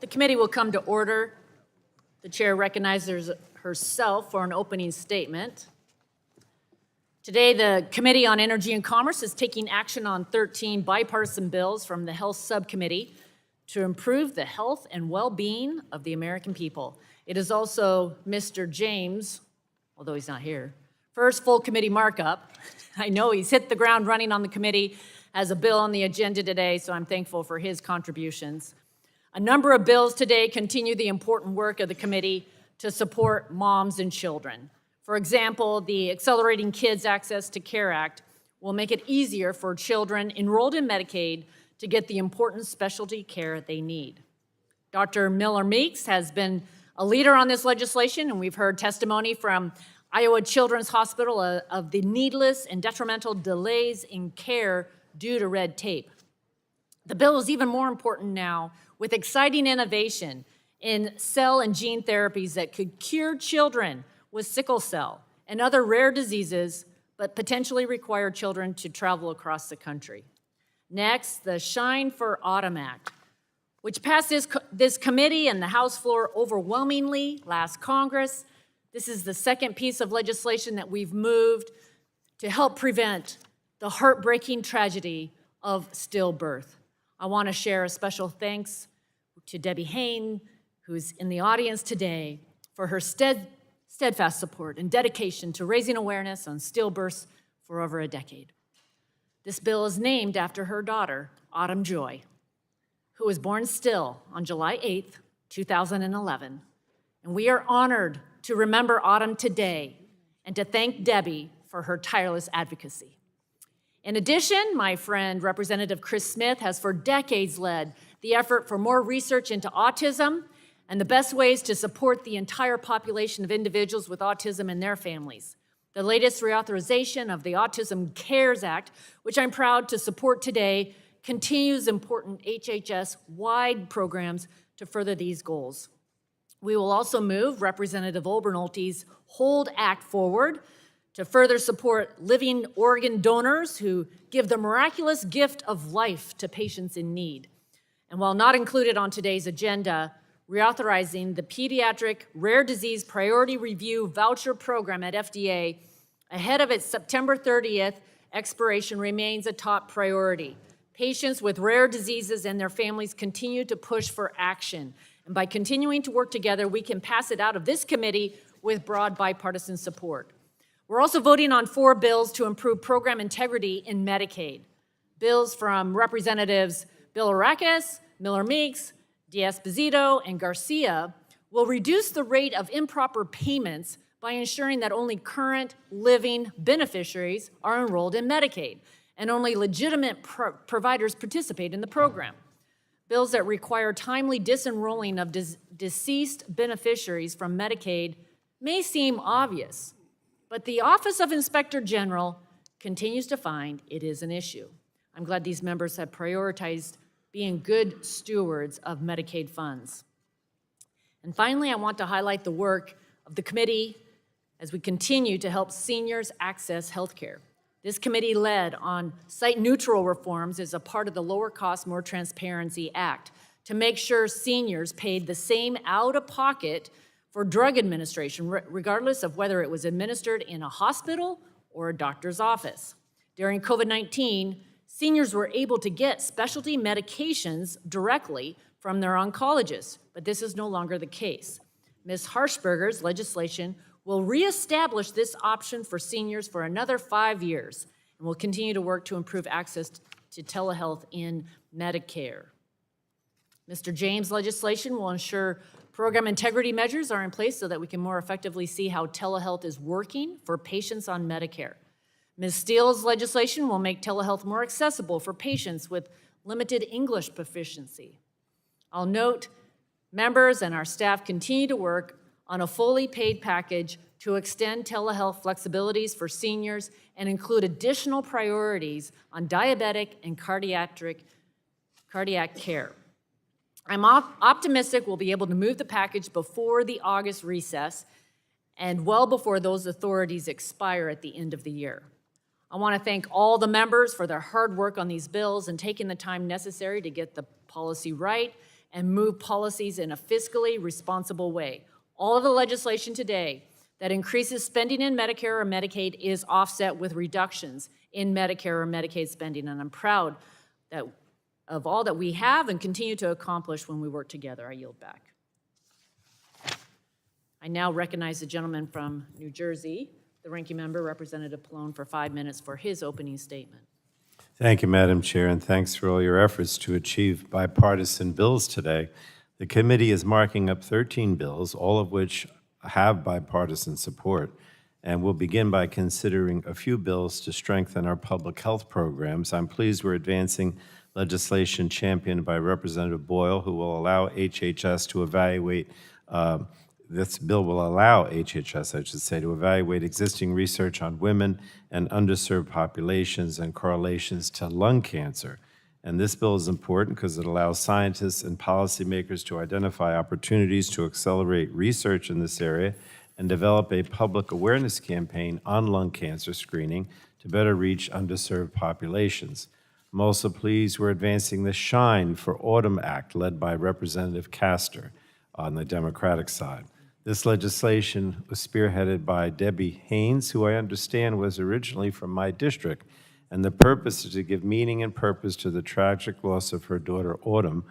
The committee will come to order. The chair recognizes herself for an opening statement. Today, the Committee on Energy and Commerce is taking action on 13 bipartisan bills from the Health Subcommittee to improve the health and well-being of the American people. It is also Mr. James, although he's not here, first full committee markup. I know he's hit the ground running on the committee as a bill on the agenda today, so I'm thankful for his contributions. A number of bills today continue the important work of the committee to support moms and children. For example, the Accelerating Kids Access to Care Act will make it easier for children enrolled in Medicaid to get the important specialty care they need. Dr. Miller Meeks has been a leader on this legislation, and we've heard testimony from Iowa Children's Hospital of the needless and detrimental delays in care due to red tape. The bill is even more important now with exciting innovation in cell and gene therapies that could cure children with sickle cell and other rare diseases, but potentially require children to travel across the country. Next, the Shine for Autumn Act, which passed this committee and the House floor overwhelmingly last Congress. This is the second piece of legislation that we've moved to help prevent the heartbreaking tragedy of stillbirth. I want to share a special thanks to Debbie Hain, who's in the audience today, for her steadfast support and dedication to raising awareness on stillbirths for over a decade. This bill is named after her daughter, Autumn Joy, who was born still on July 8th, 2011. And we are honored to remember Autumn today and to thank Debbie for her tireless advocacy. In addition, my friend Representative Chris Smith has for decades led the effort for more research into autism and the best ways to support the entire population of individuals with autism and their families. The latest reauthorization of the Autism CARES Act, which I'm proud to support today, continues important HHS-wide programs to further these goals. We will also move Representative Olbernolte's HOLD Act forward to further support living organ donors who give the miraculous gift of life to patients in need. And while not included on today's agenda, reauthorizing the Pediatric Rare Disease Priority Review Voucher Program at FDA ahead of its September 30th expiration remains a top priority. Patients with rare diseases and their families continue to push for action. And by continuing to work together, we can pass it out of this committee with broad bipartisan support. We're also voting on 4 bills to improve program integrity in Medicaid. Bills from Representatives Bill Arakis, Miller Meeks, D'Esposito, and Garcia will reduce the rate of improper payments by ensuring that only current living beneficiaries are enrolled in Medicaid and only legitimate providers participate in the program. Bills that require timely disenrolling of deceased beneficiaries from Medicaid may seem obvious, but the Office of Inspector General continues to find it is an issue. I'm glad these members have prioritized being good stewards of Medicaid funds. And finally, I want to highlight the work of the committee as we continue to help seniors access health care. This committee led on site-neutral reforms as a part of the Lower Cost, More Transparency Act to make sure seniors paid the same out-of-pocket for drug administration, regardless of whether it was administered in a hospital or a doctor's office. During COVID-19, seniors were able to get specialty medications directly from their oncologist, but this is no longer the case. Ms. Harshberger's legislation will reestablish this option for seniors for another 5 years, and will continue to work to improve access to telehealth in Medicare. Mr. James' legislation will ensure program integrity measures are in place so that we can more effectively see how telehealth is working for patients on Medicare. Ms. Steele's legislation will make telehealth more accessible for patients with limited English proficiency. I'll note members and our staff continue to work on a fully paid package to extend telehealth flexibilities for seniors and include additional priorities on diabetic and cardiac care. I'm optimistic we'll be able to move the package before the August recess and well before those authorities expire at the end of the year. I want to thank all the members for their hard work on these bills and taking the time necessary to get the policy right, and move policies in a fiscally responsible way. All of the legislation today that increases spending in Medicare or Medicaid is offset with reductions in Medicare or Medicaid spending, and I'm proud of all that we have and continue to accomplish when we work together. I yield back. I now recognize the gentleman from New Jersey, the ranking member, Representative Pallone, for 5 minutes for his opening statement. Thank you, Madam Chair, and thanks for all your efforts to achieve bipartisan bills today. The committee is marking up 13 bills, all of which have bipartisan support, and we'll begin by considering a few bills to strengthen our public health programs. I'm pleased we're advancing legislation championed by Representative Boyle, who will allow HHS to evaluate this bill will allow HHS, I should say, to evaluate existing research on women and underserved populations and correlations to lung cancer. And this bill is important because it allows scientists and policymakers to identify opportunities to accelerate research in this area and develop a public awareness campaign on lung cancer screening to better reach underserved populations. I'm also pleased we're advancing the Shine for Autumn Act, led by Representative Castor on the Democratic side. This legislation was spearheaded by Debbie Haynes, who I understand was originally from my district, and the purpose is to give meaning and purpose to the tragic loss of her daughter, Autumn,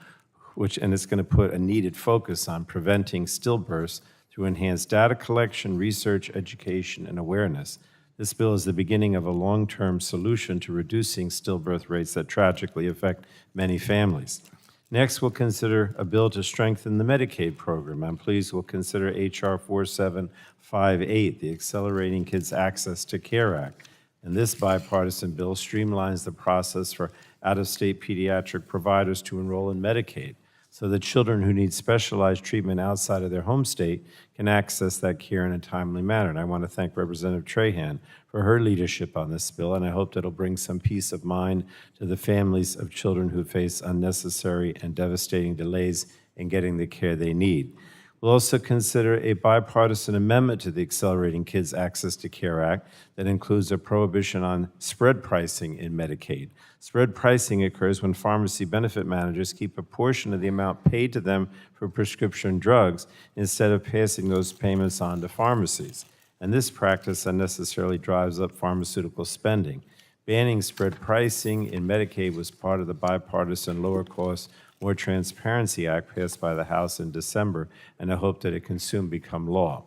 and it's going to put a needed focus on preventing stillbirths through enhanced data collection, research, education, and awareness. This bill is the beginning of a long-term solution to reducing stillbirth rates that tragically affect many families. Next, we'll consider a bill to strengthen the Medicaid program. I'm pleased we'll consider H.R. 4758, the Accelerating Kids Access to Care Act. And this bipartisan bill streamlines the process for out-of-state pediatric providers to enroll in Medicaid, so that children who need specialized treatment outside of their home state can access that care in a timely manner. And I want to thank Representative Trahan for her leadership on this bill, and I hope that it'll bring some peace of mind to the families of children who face unnecessary and devastating delays in getting the care they need. We'll also consider a bipartisan amendment to the Accelerating Kids Access to Care Act that includes a prohibition on spread pricing in Medicaid. Spread pricing occurs when pharmacy benefit managers keep a portion of the amount paid to them for prescription drugs instead of passing those payments on to pharmacies. And this practice unnecessarily drives up pharmaceutical spending. Banning spread pricing in Medicaid was part of the bipartisan Lower Cost, More Transparency Act passed by the House in December, and I hope that it can soon become law.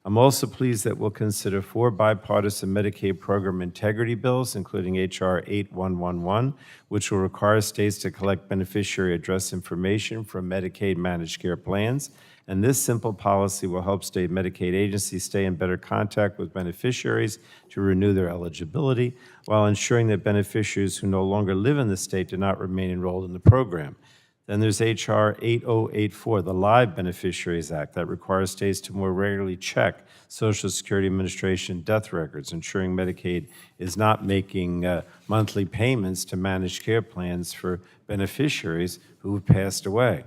I'm also pleased that we'll consider 4 bipartisan Medicaid program integrity bills, including H.R. 8111, which will require states to collect beneficiary address information from Medicaid managed care plans. And this simple policy will help state Medicaid agencies stay in better contact with beneficiaries to renew their eligibility, while ensuring that beneficiaries who no longer live in the state do not remain enrolled in the program. Then there's H.R. 8084, the Live Beneficiaries Act, that requires states to more regularly check Social Security Administration death records, ensuring Medicaid is not making monthly payments to managed care plans for beneficiaries who have passed away.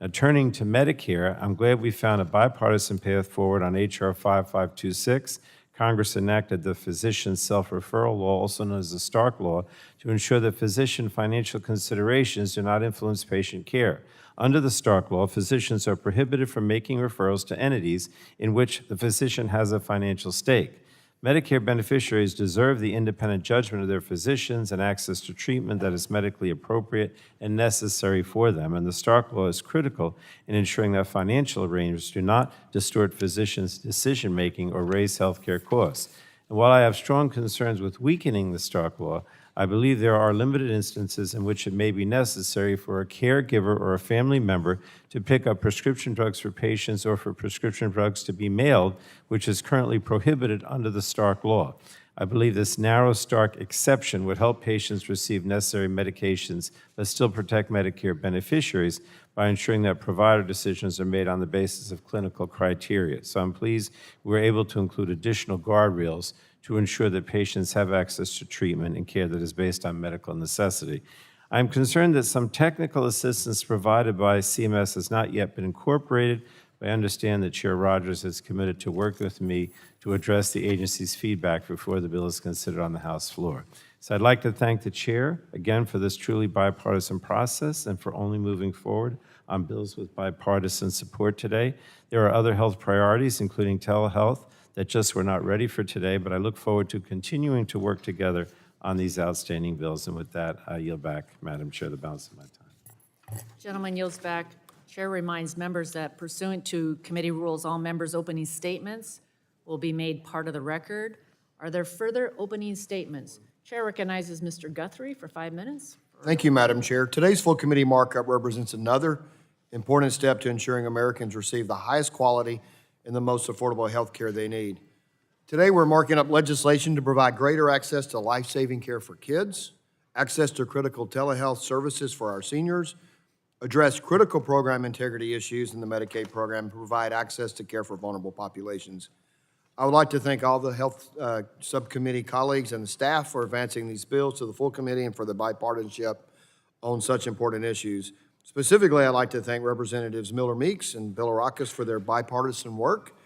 Now, turning to Medicare, I'm glad we found a bipartisan path forward on H.R. 5526. Congress enacted the Physician Self-Referral Law, also known as the Stark Law, to ensure that physician financial considerations do not influence patient care. Under the Stark Law, physicians are prohibited from making referrals to entities in which the physician has a financial stake. Medicare beneficiaries deserve the independent judgment of their physicians and access to treatment that is medically appropriate and necessary for them, and the Stark Law is critical in ensuring that financial arrangements do not distort physicians' decision-making or raise health care costs. And while I have strong concerns with weakening the Stark Law, I believe there are limited instances in which it may be necessary for a caregiver or a family member to pick up prescription drugs for patients or for prescription drugs to be mailed, which is currently prohibited under the Stark Law. I believe this narrow Stark exception would help patients receive necessary medications but still protect Medicare beneficiaries by ensuring that provider decisions are made on the basis of clinical criteria. So I'm pleased we're able to include additional guardrails to ensure that patients have access to treatment and care that is based on medical necessity. I'm concerned that some technical assistance provided by CMS has not yet been incorporated, but I understand that Chair Rodgers is committed to work with me to address the agency's feedback before the bill is considered on the House floor. So I'd like to thank the chair again for this truly bipartisan process and for only moving forward on bills with bipartisan support today. There are other health priorities, including telehealth, that just were not ready for today, but I look forward to continuing to work together on these outstanding bills. And with that, I yield back, Madam Chair, the balance of my time. Gentleman yields back. Chair reminds members that pursuant to committee rules, all members' opening statements will be made part of the record. Are there further opening statements? Chair recognizes Mr. Guthrie for 5 minutes. Thank you, Madam Chair. Today's full committee markup represents another important step to ensuring Americans receive the highest quality and the most affordable health care they need. Today, we're marking up legislation to provide greater access to life-saving care for kids, access to critical telehealth services for our seniors, address critical program integrity issues in the Medicaid program, and provide access to care for vulnerable populations. I would like to thank all the Health Subcommittee colleagues and the staff for advancing these bills to the full committee and for the bipartisanship on such important issues. Specifically, I'd like to thank Representatives Miller Meeks and Bilirakis for their bipartisan work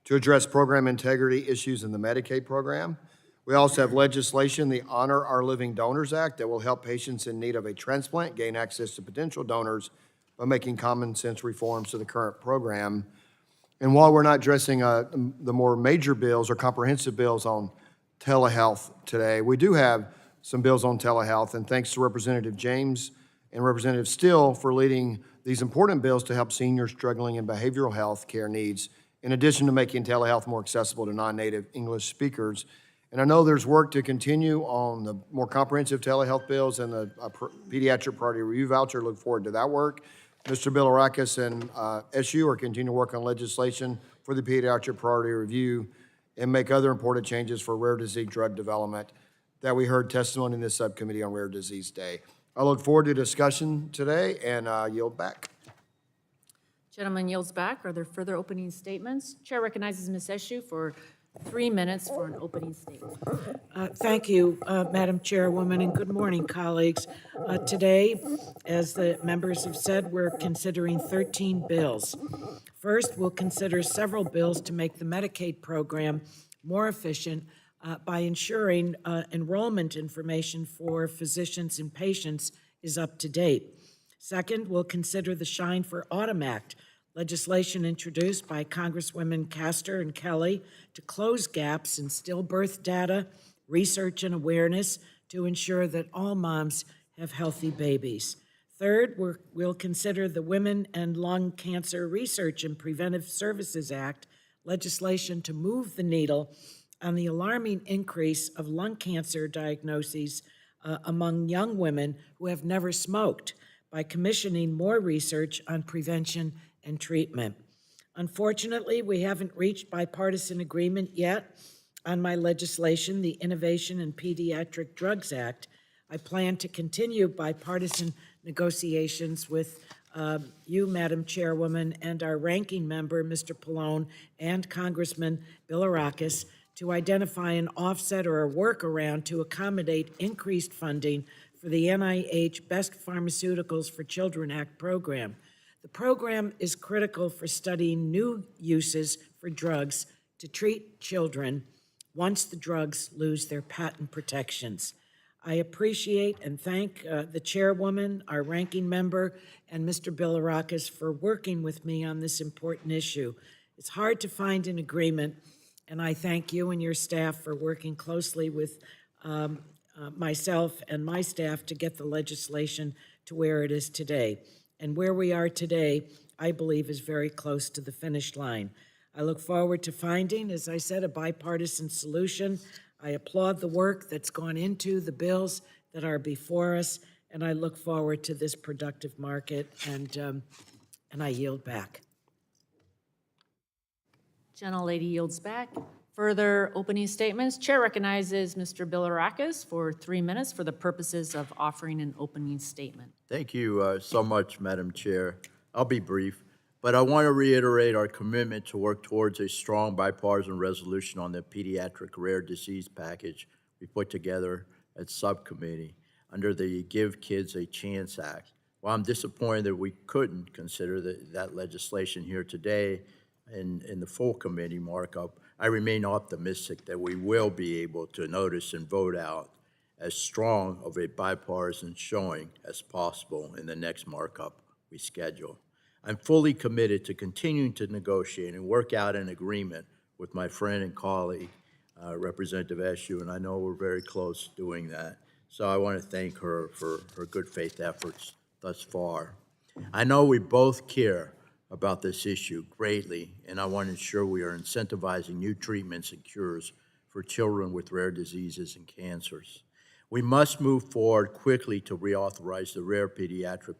to address program integrity issues in the Medicaid program. We also have legislation, the Honor Our Living Donors Act, that will help patients in need of a transplant gain access to potential donors by making common sense reforms to the current program. And while we're not addressing the more major bills or comprehensive bills on telehealth today, we do have some bills on telehealth, and thanks to Representative James and Representative Still for leading these important bills to help seniors struggling in behavioral health care needs, in addition to making telehealth more accessible to non-native English speakers. And I know there's work to continue on the more comprehensive telehealth bills and the pediatric priority review voucher. Look forward to that work. Mr. Bilirakis and SU are continuing to work on legislation for the pediatric priority review and make other important changes for rare disease drug development that we heard testimony in this subcommittee on Rare Disease Day. I look forward to discussion today and yield back. Gentleman yields back. Are there further opening statements? Chair recognizes Ms. Eshu for 3 minutes for an opening statement. Thank you, Madam Chairwoman, and good morning, colleagues. Today, as the members have said, we're considering 13 bills. First, we'll consider several bills to make the Medicaid program more efficient by ensuring enrollment information for physicians and patients is up to date. Second, we'll consider the Shine for Autumn Act, legislation introduced by Congresswomen Castor and Kelly to close gaps in stillbirth data, research, and awareness to ensure that all moms have healthy babies. Third, we'll consider the Women and Lung Cancer Research and Preventive Services Act, legislation to move the needle on the alarming increase of lung cancer diagnoses among young women who have never smoked by commissioning more research on prevention and treatment. Unfortunately, we haven't reached bipartisan agreement yet on my legislation, the Innovation in Pediatric Drugs Act. I plan to continue bipartisan negotiations with you, Madam Chairwoman, and our ranking member, Mr. Pallone, and Congressman Bilirakis to identify an offset or a workaround to accommodate increased funding for the NIH Best Pharmaceuticals for Children Act program. The program is critical for studying new uses for drugs to treat children once the drugs lose their patent protections. I appreciate and thank the chairwoman, our ranking member, and Mr. Bilirakis for working with me on this important issue. It's hard to find an agreement, and I thank you and your staff for working closely with myself and my staff to get the legislation to where it is today. And where we are today, I believe, is very close to the finish line. I look forward to finding, as I said, a bipartisan solution. I applaud the work that's gone into the bills that are before us, and I look forward to this productive market, and I yield back. Gentlelady yields back. Further opening statements. Chair recognizes Mr. Bilirakis for 3 minutes for the purposes of offering an opening statement. Thank you so much, Madam Chair. I'll be brief, but I want to reiterate our commitment to work towards a strong bipartisan resolution on the pediatric rare disease package we put together at subcommittee under the Give Kids a Chance Act. While I'm disappointed that we couldn't consider that legislation here today in the full committee markup, I remain optimistic that we will be able to notice and vote out as strong of a bipartisan showing as possible in the next markup we schedule. I'm fully committed to continuing to negotiate and work out an agreement with my friend and colleague, Representative Eshoo, and I know we're very close to doing that. So I want to thank her for her good faith efforts thus far. I know we both care about this issue greatly, and I want to ensure we are incentivizing new treatments and cures for children with rare diseases and cancers. We must move forward quickly to reauthorize the Rare Pediatric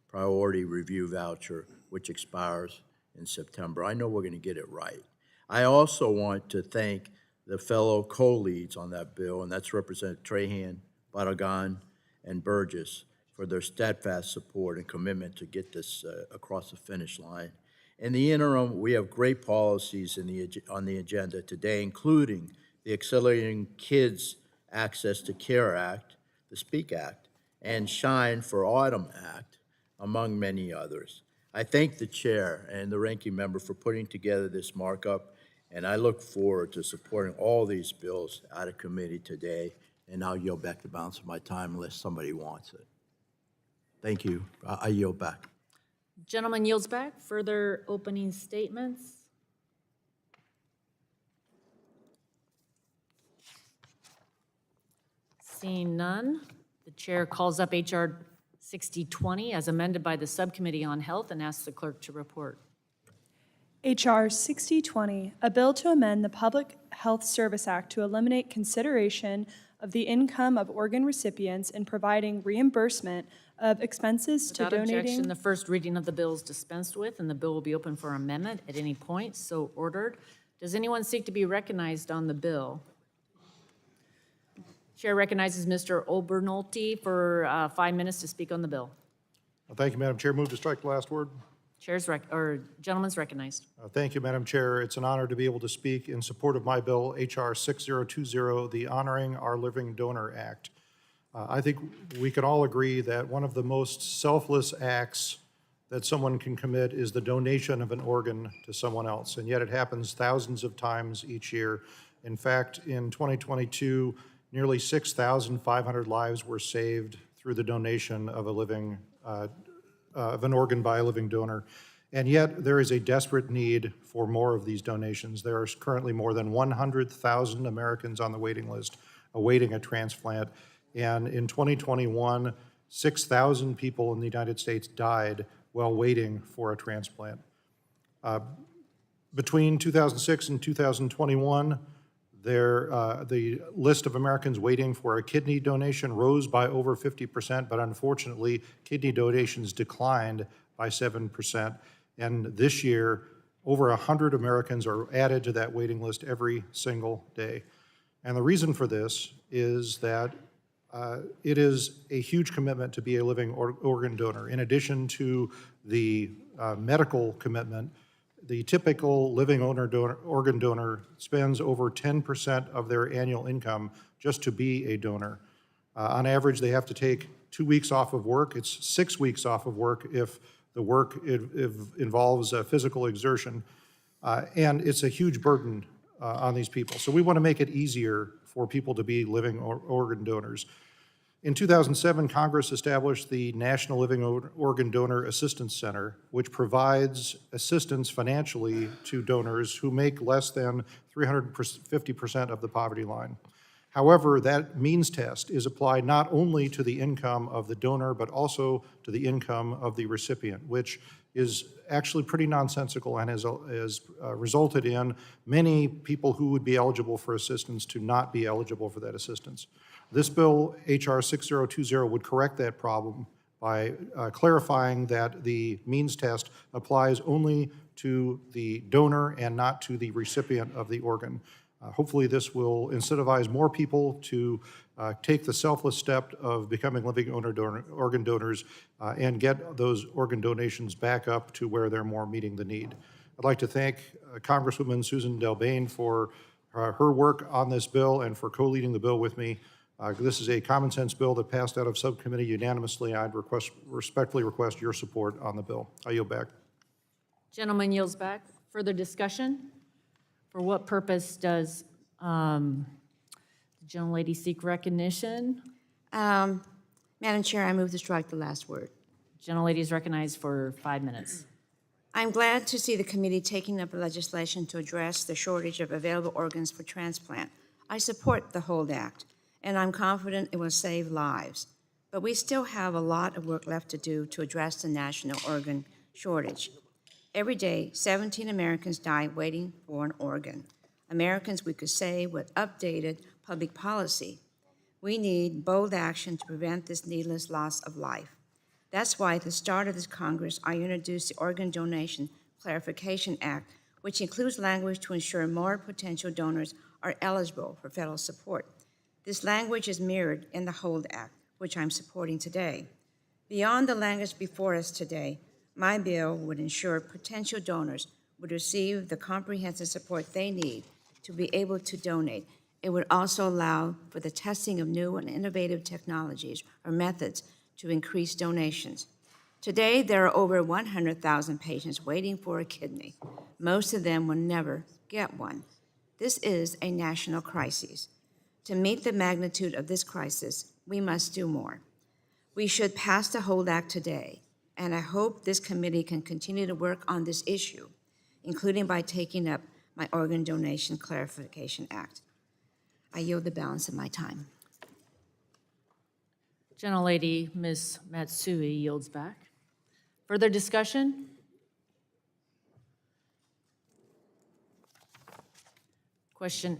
Priority Review Voucher, which expires in September. I know we're going to get it right. I also want to thank the fellow co-leads on that bill, and that's Representative Trahan, Barragan, and Burgess, for their steadfast support and commitment to get this across the finish line. In the interim, we have great policies on the agenda today, including the Accelerating Kids Access to Care Act, the SPEAK Act, and Shine for Autumn Act, among many others. I thank the chair and the ranking member for putting together this markup, and I look forward to supporting all these bills out of committee today, and I'll yield back the balance of my time unless somebody wants it. Thank you. I yield back. Gentleman yields back. Further opening statements? Seeing none, the chair calls up H.R. 6020 as amended by the Subcommittee on Health and asks the clerk to report. H.R. 6020, a bill to amend the Public Health Service Act to eliminate consideration of the income of organ recipients and providing reimbursement of expenses to Without objection, donating. the first reading of the bill is dispensed with, and the bill will be open for amendment at any point, so ordered. Does anyone seek to be recognized on the bill? Chair recognizes Mr. Obernolte for 5 minutes to speak on the bill. Thank you, Madam Chair. Move to strike the last word. Gentleman's recognized. Thank you, Madam Chair. It's an honor to be able to speak in support of my bill, H.R. 6020, the Honoring Our Living Donor Act. I think we can all agree that one of the most selfless acts that someone can commit is the donation of an organ to someone else, and yet it happens thousands of times each year. In fact, in 2022, nearly 6,500 lives were saved through the donation of an organ by a living donor. And yet, there is a desperate need for more of these donations. There are currently more than 100,000 Americans on the waiting list awaiting a transplant. And in 2021, 6,000 people in the United States died while waiting for a transplant. Between 2006 and 2021, the list of Americans waiting for a kidney donation rose by over 50%, but unfortunately, kidney donations declined by 7%. And this year, over 100 Americans are added to that waiting list every single day. And the reason for this is that it is a huge commitment to be a living organ donor. In addition to the medical commitment, the typical living organ donor spends over 10% of their annual income just to be a donor. On average, they have to take 2 weeks off of work. It's 6 weeks off of work if the work involves physical exertion. And it's a huge burden on these people. So we want to make it easier for people to be living organ donors. In 2007, Congress established the National Living Organ Donor Assistance Center, which provides assistance financially to donors who make less than 350% of the poverty line. However, that means test is applied not only to the income of the donor, but also to the income of the recipient, which is actually pretty nonsensical and has resulted in many people who would be eligible for assistance to not be eligible for that assistance. This bill, H.R. 6020, would correct that problem by clarifying that the means test applies only to the donor and not to the recipient of the organ. Hopefully this will incentivize more people to take the selfless step of becoming living organ donors and get those organ donations back up to where they're more meeting the need. I'd like to thank Congresswoman Susan DelBene for her work on this bill and for co-leading the bill with me. This is a common sense bill that passed out of subcommittee unanimously. I'd respectfully request your support on the bill. I yield back. Gentleman yields back. Further discussion? For what purpose does the Gentlelady seek recognition. Madam Chair, I move to strike the last word. Gentlelady is recognized for 5 minutes. I'm glad to see the committee taking up legislation to address the shortage of available organs for transplant. I support the HOLD Act, and I'm confident it will save lives. But we still have a lot of work left to do to address the national organ shortage. Every day, 17 Americans die waiting for an organ. Americans we could save with updated public policy. We need bold action to prevent this needless loss of life. That's why at the start of this Congress, I introduced the Organ Donation Clarification Act, which includes language to ensure more potential donors are eligible for federal support. This language is mirrored in the HOLD Act, which I'm supporting today. Beyond the language before us today, my bill would ensure potential donors would receive the comprehensive support they need to be able to donate. It would also allow for the testing of new and innovative technologies or methods to increase donations. Today, there are over 100,000 patients waiting for a kidney. Most of them will never get one. This is a national crisis. To meet the magnitude of this crisis, we must do more. We should pass the HOLD Act today, and I hope this committee can continue to work on this issue, including by taking up my Organ Donation Clarification Act. I yield the balance of my time. Gentlelady Ms. Matsui yields back. Further discussion? Question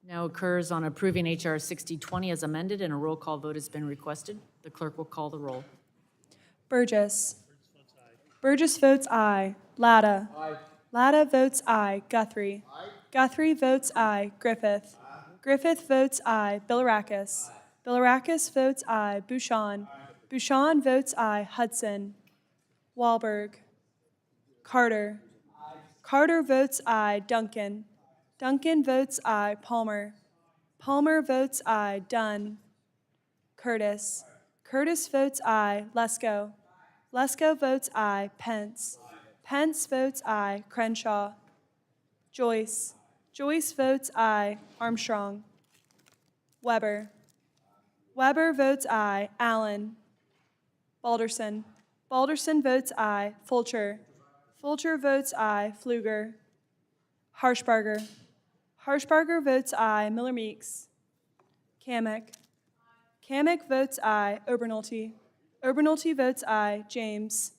now occurs on approving H.R. 6020 as amended, and a roll call vote has been requested. The clerk will call the roll. Burgess. Burgess votes aye. Latta. Latta votes aye. Guthrie. Guthrie votes aye. Griffith. Griffith votes aye. Bilirakis. Bilirakis votes aye. Bouchon. Bouchon votes aye. Hudson. Wahlberg. Carter. Carter votes aye. Duncan. Duncan votes aye. Palmer. Palmer votes aye. Dunn. Curtis. Curtis votes aye. Lesko. Lesko votes aye. Pence. Pence votes aye. Crenshaw. Joyce. Joyce votes aye. Armstrong. Weber. Weber votes aye. Allen. Balderson. Balderson votes aye. Fulcher. Fulcher votes aye. Pfluger. Harshbarger. Harshbarger votes aye. Miller Meeks. Kamek. Kamek votes aye. Obernolte. Obernolte votes aye. James.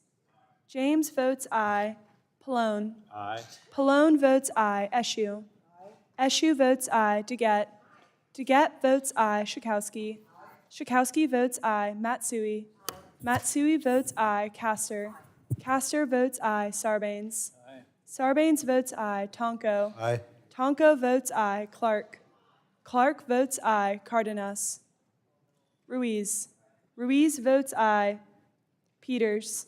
James votes aye. Pallone. Aye. Pallone votes aye. Eshoo. Eshoo votes aye. DeGette. DeGette votes aye. Schakowsky. Schakowsky votes aye. Matsui. Matsui votes aye. Castor. Castor votes aye. Sarbanes. Sarbanes votes aye. Tonko. Aye. Tonko votes aye. Clark. Clark votes aye. Cardenas. Ruiz. Ruiz votes aye. Peters.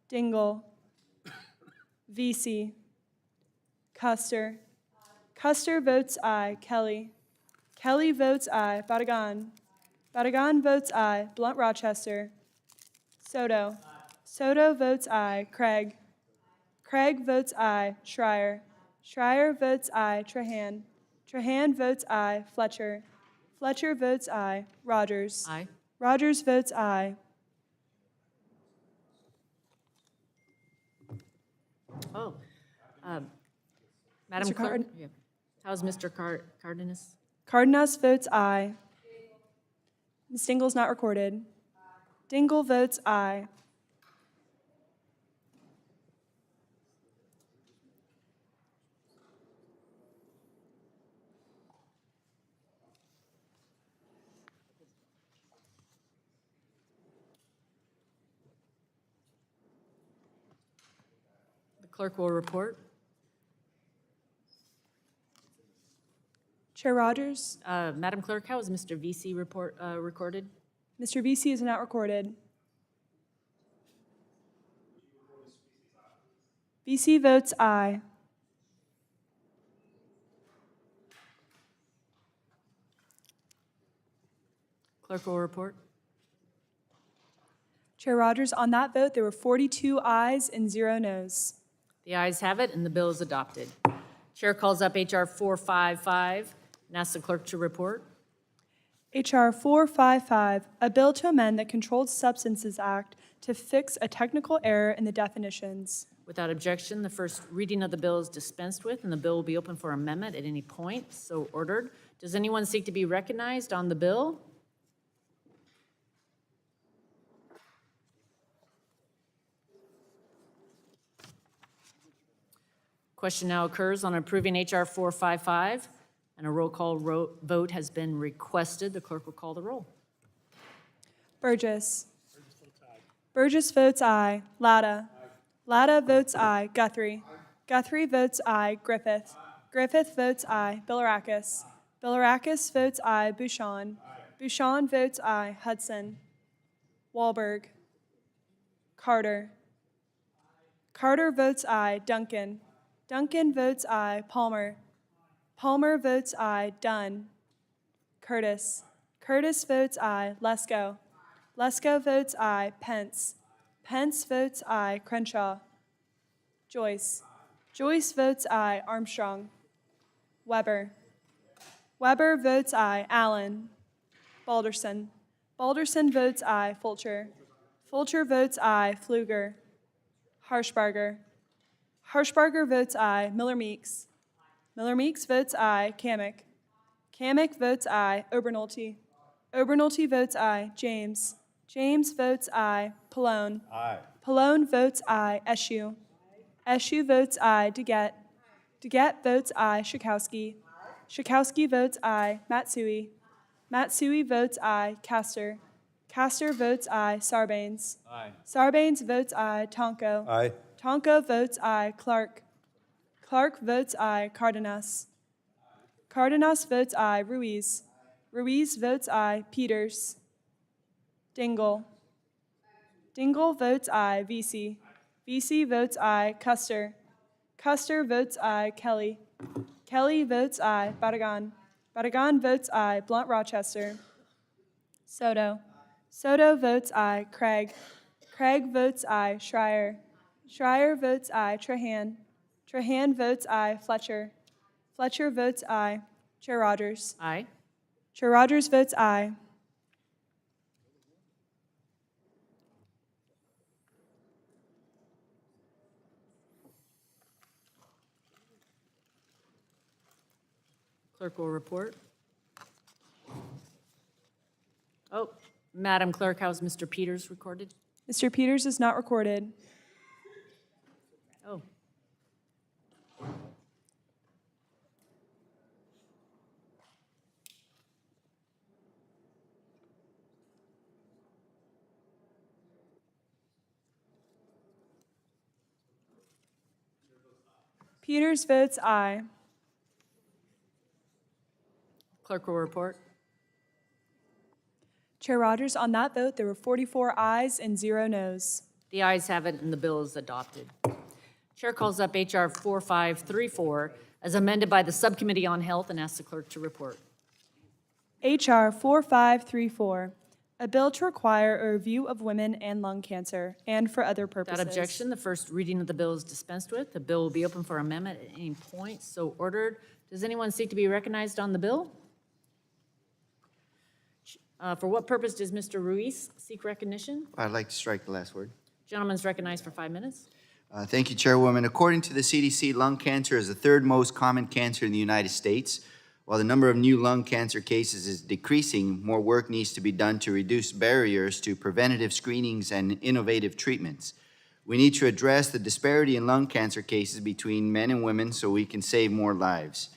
Dingle. Vesey. Custer. Custer votes aye. Kelly. Kelly votes aye. Badagan. Badagan votes aye. Blunt Rochester. Soto. Soto votes aye. Craig. Craig votes aye. Schreier. Schreier votes aye. Trahan. Trahan votes aye. Fletcher. Fletcher votes aye. Rodgers. Aye. Rodgers votes aye. Oh. Madam Mr. Clerk? Card- Yeah. How's Mr. Cardenas? Cardenas votes aye. Ms. Dingle's not recorded. Dingle votes aye. The clerk will report. Chair Rodgers, Madam Clerk, how is Mr. Vesey recorded? Mr. Vesey is not recorded. Vesey votes aye. Clerk will report. Chair Rodgers, on that vote, there were 42 ayes and 0 noes. The ayes have it, and the bill is adopted. Chair calls up H.R. 455 and asks the clerk to report. H.R. 455, a bill to amend the Controlled Substances Act to fix a technical error in the definitions. Without objection, the first reading of the bill is dispensed with, and the bill will be open for amendment at any point. So ordered. Does anyone seek to be recognized on the bill? Question now occurs on approving H.R. 455, and a roll call vote has been requested. The clerk will call the roll. Burgess. Burgess votes aye. Latta. Latta votes aye. Guthrie. Guthrie votes aye. Griffith. Griffith votes aye. Bilirakis. Bilirakis votes aye. Bouchon. Bouchon votes aye. Hudson. Wahlberg. Carter. Carter votes aye. Duncan. Duncan votes aye. Palmer. Palmer votes aye. Dunn. Curtis. Curtis votes aye. Lesko. Lesko votes aye. Pence. Pence votes aye. Crenshaw. Joyce. Joyce votes aye. Armstrong. Weber. Weber votes aye. Allen. Balderson. Balderson votes aye. Fulcher. Fulcher votes aye. Pfluger. Harshbarger. Harshbarger votes aye. Miller Meeks. Miller Meeks votes aye. Kamick. Kamick votes aye. Obernolte. Obernolte votes aye. James. James votes aye. Pallone. Aye. Pallone votes aye. Eschew. Eschew votes aye. DeGette. DeGette votes aye. Schakowsky. Schakowsky votes aye. Matsui. Matsui votes aye. Castor. Castor votes aye. Sarbanes. Aye. Sarbanes votes aye. Tonko. Aye. Tonko votes aye. Clark. Clark votes aye. Cardenas. Cardenas votes aye. Ruiz. Ruiz votes aye. Peters. Dingle. Dingle votes aye. Vesey. Vesey votes aye. Custer. Custer votes aye. Kelly. Kelly votes aye. Barragan. Barragan votes aye. Blunt Rochester. Soto. Soto votes aye. Craig. Craig votes aye. Schreier. Schreier votes aye. Trahan. Trahan votes aye. Fletcher. Fletcher votes aye. Chair Rodgers. Aye. Chair Rodgers votes aye. Clerk will report. Oh, Madam Clerk, how's Mr. Peters recorded? Mr. Peters is not recorded. Oh. Peters votes aye. Clerk will report. Chair Rodgers, on that vote, there were 44 ayes and 0 noes. The ayes have it, and the bill is adopted. Chair calls up H.R. 4534 as amended by the Subcommittee on Health and asks the clerk to report. H.R. 4534, a bill to require a review of women and lung cancer and for other purposes. Without objection, the first reading of the bill is dispensed with. The bill will be open for amendment at any point, so ordered. Does anyone seek to be recognized on the bill? For what purpose does Mr. Ruiz seek recognition? I'd like to strike the last word. Gentleman's recognized for 5 minutes. Thank you, Chairwoman. According to the CDC, lung cancer is the third most common cancer in the United States. While the number of new lung cancer cases is decreasing, more work needs to be done to reduce barriers to preventative screenings and innovative treatments. We need to address the disparity in lung cancer cases between men and women so we can save more lives.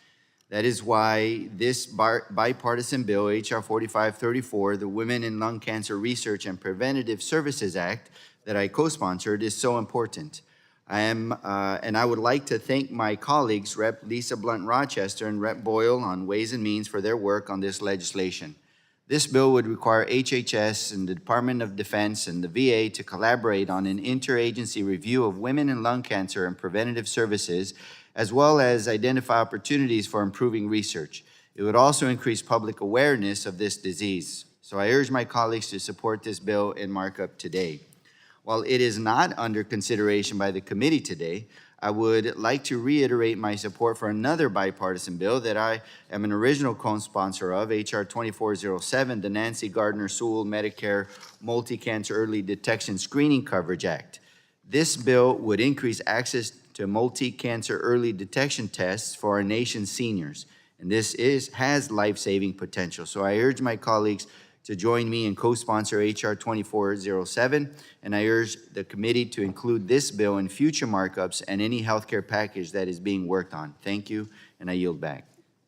That is why this bipartisan bill, H.R. 4534, the Women in Lung Cancer Research and Preventative Services Act, that I co-sponsored, is so important. And I would like to thank my colleagues, Rep. Lisa Blunt Rochester and Rep. Boyle on Ways and Means for their work on this legislation. This bill would require HHS and the Department of Defense and the VA to collaborate on an interagency review of women in lung cancer and preventative services, as well as identify opportunities for improving research. It would also increase public awareness of this disease. So I urge my colleagues to support this bill in markup today. While it is not under consideration by the committee today, I would like to reiterate my support for another bipartisan bill that I am an original co-sponsor of, H.R. 2407, the Nancy Gardner Sewell Medicare Multi-Cancer Early Detection Screening Coverage Act. This bill would increase access to multi-cancer early detection tests for our nation's seniors, and this has life-saving potential. So I urge my colleagues to join me and co-sponsor H.R. 2407, and I urge the committee to include this bill in future markups and any healthcare package that is being worked on. Thank you, and I yield back.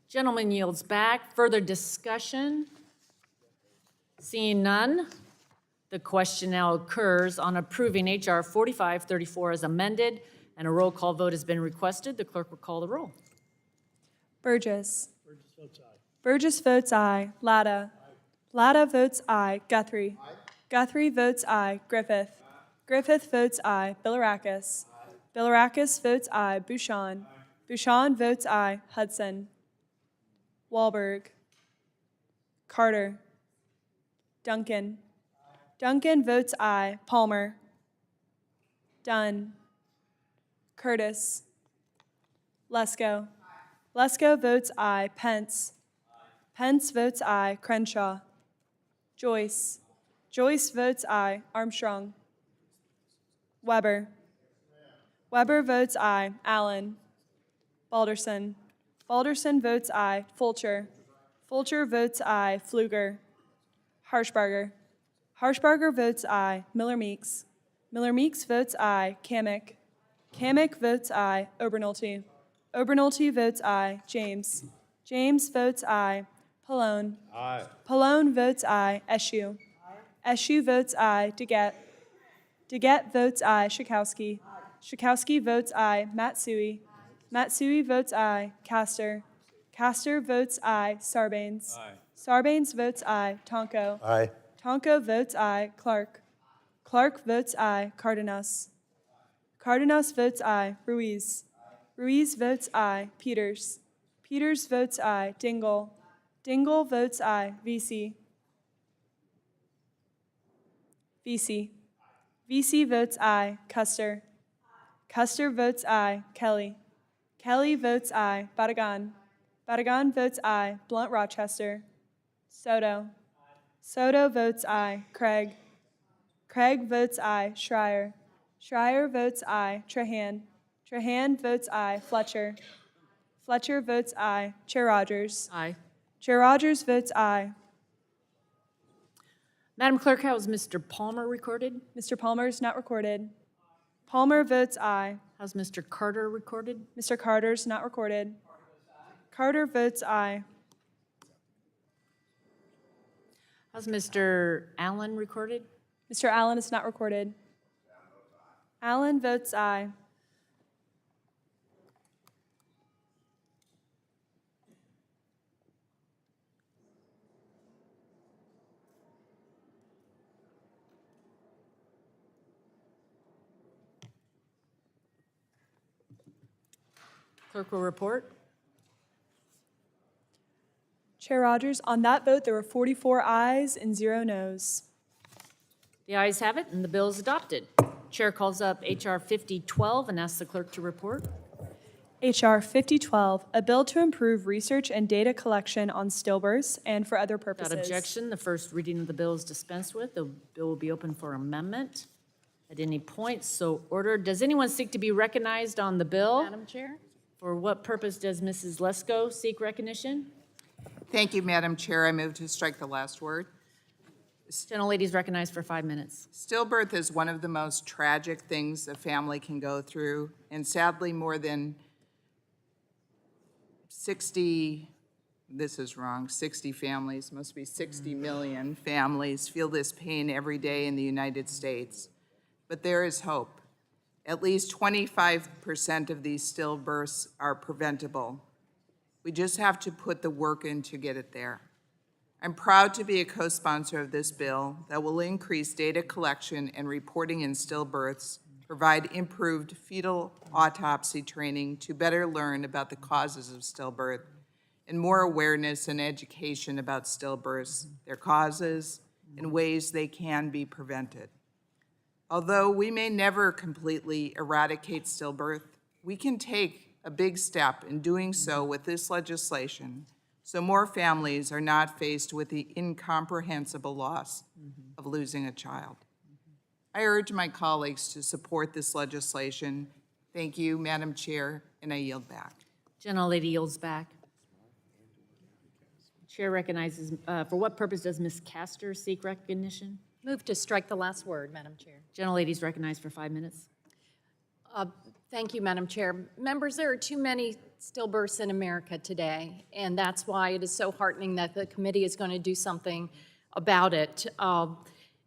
Gentleman yields back. Further discussion? Seeing none, the question now occurs on approving H.R. 4534 as amended, and a roll call vote has been requested. The clerk will call the roll. Burgess. Burgess votes aye. Latta. Latta votes aye. Guthrie. Guthrie votes aye. Griffith. Griffith votes aye. Bilirakis. Bilirakis votes aye. Bouchon. Bouchon votes aye. Hudson. Wahlberg. Carter. Duncan. Duncan votes aye. Palmer. Dunn. Curtis. Lesko. Lesko votes aye. Pence. Pence votes aye. Crenshaw. Joyce. Joyce votes aye. Armstrong. Weber. Weber votes aye. Allen. Balderson. Balderson votes aye. Fulcher. Fulcher votes aye. Pfluger. Harshbarger. Harshbarger votes aye. Miller Meeks. Miller Meeks votes aye. Kamick. Kamick votes aye. Obernolte. Obernolte votes aye. James. James votes aye. Pallone. Aye. Pallone votes aye. Eschew. Eschew votes aye. DeGette. DeGette votes aye. Schakowsky. Schakowsky votes aye. Matsui. Matsui votes aye. Castor. Castor votes aye. Sarbanes. Sarbanes votes aye. Tonko. Aye. Tonko votes aye. Clark. Clark votes aye. Cardenas. Cardenas votes aye. Ruiz. Ruiz votes aye. Peters. Peters votes aye. Dingle. Dingle votes aye. Vesey. Vesey. Vesey votes aye. Custer. Custer votes aye. Kelly. Kelly votes aye. Badagan. Badagan votes aye. Blunt Rochester. Soto. Soto votes aye. Craig. Craig votes aye. Schreier. Schreier votes aye. Trahan. Trahan votes aye. Fletcher. Fletcher votes aye. Chair Rodgers. Aye. Chair Rodgers votes aye. Madam Clerk, how is Mr. Palmer recorded? Mr. Palmer is not recorded. Palmer votes aye. How's Mr. Carter recorded? Mr. Carter's not recorded. Carter votes aye. How's Mr. Allen recorded? Mr. Allen is not recorded. Allen votes aye. Clerk will report. Chair Rodgers, on that vote, there were 44 ayes and 0 noes. The ayes have it, and the bill is adopted. Chair calls up H.R. 5012 and asks the clerk to report. H.R. 5012, a bill to improve research and data collection on stillbirths and for other purposes. Without objection, the first reading of the bill is dispensed with. The bill will be open for amendment at any point, so ordered. Does anyone seek to be recognized on the bill? Madam Chair? For what purpose does Mrs. Lesko seek recognition? Thank you, Madam Chair. I move to strike the last word. Gentlelady's recognized for 5 minutes. Stillbirth is one of the most tragic things a family can go through, and sadly, more than 60 families, must be 60 million families, feel this pain every day in the United States. But there is hope. At least 25% of these stillbirths are preventable. We just have to put the work in to get it there. I'm proud to be a co-sponsor of this bill that will increase data collection and reporting in stillbirths, provide improved fetal autopsy training to better learn about the causes of stillbirth, and more awareness and education about stillbirths, their causes, and ways they can be prevented. Although we may never completely eradicate stillbirth, we can take a big step in doing so with this legislation, so more families are not faced with the incomprehensible loss of losing a child. I urge my colleagues to support this legislation. Thank you, Madam Chair, and I yield back. Gentlelady yields back. Chair recognizes, for what purpose does Ms. Castor seek recognition? Move to strike the last word, Madam Chair. Gentlelady's recognized for 5 minutes. Thank you, Madam Chair. Members, there are too many stillbirths in America today, and that's why it is so heartening that the committee is going to do something about it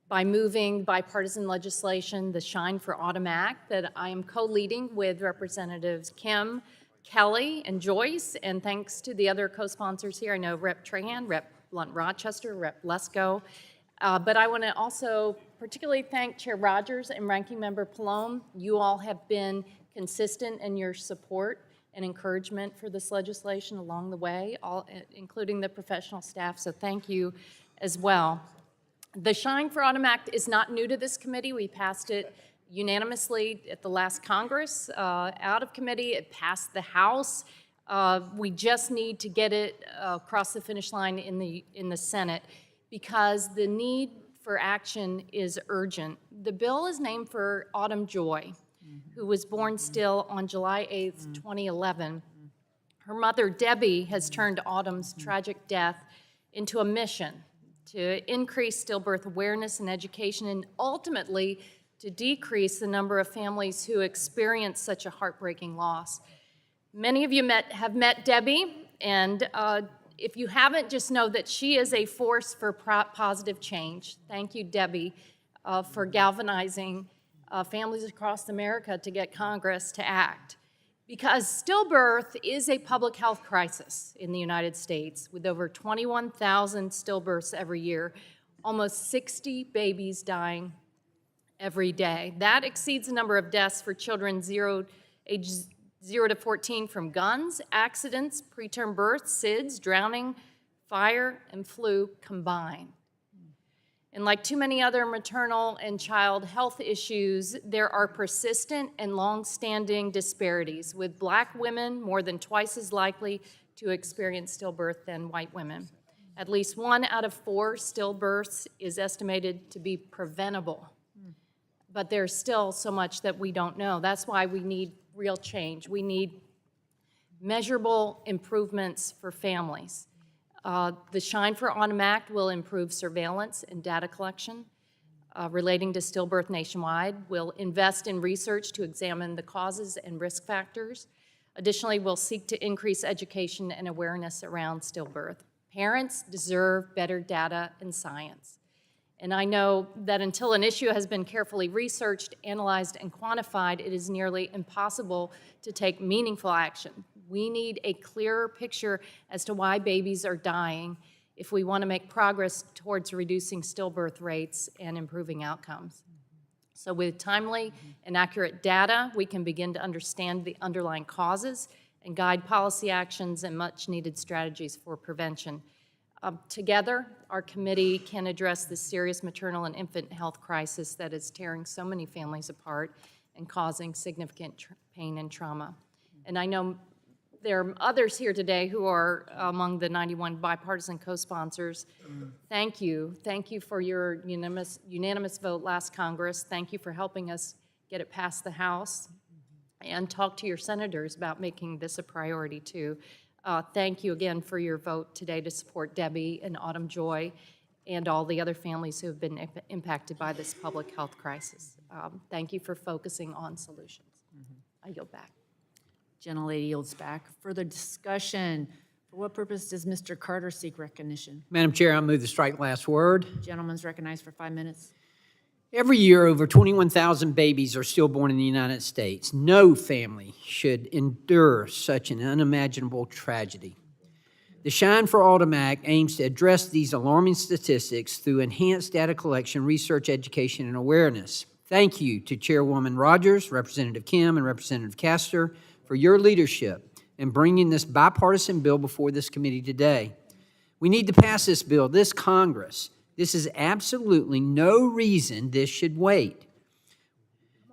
by moving bipartisan legislation, the Shine for Autumn Act, that I am co-leading with Representatives Kim, Kelly, and Joyce, and thanks to the other co-sponsors here. I know Rep. Trahan, Rep. Blunt-Rochester, Rep. Lesko. But I want to also particularly thank Chair Rodgers and Ranking Member Pallone. You all have been consistent in your support and encouragement for this legislation along the way, including the professional staff, so thank you as well. The Shine for Autumn Act is not new to this committee. We passed it unanimously at the last Congress. Out of committee, it passed the House. We just need to get it across the finish line in the Senate because the need for action is urgent. The bill is named for Autumn Joy, who was born still on July 8th, 2011. Her mother, Debbie, has turned Autumn's tragic death into a mission to increase stillbirth awareness and education, and ultimately to decrease the number of families who experience such a heartbreaking loss. Many of you have met Debbie, and if you haven't, just know that she is a force for positive change. Thank you, Debbie, for galvanizing families across America to get Congress to act. Because stillbirth is a public health crisis in the United States, with over 21,000 stillbirths every year, almost 60 babies dying every day. That exceeds the number of deaths for children age 0 to 14 from guns, accidents, preterm births, SIDS, drowning, fire, and flu combined. And like too many other maternal and child health issues, there are persistent and long-standing disparities, with Black women more than twice as likely to experience stillbirth than white women. At least 1 out of 4 stillbirths is estimated to be preventable. But there's still so much that we don't know. That's why we need real change. We need measurable improvements for families. The Shine for Autumn Act will improve surveillance and data collection relating to stillbirth nationwide. We'll invest in research to examine the causes and risk factors. Additionally, we'll seek to increase education and awareness around stillbirth. Parents deserve better data and science. And I know that until an issue has been carefully researched, analyzed, and quantified, it is nearly impossible to take meaningful action. We need a clearer picture as to why babies are dying if we want to make progress towards reducing stillbirth rates and improving outcomes. So with timely and accurate data, we can begin to understand the underlying causes and guide policy actions and much-needed strategies for prevention. Together, our committee can address the serious maternal and infant health crisis that is tearing so many families apart and causing significant pain and trauma. And I know there are others here today who are among the 91 bipartisan co-sponsors. Thank you. Thank you for your unanimous vote last Congress. Thank you for helping us get it past the House. And talk to your senators about making this a priority too. Thank you again for your vote today to support Debbie and Autumn Joy and all the other families who have been impacted by this public health crisis. Thank you for focusing on solutions. I yield back. Gentlelady yields back. Further discussion. For what purpose does Mr. Carter seek recognition? Madam Chair, I move to strike last word. Gentleman's recognized for 5 minutes. Every year, over 21,000 babies are stillborn in the United States. No family should endure such an unimaginable tragedy. The Shine for Autumn Act aims to address these alarming statistics through enhanced data collection, research, education, and awareness. Thank you to Chairwoman Rodgers, Representative Kim, and Representative Castor for your leadership in bringing this bipartisan bill before this committee today. We need to pass this bill, this Congress. This is absolutely no reason this should wait.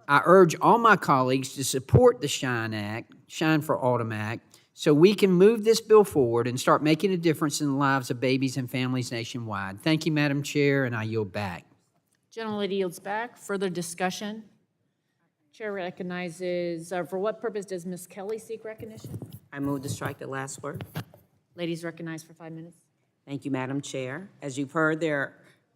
I urge all my colleagues to support the Shine for Autumn Act, so we can move this bill forward and start making a difference in the lives of babies and families nationwide. Thank you, Madam Chair, and I yield back. Gentlelady yields back. Further discussion? Chair recognizes, for what purpose does Ms. Kelly seek recognition? I move to strike the last word. Ladies recognized for 5 minutes. Thank you, Madam Chair. As you've heard, there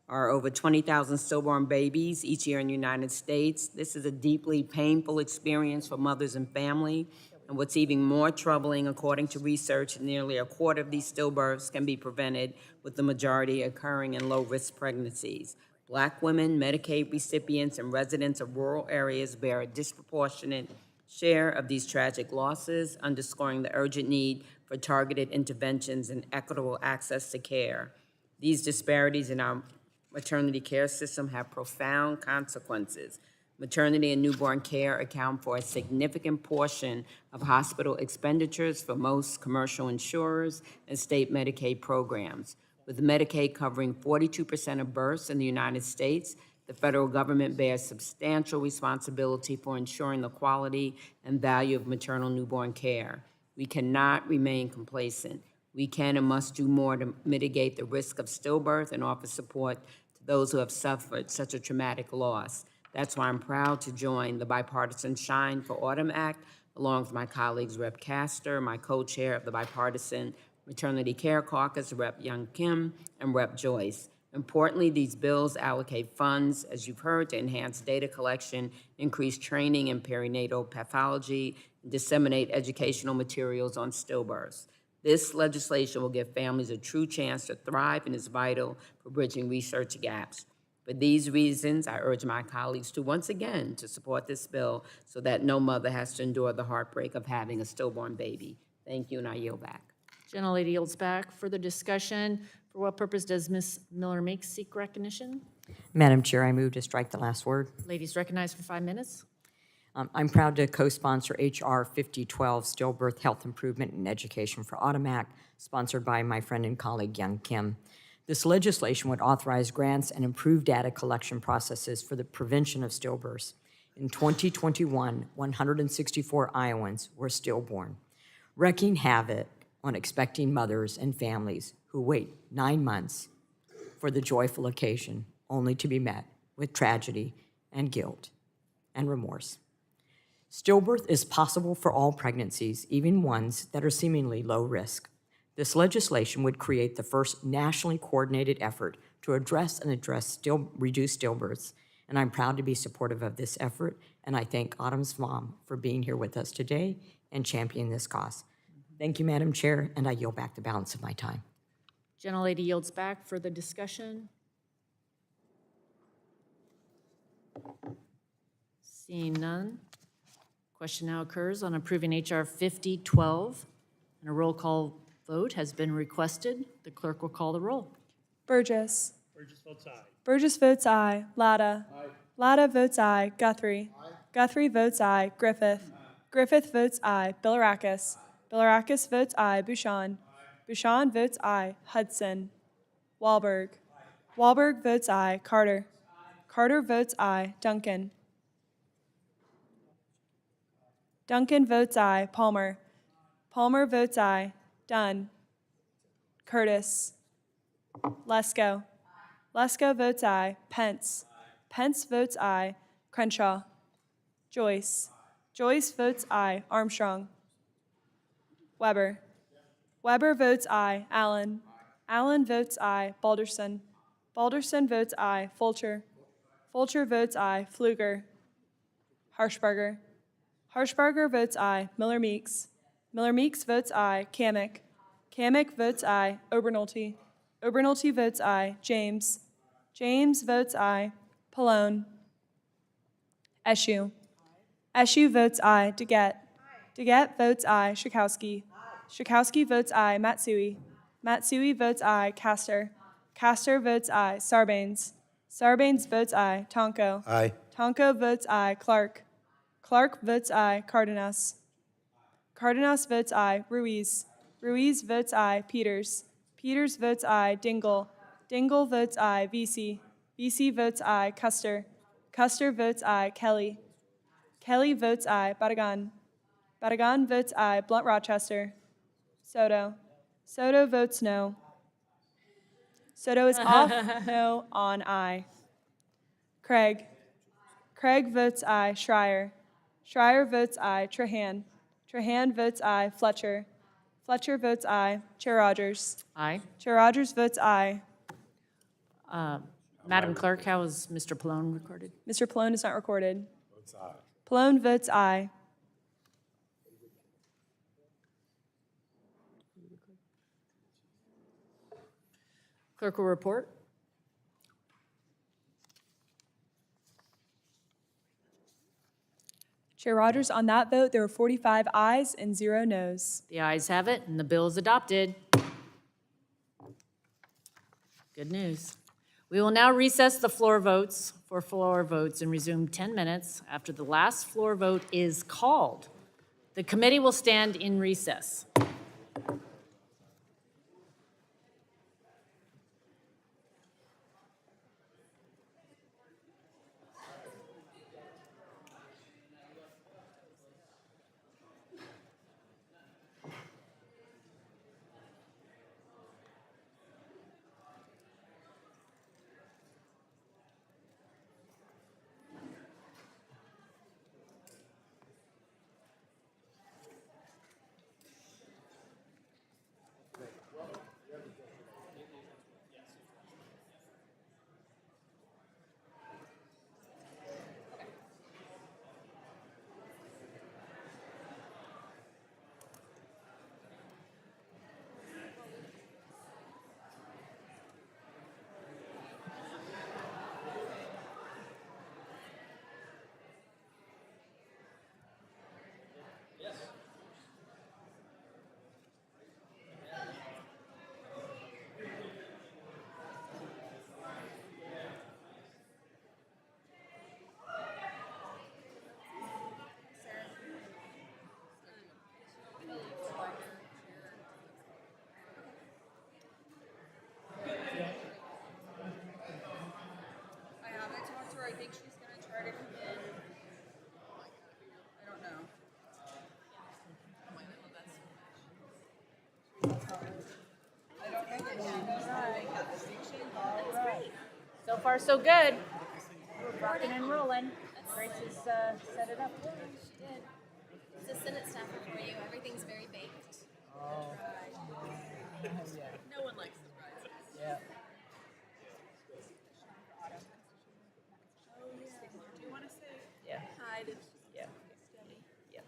are over 20,000 stillborn babies each year in the United States. This is a deeply painful experience for mothers and family. And what's even more troubling, according to research, nearly a quarter of these stillbirths can be prevented, with the majority occurring in low-risk pregnancies. Black women, Medicaid recipients, and residents of rural areas bear a disproportionate share of these tragic losses, underscoring the urgent need for targeted interventions and equitable access to care. These disparities in our maternity care system have profound consequences. Maternity and newborn care account for a significant portion of hospital expenditures for most commercial insurers and state Medicaid programs. With Medicaid covering 42% of births in the United States, the federal government bears substantial responsibility for ensuring the quality and value of maternal newborn care. We cannot remain complacent. We can and must do more to mitigate the risk of stillbirth and offer support to those who have suffered such a traumatic loss. That's why I'm proud to join the bipartisan Shine for Autumn Act, along with my colleagues Rep. Castor, my co-chair of the bipartisan Maternity Care Caucus, Rep. Young Kim, and Rep. Joyce. Importantly, these bills allocate funds, as you've heard, to enhance data collection, increase training in perinatal pathology, and disseminate educational materials on stillbirths. This legislation will give families a true chance to thrive and is vital for bridging research gaps. For these reasons, I urge my colleagues to once again to support this bill so that no mother has to endure the heartbreak of having a stillborn baby. Thank you, and I yield back. Gentlelady yields back. Further discussion? For what purpose does Ms. Miller-Meeks seek recognition? Madam Chair, I move to strike the last word. Ladies recognized for 5 minutes. I'm proud to co-sponsor H.R. 5012, Stillbirth Health Improvement and Education for Autumn Act, sponsored by my friend and colleague Young Kim. This legislation would authorize grants and improve data collection processes for the prevention of stillbirths. In 2021, 164 Iowans were stillborn, wreaking havoc on expecting mothers and families who wait 9 months for the joyful occasion, only to be met with tragedy and guilt and remorse. Stillbirth is possible for all pregnancies, even ones that are seemingly low risk. This legislation would create the first nationally coordinated effort to reduce stillbirths, and I'm proud to be supportive of this effort, and I thank Autumn's mom for being here with us today and championing this cause. Thank you, Madam Chair, and I yield back the balance of my time. Gentlelady yields back. Further discussion? Seeing none, question now occurs on approving H.R. 5012, and a roll call vote has been requested. The clerk will call the roll. Burgess. Burgess votes aye. Burgess votes aye. Latta. Aye. Latta votes aye. Guthrie. Aye. Guthrie votes aye. Griffith. Aye. Griffith votes aye. Bilirakis. Bilirakis votes aye. Bouchon. Bouchon votes aye. Hudson. Wahlberg. Wahlberg votes aye. Carter. Carter votes aye. Duncan. Duncan votes aye. Palmer. Palmer votes aye. Dunn. Curtis. Lesko. Lesko votes aye. Pence. Pence votes aye. Crenshaw. Joyce. Joyce votes aye. Armstrong. Weber. Weber votes aye. Allen. Allen votes aye. Balderson. Balderson votes aye. Fulcher. Fulcher votes aye. Pfluger. Harshbarger. Harshbarger votes aye. Miller-Meeks. Miller-Meeks votes aye. Kamick. Kamick votes aye. Obernolte. Obernolte votes aye. James. James votes aye. Pallone. Eshoo. Eshoo votes aye. DeGette. DeGette votes aye. Schakowsky. Schakowsky votes aye. Matsui. Matsui votes aye. Castor. Castor votes aye. Sarbanes. Sarbanes votes aye. Tonko. Aye. Tonko votes aye. Clark. Clark votes aye. Cardenas. Cardenas votes aye. Ruiz. Ruiz votes aye. Peters. Peters votes aye. Dingle. Dingle votes aye. Vesey. Vesey votes aye. Custer. Custer votes aye. Kelly. Kelly votes aye. Barragan. Barragan votes aye. Blunt Rochester. Soto. Soto votes no. Soto is off, no, on aye. Craig. Craig votes aye. Schreier. Schreier votes aye. Trahan. Trahan votes aye. Fletcher. Fletcher votes aye. Chair Rodgers. Aye. Chair Rodgers votes aye. Madam Clerk, how is Mr. Pallone recorded? Mr. Pallone is not recorded. Pallone votes aye. Clerk will report. Chair Rodgers, on that vote, there were 45 ayes and 0 noes. The ayes have it, and the bill is adopted. Good news. We will now recess the floor votes for floor votes and resume 10 minutes after the last floor vote is called. The committee will stand in recess. I think she's gonna try to come in. I don't know. I don't know that she knows how to make that distinction. That's great. So far, so good. We're rocking and rolling. Grace has set it up. She did. It's a Senate staffer for you. Everything's very baked. Oh. No one likes surprises. Yeah. Do you want to say Yeah. hi to Yeah. Debbie? Yeah.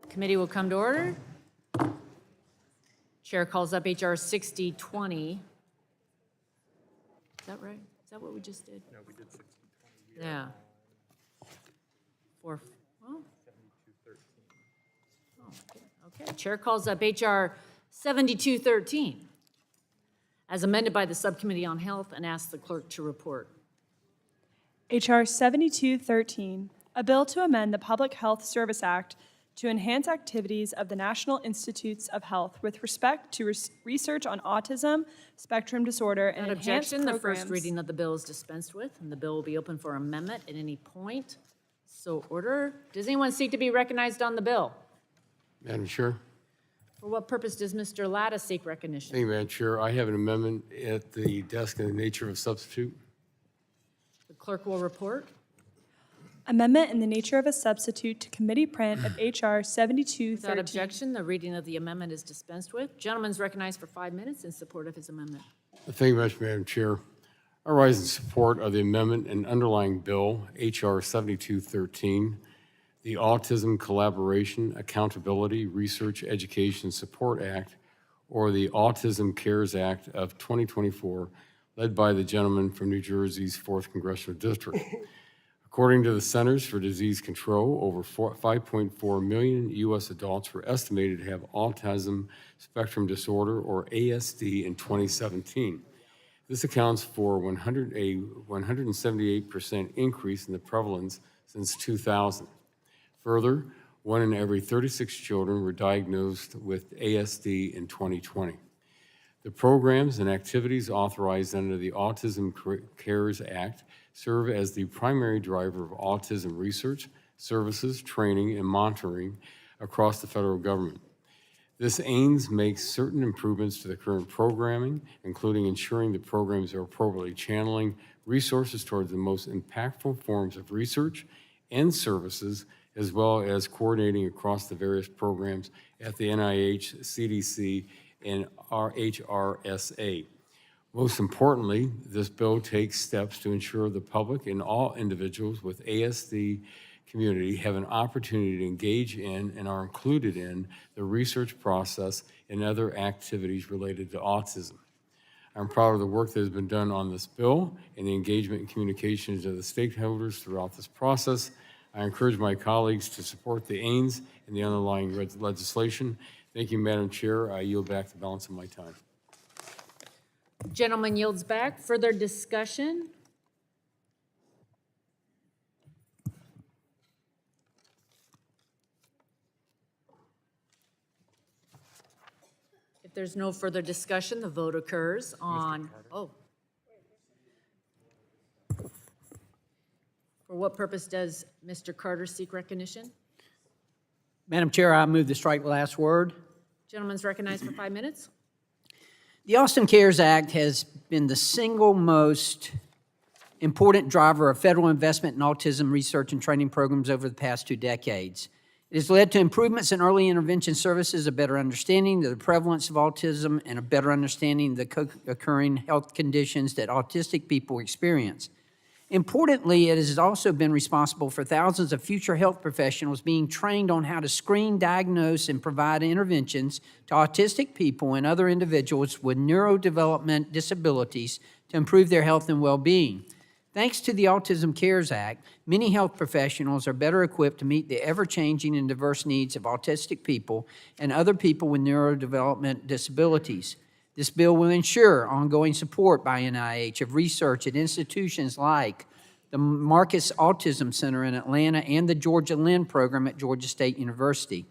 Committee will come to order. Chair calls up HR 6020. Is that right? Is that what we just did? No, we did 6020. Yeah. Well. Okay, Chair calls up HR 7213 as amended by the Subcommittee on Health and asks the clerk to report. H.R. 7213, a bill to amend the Public Health Service Act to enhance activities of the National Institutes of Health with respect to research on autism, spectrum disorder, and Without enhanced objection, the programs. first reading of the bill is dispensed with, and the bill will be open for amendment at any point. So order. Does anyone seek to be recognized on the bill? Madam Chair. For what purpose does Mr. Latta seek recognition? Thank you, Madam Chair. I have an amendment at the desk in the nature of substitute. The clerk will report. Amendment in the nature of a substitute to committee print of H.R. 7213. Without objection, the reading of the amendment is dispensed with. Gentleman's recognized for 5 minutes in support of his amendment. Thank you much, Madam Chair. I rise in support of the amendment and underlying bill, H.R. 7213, the Autism Collaboration, Accountability, Research, Education, Support Act, or the Autism Cares Act of 2024, led by the gentleman from New Jersey's 4th Congressional District. According to the Centers for Disease Control, over 5.4 million U.S. adults were estimated to have autism spectrum disorder, or ASD, in 2017. This accounts for a 178% increase in the prevalence since 2000. Further, 1 in every 36 children were diagnosed with ASD in 2020. The programs and activities authorized under the Autism Cares Act serve as the primary driver of autism research, services, training, and monitoring across the federal government. This aims makes certain improvements to the current programming, including ensuring the programs are appropriately channeling resources towards the most impactful forms of research and services, as well as coordinating across the various programs at the NIH, CDC, and HRSA. Most importantly, this bill takes steps to ensure the public and all individuals with ASD community have an opportunity to engage in and are included in the research process and other activities related to autism. I'm proud of the work that has been done on this bill and the engagement and communications of the stakeholders throughout this process. I encourage my colleagues to support the aims and the underlying legislation. Thank you, Madam Chair. I yield back the balance of my time. Gentleman yields back. Further discussion? If there's no further discussion, the vote occurs on, For what purpose does Mr. Carter seek recognition? Madam Chair, I move to strike the last word. Gentleman's recognized for 5 minutes. The Autism Cares Act has been the single most important driver of federal investment in autism research and training programs over the past 2 decades. It has led to improvements in early intervention services, a better understanding of the prevalence of autism, and a better understanding of the co-occurring health conditions that autistic people experience. Importantly, it has also been responsible for thousands of future health professionals being trained on how to screen, diagnose, and provide interventions to autistic people and other individuals with neurodevelopment disabilities to improve their health and well-being. Thanks to the Autism Cares Act, many health professionals are better equipped to meet the ever-changing and diverse needs of autistic people and other people with neurodevelopment disabilities. This bill will ensure ongoing support by NIH of research at institutions like the Markup Autism Center in Atlanta and the Georgia Lynn Program at Georgia State University.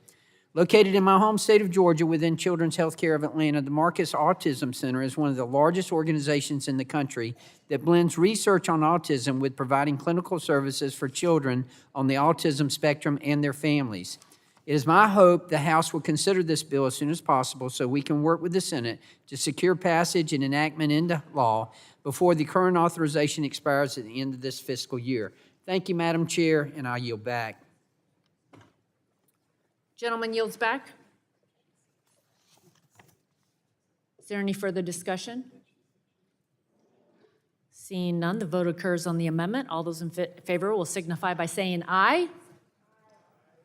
Located in my home state of Georgia within Children's Healthcare of Atlanta, the Markup Autism Center is one of the largest organizations in the country that blends research on autism with providing clinical services for children on the autism spectrum and their families. It is my hope the House will consider this bill as soon as possible so we can work with the Senate to secure passage and enactment into law before the current authorization expires at the end of this fiscal year. Thank you, Madam Chair, and I yield back. Gentleman yields back. Is there any further discussion? Seeing none, the vote occurs on the amendment. All those in favor will signify by saying aye.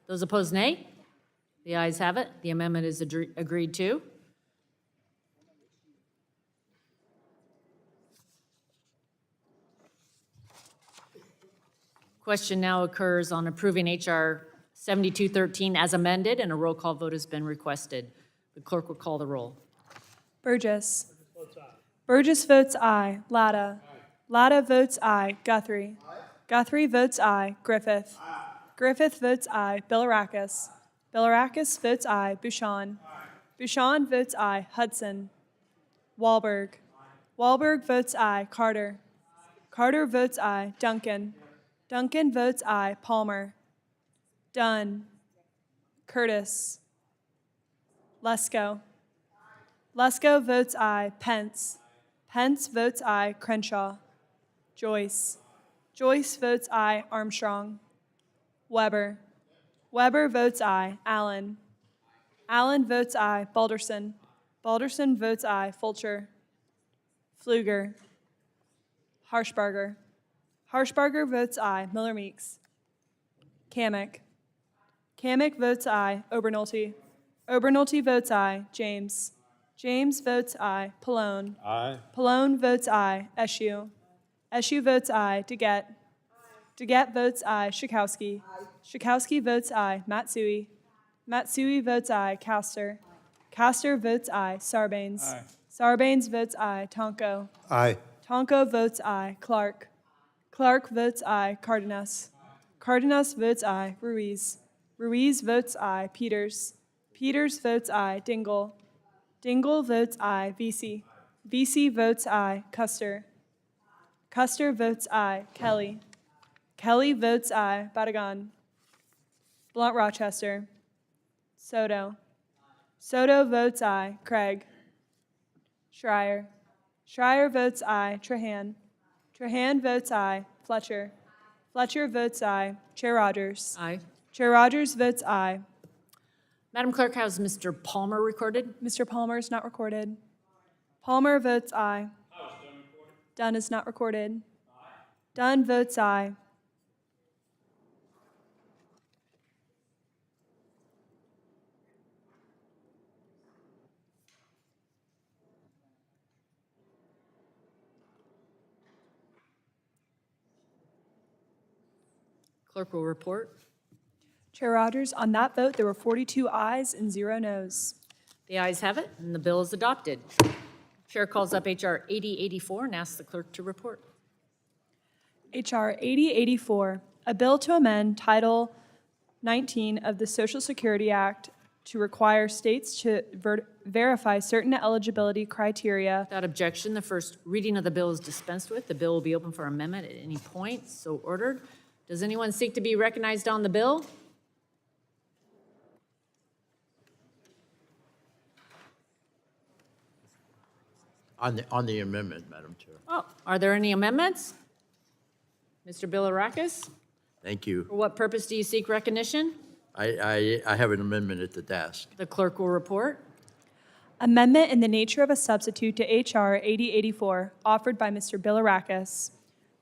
Those opposed, nay. The ayes have it. The amendment is agreed to. Question now occurs on approving H.R. 7213 as amended, and a roll call vote has been requested. The clerk will call the roll. Burgess. Burgess votes aye. Latta. Latta votes aye. Guthrie. Guthrie votes aye. Griffith. Griffith votes aye. Bilirakis. Bilirakis votes aye. Bouchon. Bouchon votes aye. Hudson. Wahlberg. Wahlberg votes aye. Carter. Carter votes aye. Duncan. Duncan votes aye. Palmer. Dunn. Curtis. Lesko. Lesko votes aye. Pence. Pence votes aye. Crenshaw. Joyce. Joyce votes aye. Armstrong. Weber. Weber votes aye. Allen. Allen votes aye. Balderson. Balderson votes aye. Fulcher. Pfluger. Harshbarger. Harshbarger votes aye. Miller Meeks. Kamick. Kamick votes aye. Obernolte. Obernolte votes aye. James. James votes aye. Pallone. Aye. Pallone votes aye. Eshue. Eshue votes aye. DeGette. DeGette votes aye. Schakowsky. Schakowsky votes aye. Matsui. Matsui votes aye. Castor. Castor votes aye. Sarbanes. Sarbanes votes aye. Tonko. Aye. Tonko votes aye. Clark. Clark votes aye. Cardenas. Cardenas votes aye. Ruiz. Ruiz votes aye. Peters. Peters votes aye. Dingle. Dingle votes aye. Vesey. Vesey votes aye. Custer. Custer votes aye. Kelly. Kelly votes aye. Badagon. Blunt Rochester. Soto. Soto votes aye. Craig. Schreier. Schreier votes aye. Trahan. Trahan votes aye. Fletcher. Fletcher votes aye. Chair Rodgers. Aye. Chair Rodgers votes aye. Madam Clerk, has Mr. Palmer recorded? Mr. Palmer is not recorded. Palmer votes aye. Dunn is not recorded. Dunn votes aye. Clerk will report. Chair Rodgers, on that vote, there were 42 ayes and 0 noes. The ayes have it, and the bill is adopted. Chair calls up H.R. 8084 and asks the clerk to report. H.R. 8084, a bill to amend Title 19 of the Social Security Act to require states to verify certain eligibility criteria. Without objection, the first reading of the bill is dispensed with. The bill will be open for amendment at any point, so ordered. Does anyone seek to be recognized on the bill? On the amendment, Madam Chair. Oh, are there any amendments? Mr. Bilirakis, Thank you. for what purpose do you seek recognition? I have an amendment at the desk. The clerk will report. Amendment in the nature of a substitute to H.R. 8084, offered by Mr. Bilirakis.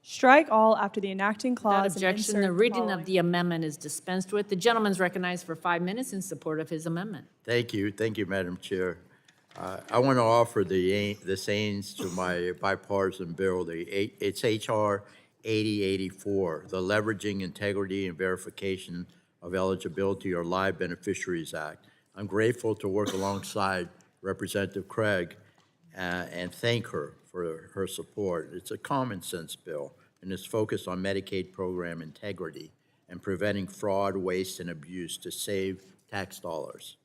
Strike all after the enacting Without clause and objection, insert the reading following. of the amendment is dispensed with. The gentleman is recognized for 5 minutes in support of his amendment. Thank you, Madam Chair. I want to offer the sains to my bipartisan bill. It's H.R. 8084, the Leveraging Integrity and Verification of Eligibility or Live Beneficiaries Act. I'm grateful to work alongside Representative Craig and thank her for her support. It's a common sense bill, and it's focused on Medicaid program integrity and preventing fraud, waste, and abuse to save tax dollars.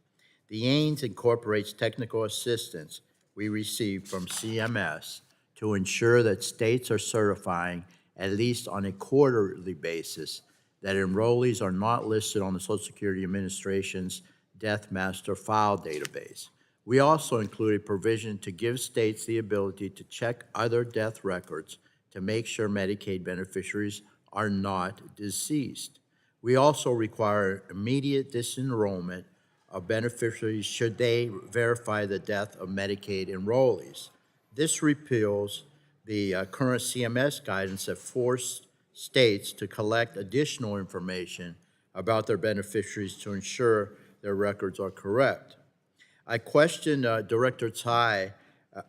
The AINS incorporates technical assistance we receive from CMS to ensure that states are certifying, at least on a quarterly basis, that enrollees are not listed on the Social Security Administration's Death Master File database. We also include a provision to give states the ability to check other death records to make sure Medicaid beneficiaries are not deceased. We also require immediate disenrollment of beneficiaries should they verify the death of Medicaid enrollees. This repeals the current CMS guidance that forced states to collect additional information about their beneficiaries to ensure their records are correct. I questioned Director Tsai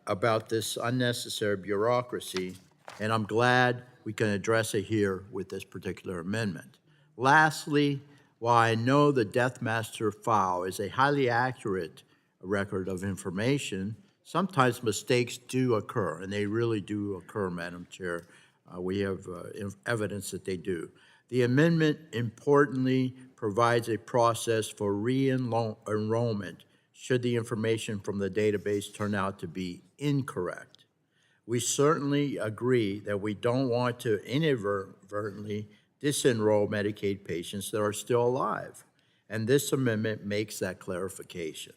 about this unnecessary bureaucracy, and I'm glad we can address it here with this particular amendment. Lastly, while I know the Death Master file is a highly accurate record of information, sometimes mistakes do occur, and they really do occur, Madam Chair. We have evidence that they do. The amendment importantly provides a process for re-enrollment should the information from the database turn out to be incorrect. We certainly agree that we don't want to inadvertently disenroll Medicaid patients that are still alive, and this amendment makes that clarification.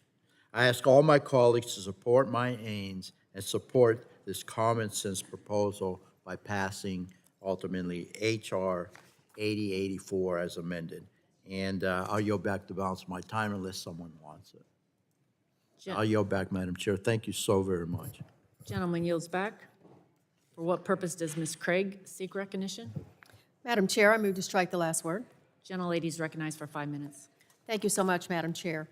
I ask all my colleagues to support my aims and support this common sense proposal by passing ultimately H.R. 8084 as amended. And I'll yield back the balance of my time unless someone wants it. I'll yield back, Madam Chair. Thank you so very much. Gentleman yields back. For what purpose does Ms. Craig seek recognition? Madam Chair, I move to strike the last word. Gentlelady is recognized for 5 minutes. Thank you so much, Madam Chair.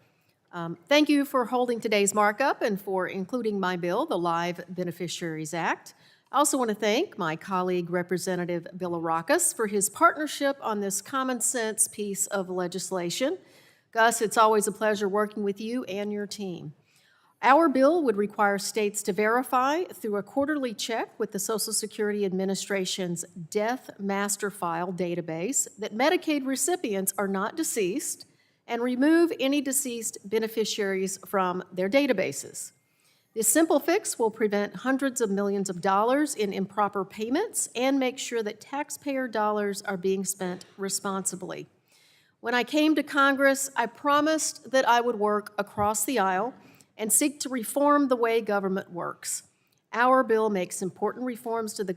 Thank you for holding today's markup and for including my bill, the Live Beneficiaries Act. I also want to thank my colleague, Representative Bilirakis, for his partnership on this common sense piece of legislation. Gus, it's always a pleasure working with you and your team. Our bill would require states to verify through a quarterly check with the Social Security Administration's Death Master File database that Medicaid recipients are not deceased and remove any deceased beneficiaries from their databases. This simple fix will prevent hundreds of millions of dollars in improper payments and make sure that taxpayer dollars are being spent responsibly. When I came to Congress, I promised that I would work across the aisle and seek to reform the way government works. Our bill makes important reforms to the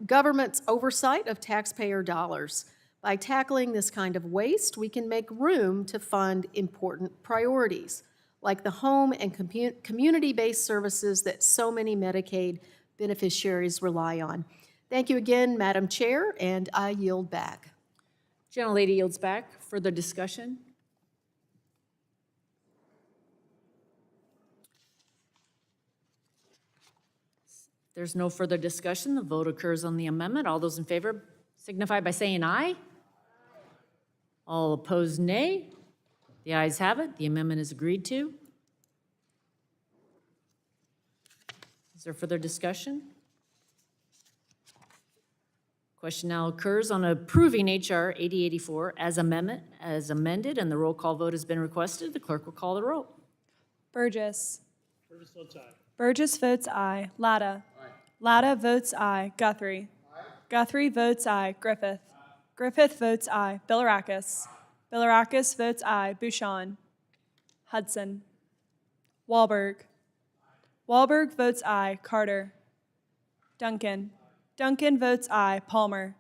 government's oversight of taxpayer dollars. By tackling this kind of waste, we can make room to fund important priorities, like the home and community-based services that so many Medicaid beneficiaries rely on. Thank you again, Madam Chair, and I yield back. Gentlelady yields back. Further discussion? There's no further discussion. The vote occurs on the amendment. All those in favor signify by saying aye. All opposed, nay. The ayes have it. The amendment is agreed to. Is there further discussion? Question now occurs on approving H.R. 8084 as amended, and the roll call vote has been requested. The clerk will call the roll. Burgess. Burgess votes aye. Burgess votes aye. Latta. Latta votes aye. Guthrie. Guthrie votes aye. Griffith. Griffith votes aye. Bilirakis. Bilirakis votes aye. Bouchon. Hudson. Wahlberg. Wahlberg votes aye. Carter. Duncan. Duncan votes aye. Palmer.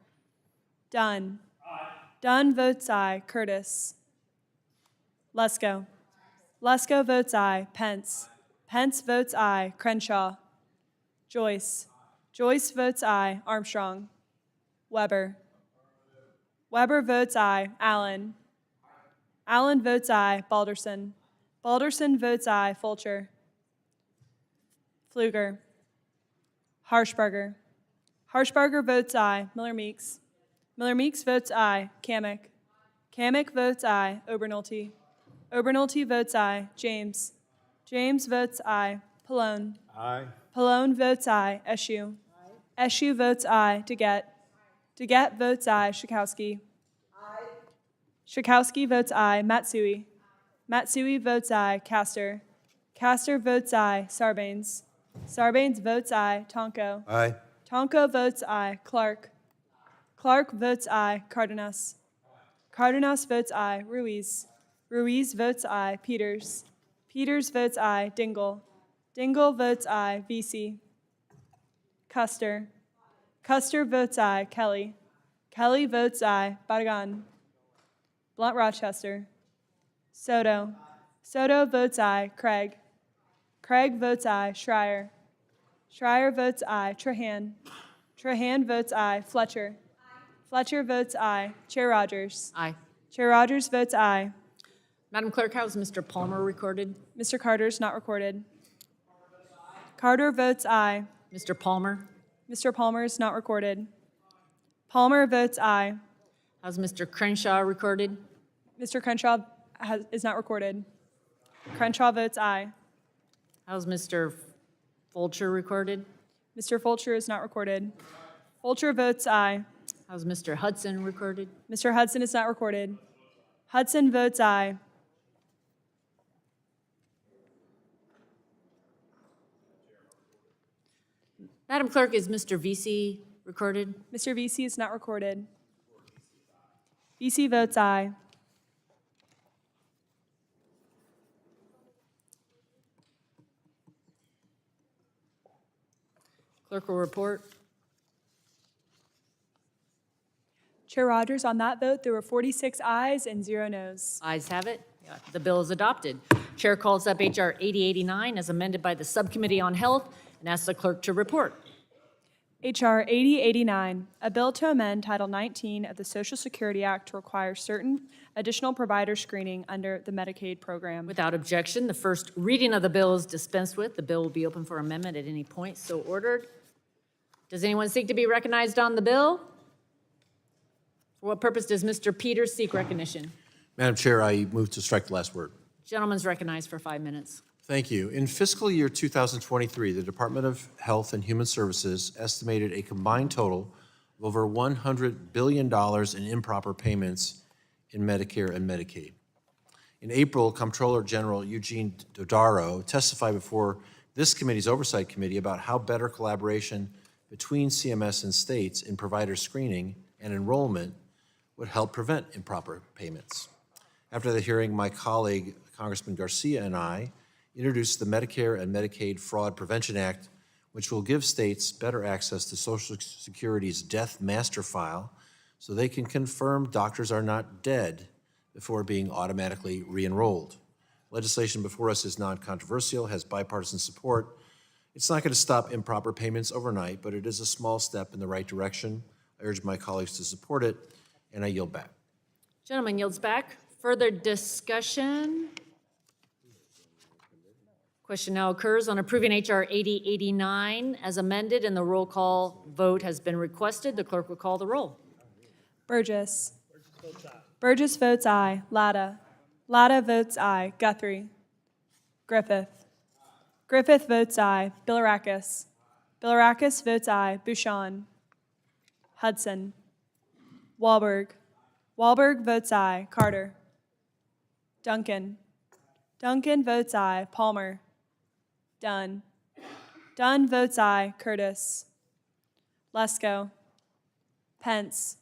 Dunn. Dunn votes aye. Curtis. Lesko. Lesko votes aye. Pence. Pence votes aye. Crenshaw. Joyce. Joyce votes aye. Armstrong. Weber. Weber votes aye. Allen. Allen votes aye. Balderson. Balderson votes aye. Fulcher. Pfluger. Harshbarger. Harshbarger votes aye. Miller-Meeks. Miller-Meeks votes aye. Kamek. Kamek votes aye. Obernolte. Obernolte votes aye. James. James votes aye. Pallone. Aye. Pallone votes aye. Eshoo. Eshoo votes aye. DeGette. DeGette votes aye. Schakowsky. Schakowsky votes aye. Matsui. Matsui votes aye. Castor. Castor votes aye. Sarbanes. Sarbanes votes aye. Tonko. Aye. Tonko votes aye. Clark. Clark votes aye. Cardenas. Cardenas votes aye. Ruiz. Ruiz votes aye. Peters. Peters votes aye. Dingle. Dingle votes aye. Vesey. Custer. Custer votes aye. Kelly. Kelly votes aye. Barragan. Blunt Rochester. Soto. Soto votes aye. Craig. Craig votes aye. Schreier. Schreier votes aye. Trahan. Trahan votes aye. Fletcher. Fletcher votes aye. Chair Rodgers. Aye. Chair Rodgers votes aye. Madam Clerk, how's Mr. Palmer recorded? Mr. Carter is not recorded. Carter votes aye. Mr. Palmer? Mr. Palmer is not recorded. Palmer votes aye. How's Mr. Crenshaw recorded? Mr. Crenshaw is not recorded. Crenshaw votes aye. How's Mr. Fulcher recorded? Mr. Fulcher is not recorded. Fulcher votes aye. How's Mr. Hudson recorded? Mr. Hudson is not recorded. Hudson votes aye. Madam Clerk, is Mr. Vesey recorded? Mr. Vesey is not recorded. Vesey votes aye. Clerk will report. Chair Rodgers, on that vote, there were 46 ayes and 0 noes. Ayes have it. The bill is adopted. Chair calls up H.R. 8089 as amended by the Subcommittee on Health and asks the clerk to report. H.R. 8089, a bill to amend Title 19 of the Social Security Act to require certain additional provider screening under the Medicaid program. Without objection, the first reading of the bill is dispensed with. The bill will be open for amendment at any point. So ordered. Does anyone seek to be recognized on the bill? For what purpose does Mr. Peters seek recognition? Madam Chair, I move to strike the last word. Gentleman's recognized for 5 minutes. Thank you. In fiscal year 2023, the Department of Health and Human Services estimated a combined total of over $100 billion in improper payments in Medicare and Medicaid. In April, Comptroller General Eugene Dodaro testified before this committee's Oversight Committee about how better collaboration between CMS and states in provider screening and enrollment would help prevent improper payments. After the hearing, my colleague, Congressman Garcia, and I introduced the Medicare and Medicaid Fraud Prevention Act, which will give states better access to Social Security's death master file so they can confirm doctors are not dead before being automatically re-enrolled. Legislation before us is non-controversial, has bipartisan support. It's not going to stop improper payments overnight, but it is a small step in the right direction. I urge my colleagues to support it, and I yield back. Gentleman yields back. Further discussion? Question now occurs on approving H.R. 8089 as amended, and the roll call vote has been requested. The clerk will call the roll. Burgess. Burgess votes aye. Latta. Latta votes aye. Guthrie. Griffith. Griffith votes aye. Bilirakis. Bilirakis votes aye. Bouchon. Hudson. Wahlberg. Wahlberg votes aye. Carter. Duncan. Duncan votes aye. Palmer. Dunn. Dunn votes aye. Curtis. Lesko. Pence.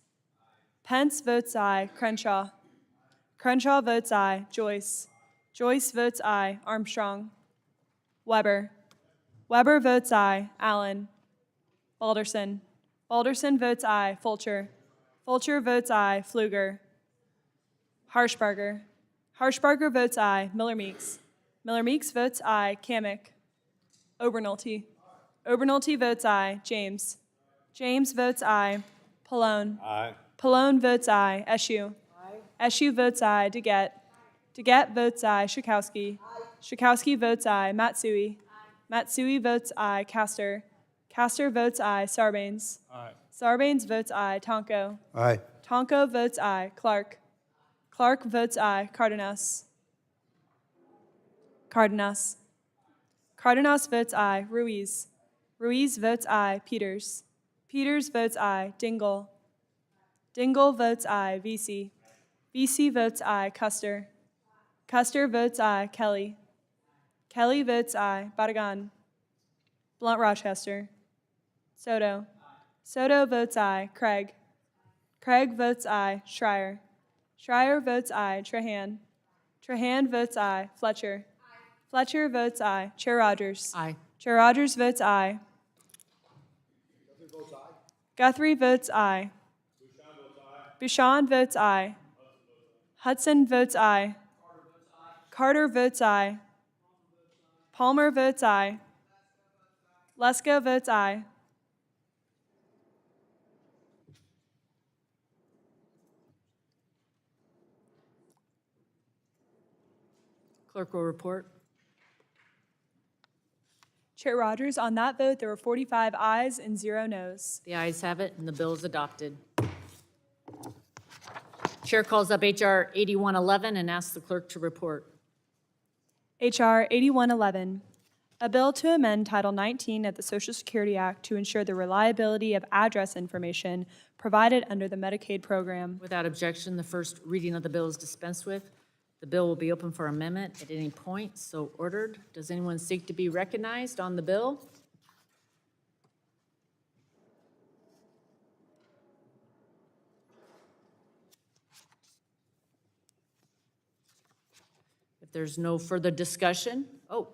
Pence votes aye. Crenshaw. Crenshaw votes aye. Joyce. Joyce votes aye. Armstrong. Weber. Weber votes aye. Allen. Balderson. Balderson votes aye. Fulcher. Fulcher votes aye. Pfluger. Harshbarger. Harshbarger votes aye. Miller Meeks. Miller Meeks votes aye. Kamick. Obernolte. Obernolte votes aye. James. James votes aye. Pallone. Aye. Pallone votes aye. Eshue. Eshue votes aye. DeGette. DeGette votes aye. Schakowsky. Schakowsky votes aye. Matsui. Matsui votes aye. Castor. Castor votes aye. Sarbanes. Sarbanes votes aye. Tonko. Aye. Tonko votes aye. Clark. Clark votes aye. Cardenas. Cardenas. Cardenas votes aye. Ruiz. Ruiz votes aye. Peters. Peters votes aye. Dingle. Dingle votes aye. Vesey. Vesey votes aye. Custer. Custer votes aye. Kelly. Kelly votes aye. Badagan. Blunt Rochester. Soto. Soto votes aye. Craig. Craig votes aye. Schreier. Schreier votes aye. Trahan. Trahan votes aye. Fletcher. Fletcher votes aye. Chair Rodgers. Aye. Chair Rodgers votes aye. Guthrie votes aye. Bouchon votes aye. Hudson votes aye. Carter votes aye. Palmer votes aye. Lesko votes aye. Clerk will report. Chair Rodgers, on that vote, there were 45 ayes and 0 noes. The ayes have it, and the bill is adopted. Chair calls up H.R. 8111 and asks the clerk to report. H.R. 8111, a bill to amend Title 19 of the Social Security Act to ensure the reliability of address information provided under the Medicaid program. Without objection, the first reading of the bill is dispensed with. The bill will be open for amendment at any point, so ordered. Does anyone seek to be recognized on the bill? If there's no further discussion, for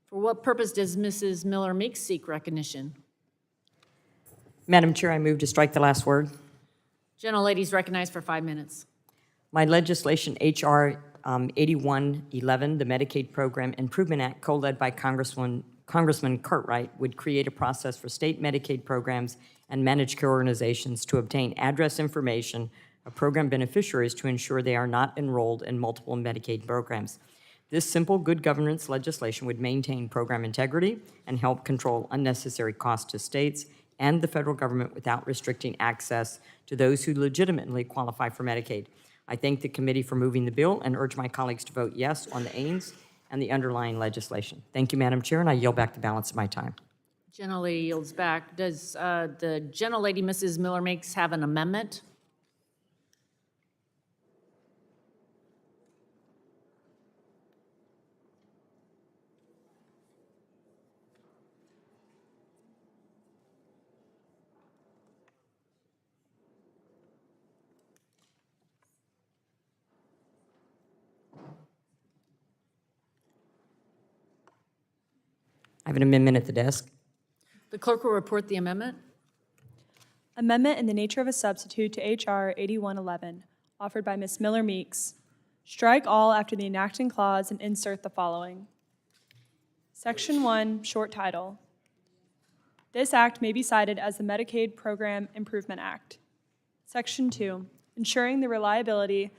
what purpose does Mrs. Miller Meeks seek recognition? Madam Chair, I move to strike the last word. Gentlelady is recognized for 5 minutes. My legislation, H.R. 8111, the Medicaid Program Improvement Act, co-led by Congressman Cartwright, would create a process for state Medicaid programs and managed care organizations to obtain address information of program beneficiaries to ensure they are not enrolled in multiple Medicaid programs. This simple good governance legislation would maintain program integrity and help control unnecessary costs to states and the federal government without restricting access to those who legitimately qualify for Medicaid. I thank the committee for moving the bill and urge my colleagues to vote yes on the Ains and the underlying legislation. Thank you, Madam Chair, and I yield back the balance of my time. Gentlelady yields back. Does the gentlelady, Mrs. Miller Meeks, have an amendment? I have an amendment at the desk. The clerk will report the amendment. Amendment in the nature of a substitute to H.R. 8111, offered by Ms. Miller Meeks. Strike all after the enacting clause and insert the following. Section 1, short title. This act may be cited as the Medicaid Program Improvement Act. Section 2, ensuring the reliability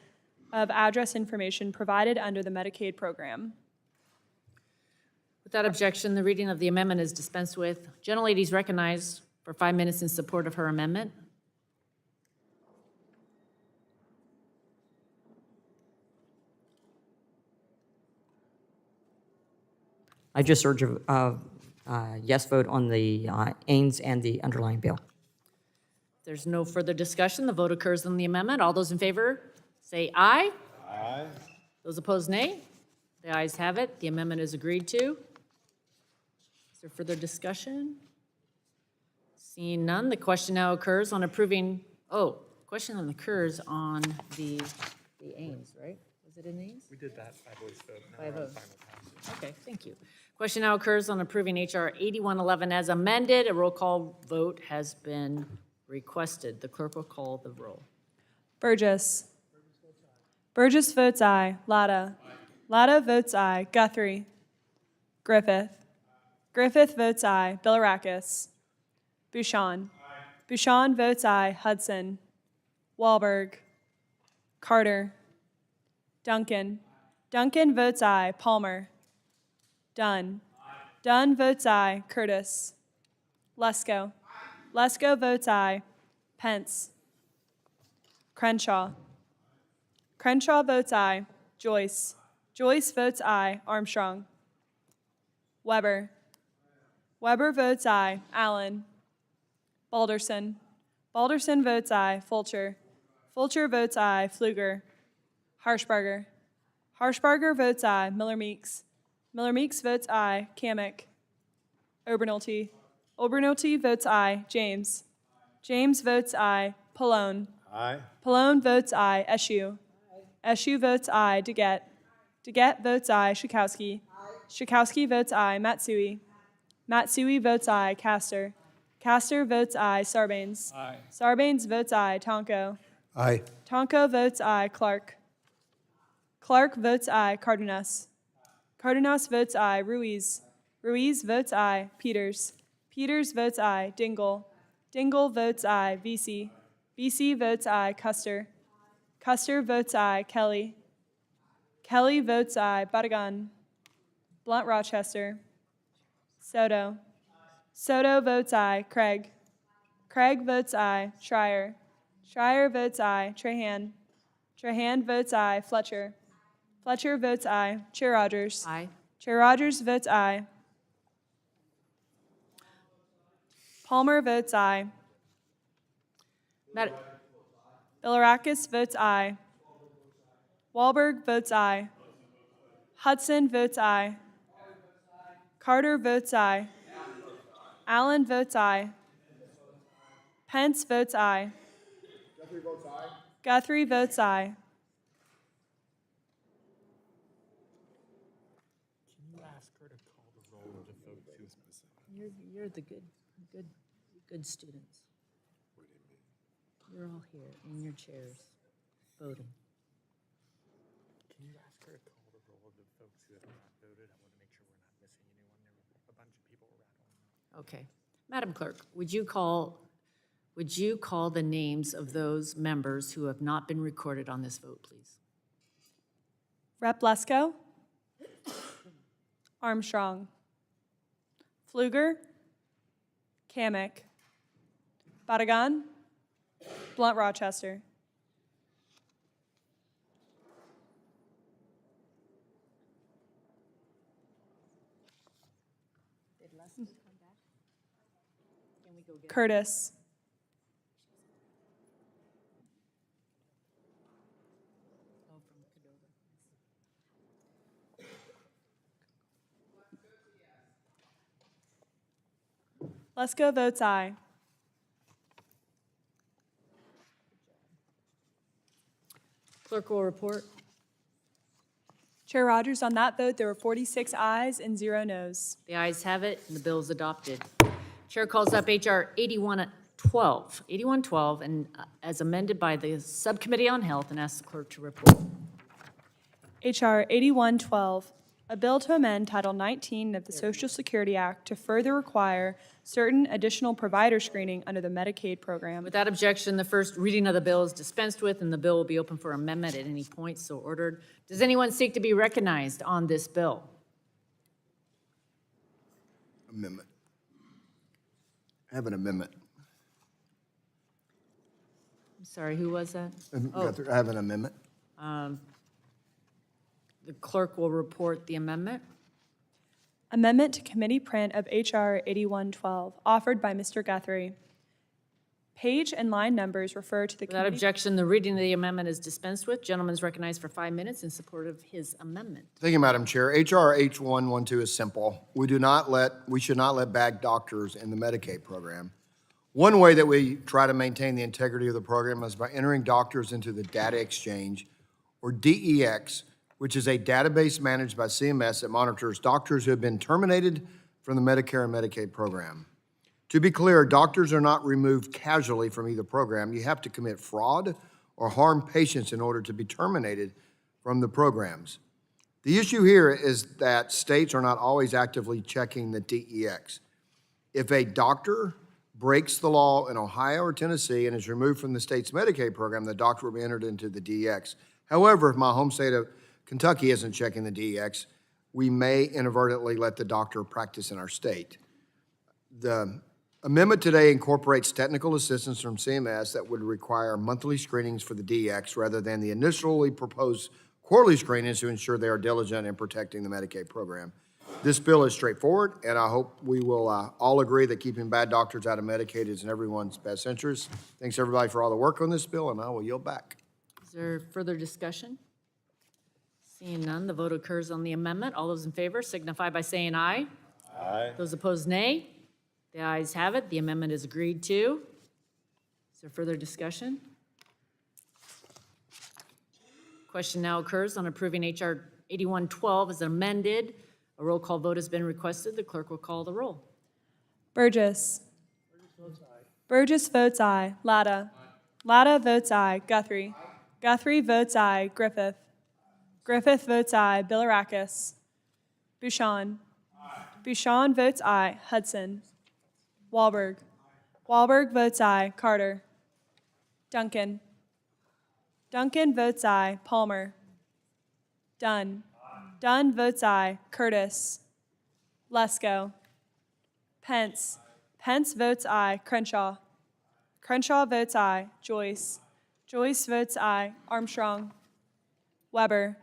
of address information provided under the Medicaid program. Without objection, the reading of the amendment is dispensed with. Gentlelady is recognized for 5 minutes in support of her amendment. I just urge a yes vote on the Ains and the underlying bill. If there's no further discussion, the vote occurs on the amendment. All those in favor say aye. Aye. Those opposed, nay. The ayes have it. The amendment is agreed to. Is there further discussion? Seeing none, the question now occurs on approving, question occurs on the Ains, right? Was it in Ains? We did that by voice vote. By vote. Okay, thank you. Question now occurs on approving H.R. 8111 as amended. A roll call vote has been requested. The clerk will call the roll. Burgess. Burgess votes aye. Latta. Latta votes aye. Guthrie. Griffith. Griffith votes aye. Bilirakis. Bouchon. Bouchon votes aye. Hudson. Wahlberg. Carter. Duncan. Duncan votes aye. Palmer. Dunn. Dunn votes aye. Curtis. Lesko. Lesko votes aye. Pence. Crenshaw. Crenshaw votes aye. Joyce. Joyce votes aye. Armstrong. Weber. Weber votes aye. Allen. Balderson. Balderson votes aye. Fulcher. Fulcher votes aye. Pfluger. Harshbarger. Harshbarger votes aye. Miller Meeks. Miller Meeks votes aye. Kamick. Obernolte. Obernolte votes aye. James. James votes aye. Pallone. Aye. Pallone votes aye. Eschew. Eschew votes aye. DeGette. DeGette votes aye. Schakowsky. Schakowsky votes aye. Matsui. Matsui votes aye. Castor. Castor votes aye. Sarbanes. Aye. Sarbanes votes aye. Tonko. Aye. Tonko votes aye. Clark. Clark votes aye. Cardenas. Cardenas votes aye. Ruiz. Ruiz votes aye. Peters. Peters votes aye. Dingle. Dingle votes aye. VC. VC votes aye. Custer. Custer votes aye. Kelly. Kelly votes aye. Badagan. Blunt Rochester. Soto. Soto votes aye. Craig. Craig votes aye. Schreier. Schreier votes aye. Trahan. Trahan votes aye. Fletcher. Fletcher votes aye. Chair Rodgers. Aye. Chair Rodgers votes aye. Palmer votes aye. Mad- Bilirakis votes aye. Wahlberg votes aye. Hudson votes aye. Carter votes aye. Allen votes aye. Pence votes aye. Guthrie votes aye. You're the good students. You're all here in your chairs, voting. Can you ask her to call the roll of the folks who have not voted? I want to make sure we're not missing anyone. There were a bunch of people rattling. Okay. Madam Clerk, would you call the names of those members who have not been recorded on this vote, please? Rep. Lesko. Armstrong. Pfluger. Kamick. Badagan. Blunt Rochester. Curtis. Lesko votes aye. Clerk will report. Chair Rodgers, on that vote, there were 46 ayes and 0 noes. The ayes have it, and the bill is adopted. Chair calls up H.R. 8112, and as amended by the Subcommittee on Health, and asks the clerk to report. H.R. 8112, a bill to amend Title 19 of the Social Security Act to further require certain additional provider screening under the Medicaid program. Without objection, the first reading of the bill is dispensed with, and the bill will be open for amendment at any point, so ordered. Does anyone seek to be recognized on this bill? Amendment. I have an amendment. I'm sorry, who was that? I have an amendment. The clerk will report the amendment. Amendment to committee print of H.R. 8112, offered by Mr. Guthrie. Page and line numbers refer to the Without committee. objection, the reading of the amendment is dispensed with. Gentleman is recognized for 5 minutes in support of his amendment. Thank you, Madam Chair. H.R. H112 is simple. We should not let bad doctors in the Medicaid program. One way that we try to maintain the integrity of the program is by entering doctors into the Data Exchange, or DEX, which is a database managed by CMS that monitors doctors who have been terminated from the Medicare and Medicaid program. To be clear, doctors are not removed casually from either program. You have to commit fraud or harm patients in order to be terminated from the programs. The issue here is that states are not always actively checking the DEX. If a doctor breaks the law in Ohio or Tennessee and is removed from the state's Medicaid program, the doctor will be entered into the DEX. However, if my home state of Kentucky isn't checking the DEX, we may inadvertently let the doctor practice in our state. The amendment today incorporates technical assistance from CMS that would require monthly screenings for the DEX rather than the initially proposed quarterly screenings to ensure they are diligent in protecting the Medicaid program. This bill is straightforward, and I hope we will all agree that keeping bad doctors out of Medicaid is in everyone's best interest. Thanks, everybody, for all the work on this bill, and I will yield back. Is there further discussion? Seeing none, the vote occurs on the amendment. All those in favor signify by saying aye. Aye. Those opposed, nay. The ayes have it. The amendment is agreed to. Is there further discussion? Question now occurs on approving H.R. 8112 as amended. A roll call vote has been requested. The clerk will call the roll. Burgess. Burgess votes aye. Latta. Latta votes aye. Guthrie. Guthrie votes aye. Griffith. Griffith votes aye. Bilirakis. Bouchon. Bouchon votes aye. Hudson. Wahlberg. Wahlberg votes aye. Carter. Duncan. Duncan votes aye. Palmer. Dunn. Dunn votes aye. Curtis. Lesko. Pence. Pence votes aye. Crenshaw. Crenshaw votes aye. Joyce. Joyce votes aye. Armstrong. Weber.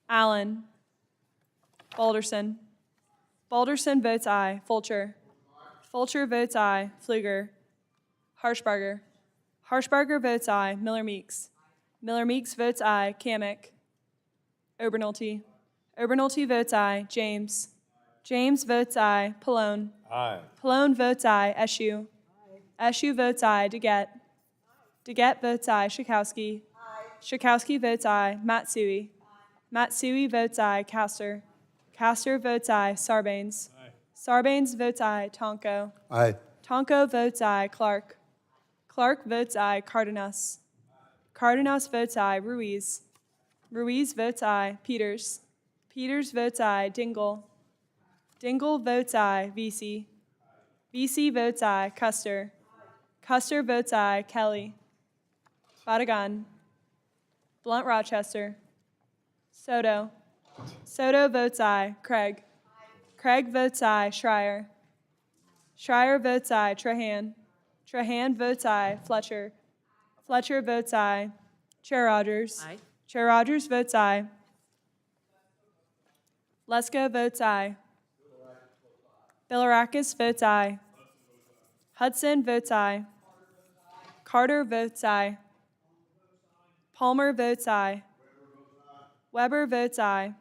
Allen. Balderson. Balderson votes aye. Fulcher. Fulcher votes aye. Pfluger. Harshbarger. Harshbarger votes aye. Miller Meeks. Miller Meeks votes aye. Kamick. Obernolte. Obernolte votes aye. James. James votes aye. Pallone. Aye. Pallone votes aye. Eschew. Eschew votes aye. DeGette. DeGette votes aye. Schakowsky. Schakowsky votes aye. Matsui. Matsui votes aye. Castor. Castor votes aye. Sarbanes. Sarbanes votes aye. Tonko. Aye. Tonko votes aye. Clark. Clark votes aye. Cardenas. Cardenas votes aye. Ruiz. Ruiz votes aye. Peters. Peters votes aye. Dingle. Dingle votes aye. Vesey. Vesey votes aye. Custer. Custer votes aye. Kelly. Badagan. Blunt Rochester. Soto. Soto votes aye. Craig. Craig votes aye. Schreier. Schreier votes aye. Trahan. Trahan votes aye. Fletcher. Fletcher votes aye. Chair Rodgers. Aye. Chair Rodgers votes aye. Lesko votes aye. Bilirakis votes aye. Hudson votes aye. Carter votes aye. Palmer votes aye. Weber votes aye.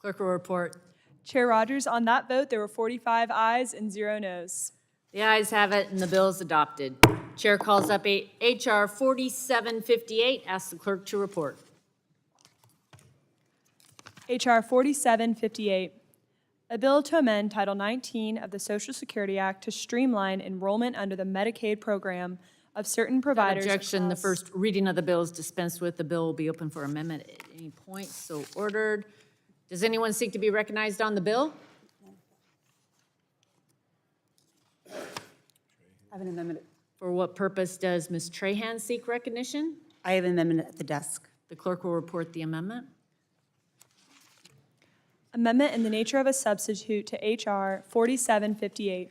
Clerk will report. Chair Rodgers, on that vote, there were 45 ayes and 0 noes. The ayes have it, and the bill is adopted. Chair calls up H.R. 4758, asks the clerk to report. H.R. 4758, a bill to amend Title 19 of the Social Security Act to streamline enrollment under the Medicaid program of certain Without providers. objection, the across- first reading of the bill is dispensed with. The bill will be open for amendment at any point, so ordered. Does anyone seek to be recognized on the bill? I have an amendment. For what purpose does Ms. Trahan seek recognition? I have an amendment at the desk. The clerk will report the amendment. Amendment in the nature of a substitute to H.R. 4758.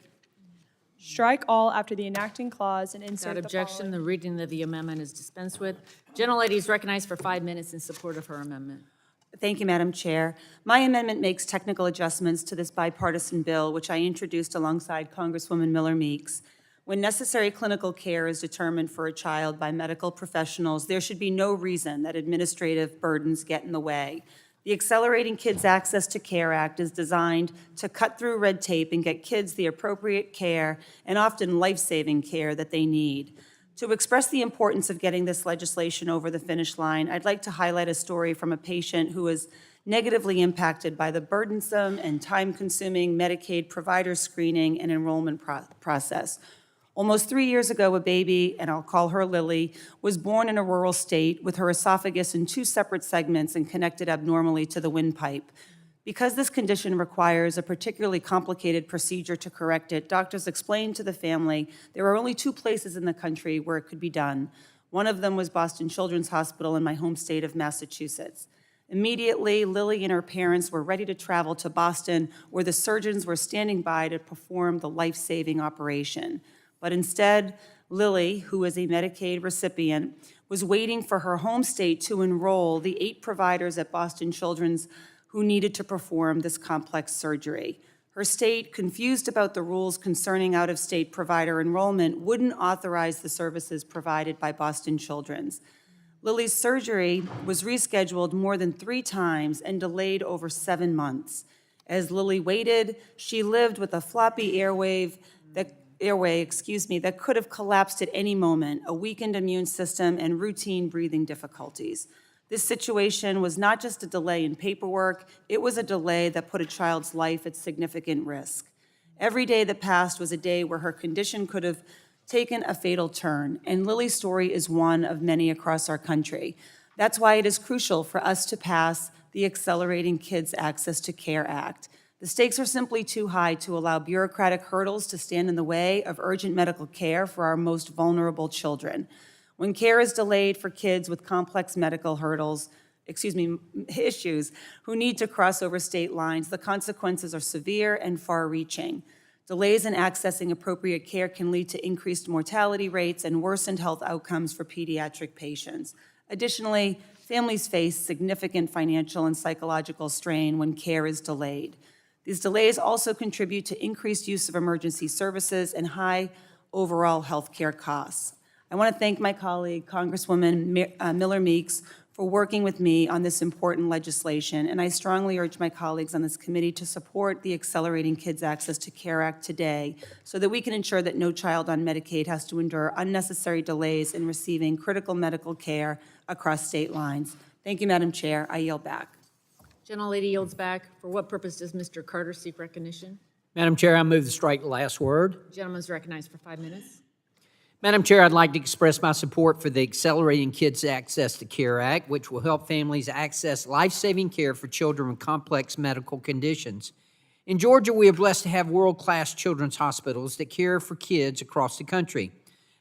Strike all after the enacting clause and insert Without the objection, following. the reading of the amendment is dispensed with. Gentlelady is recognized for 5 minutes in support of her amendment. Thank you, Madam Chair. My amendment makes technical adjustments to this bipartisan bill, which I introduced alongside Congresswoman Miller Meeks. When necessary clinical care is determined for a child by medical professionals, there should be no reason that administrative burdens get in the way. The Accelerating Kids Access to Care Act is designed to cut through red tape and get kids the appropriate care and often life-saving care that they need. To express the importance of getting this legislation over the finish line, I'd like to highlight a story from a patient who was negatively impacted by the burdensome and time-consuming Medicaid provider screening and enrollment process. Almost 3 years ago, a baby, and I'll call her Lily, was born in a rural state with her esophagus in 2 separate segments and connected abnormally to the windpipe. Because this condition requires a particularly complicated procedure to correct it, doctors explained to the family there are only 2 places in the country where it could be done. One of them was Boston Children's Hospital in my home state of Massachusetts. Immediately, Lily and her parents were ready to travel to Boston, where the surgeons were standing by to perform the life-saving operation. But instead, Lily, who is a Medicaid recipient, was waiting for her home state to enroll the 8 providers at Boston Children's who needed to perform this complex surgery. Her state, confused about the rules concerning out-of-state provider enrollment, wouldn't authorize the services provided by Boston Children's. Lily's surgery was rescheduled more than 3 times and delayed over 7 months. As Lily waited, she lived with a floppy airway that could have collapsed at any moment, a weakened immune system, and routine breathing difficulties. This situation was not just a delay in paperwork, it was a delay that put a child's life at significant risk. Every day that passed was a day where her condition could have taken a fatal turn, and Lily's story is one of many across our country. That's why it is crucial for us to pass the Accelerating Kids Access to Care Act. The stakes are simply too high to allow bureaucratic hurdles to stand in the way of urgent medical care for our most vulnerable children. When care is delayed for kids with complex medical issues who need to cross over state lines, the consequences are severe and far-reaching. Delays in accessing appropriate care can lead to increased mortality rates and worsened health outcomes for pediatric patients. Additionally, families face significant financial and psychological strain when care is delayed. These delays also contribute to increased use of emergency services and high overall health care costs. I want to thank my colleague, Congresswoman Miller Meeks, for working with me on this important legislation, and I strongly urge my colleagues on this committee to support the Accelerating Kids Access to Care Act today so that we can ensure that no child on Medicaid has to endure unnecessary delays in receiving critical medical care across state lines. Thank you, Madam Chair. I yield back. Gentlelady yields back. For what purpose does Mr. Carter seek recognition? Madam Chair, I move to strike the last word. Gentleman is recognized for 5 minutes. Madam Chair, I'd like to express my support for the Accelerating Kids Access to Care Act, which will help families access life-saving care for children with complex medical conditions. In Georgia, we are blessed to have world-class children's hospitals that care for kids across the country.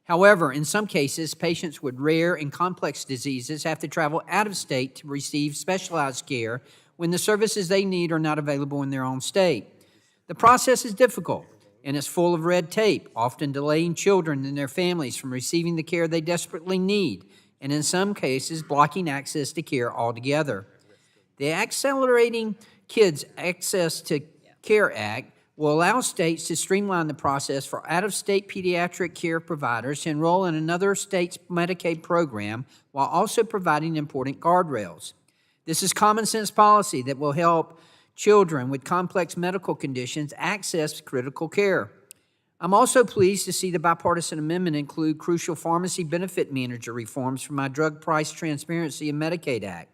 However, in some cases, patients with rare and complex diseases have to travel out of state to receive specialized care when the services they need are not available in their own state. The process is difficult, and it's full of red tape, often delaying children and their families from receiving the care they desperately need, and in some cases, blocking access to care altogether. The Accelerating Kids Access to Care Act will allow states to streamline the process for out-of-state pediatric care providers to enroll in another state's Medicaid program while also providing important guardrails. This is common sense policy that will help children with complex medical conditions access critical care. I'm also pleased to see the bipartisan amendment include crucial pharmacy benefit manager reforms from my Drug Price Transparency and Medicaid Act.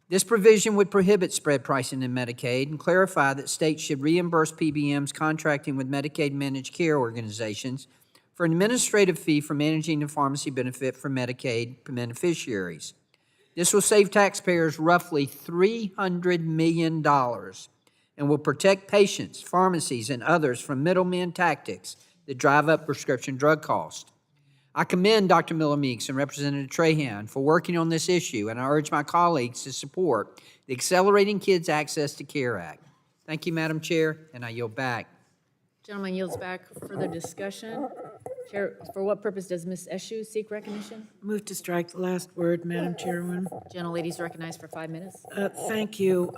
This provision would prohibit spread pricing in Medicaid and clarify that states should reimburse PBMs contracting with Medicaid managed care organizations for an administrative fee for managing the pharmacy benefit for Medicaid beneficiaries. This will save taxpayers roughly $300 million and will protect patients, pharmacies, and others from middleman tactics that drive up prescription drug costs. I commend Dr. Miller Meeks and Representative Trahan for working on this issue, and I urge my colleagues to support the Accelerating Kids Access to Care Act. Thank you, Madam Chair, and I yield back. Gentleman yields back. Further discussion? Chair, for what purpose does Ms. Eshu seek recognition? Move to strike the last word, Madam Chairwoman. Gentlelady is recognized for 5 minutes. Thank you.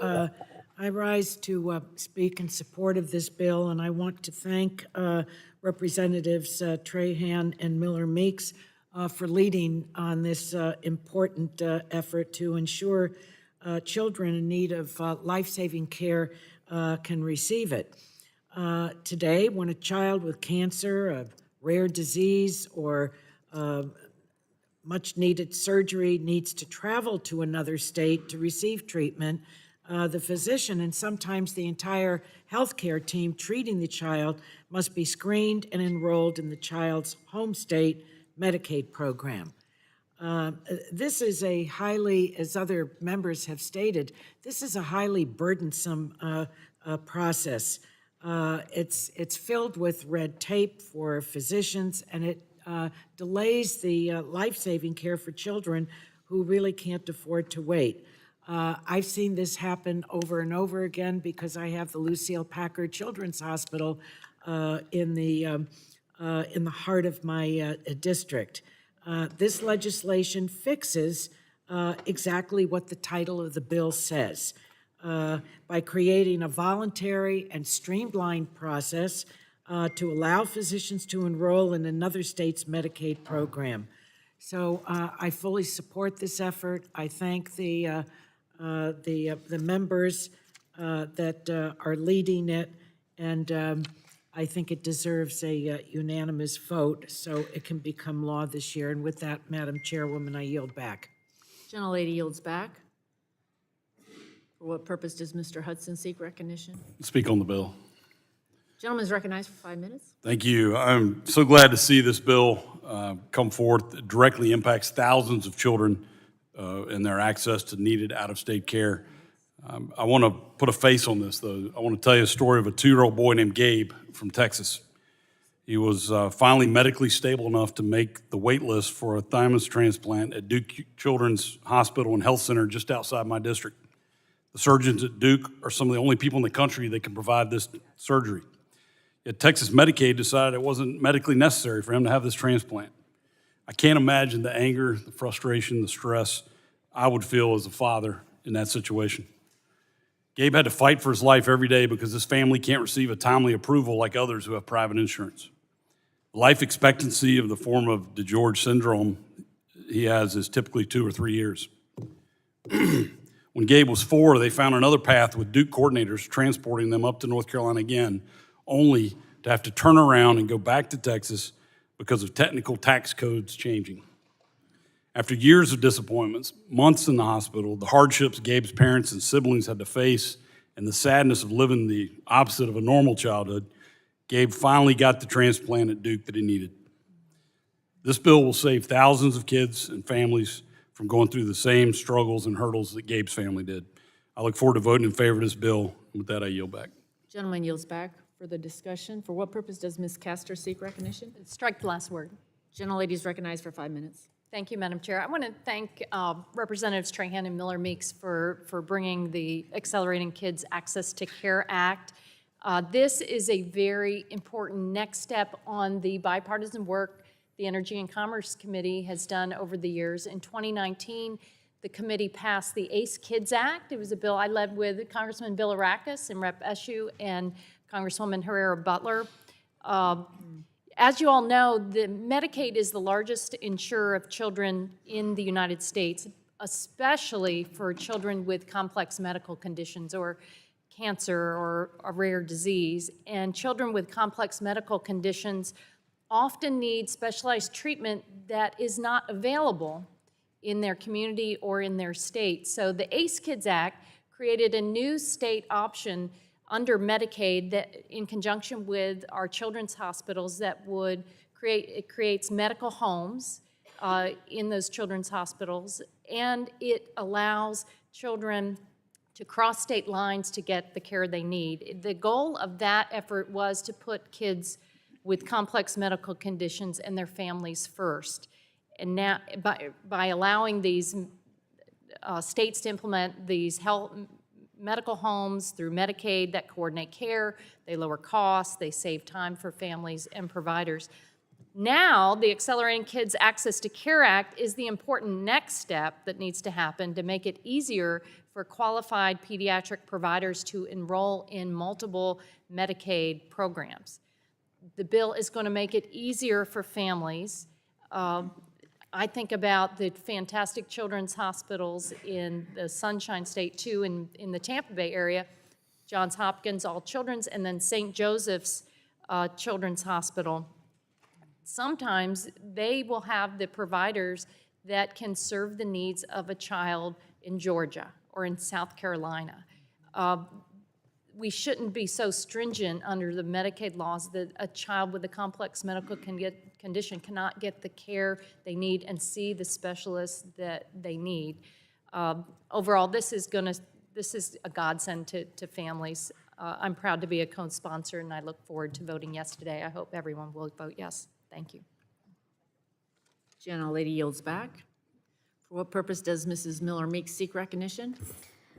I rise to speak in support of this bill, and I want to thank Representatives Trahan and Miller Meeks for leading on this important effort to ensure children in need of life-saving care can receive it. Today, when a child with cancer, a rare disease, or much-needed surgery needs to travel to another state to receive treatment, the physician and sometimes the entire healthcare team treating the child must be screened and enrolled in the child's home state Medicaid program. This is a highly, as other members have stated, this is a highly burdensome process. It's filled with red tape for physicians, and it delays the life-saving care for children who really can't afford to wait. I've seen this happen over and over again because I have the Lucille Packard Children's Hospital in the heart of my district. This legislation fixes exactly what the title of the bill says by creating a voluntary and streamlined process to allow physicians to enroll in another state's Medicaid program. So I fully support this effort. I thank the members that are leading it, and I think it deserves a unanimous vote so it can become law this year. And with that, Madam Chairwoman, I yield back. Gentlelady yields back. For what purpose does Mr. Hudson seek recognition? Speak on the bill. Gentleman is recognized for 5 minutes. Thank you. I'm so glad to see this bill come forth. It directly impacts thousands of children and their access to needed out-of-state care. I want to put a face on this, though. I want to tell you a story of a 2-year-old boy named Gabe from Texas. He was finally medically stable enough to make the wait list for a thymus transplant at Duke Children's Hospital and Health Center just outside my district. The surgeons at Duke are some of the only people in the country that can provide this surgery. Yet Texas Medicaid decided it wasn't medically necessary for him to have this transplant. I can't imagine the anger, the frustration, the stress I would feel as a father in that situation. Gabe had to fight for his life every day because his family can't receive a timely approval like others who have private insurance. The life expectancy of the form of DeGeorge syndrome he has is typically 2 or 3 years. When Gabe was 4, they found another path with Duke coordinators transporting them up to North Carolina again, only to have to turn around and go back to Texas because of technical tax codes changing. After years of disappointments, months in the hospital, the hardships Gabe's parents and siblings had to face, and the sadness of living the opposite of a normal childhood, Gabe finally got the transplant at Duke that he needed. This bill will save thousands of kids and families from going through the same struggles and hurdles that Gabe's family did. I look forward to voting in favor of this bill. With that, I yield back. Gentleman yields back for the discussion. For what purpose does Ms. Castor seek recognition? Strike the last word. Gentlelady is recognized for 5 minutes. Thank you, Madam Chair. I want to thank Representatives Trahan and Miller Meeks for bringing the Accelerating Kids Access to Care Act. This is a very important next step on the bipartisan work the Energy and Commerce Committee has done over the years. In 2019, the committee passed the ACE Kids Act. It was a bill I led with Congressman Bill Arakis and Rep. Eshoo and Congresswoman Herrera Butler. As you all know, the Medicaid is the largest insurer of children in the United States, especially for children with complex medical conditions or cancer or a rare disease. And children with complex medical conditions often need specialized treatment that is not available in their community or in their state. So the ACE Kids Act created a new state option under Medicaid that, in conjunction with our children's hospitals, that would creates medical homes in those children's hospitals, and it allows children to cross state lines to get the care they need. The goal of that effort was to put kids with complex medical conditions and their families first. And now, by allowing these states to implement these medical homes through Medicaid that coordinate care, they lower costs, they save time for families and providers. Now, the Accelerating Kids Access to Care Act is the important next step that needs to happen to make it easier for qualified pediatric providers to enroll in multiple Medicaid programs. The bill is going to make it easier for families. I think about the fantastic children's hospitals in the Sunshine State, too, in the Tampa Bay area, Johns Hopkins All Children's, and then St. Joseph's Children's Hospital. Sometimes they will have the providers that can serve the needs of a child in Georgia or in South Carolina. We shouldn't be so stringent under the Medicaid laws that a child with a complex medical condition cannot get the care they need and see the specialists that they need. Overall, this is a godsend to families. I'm proud to be a co-sponsor, and I look forward to voting yes today. I hope everyone will vote yes. Thank you. Gentlelady yields back. For what purpose does Mrs. Miller Meeks seek recognition?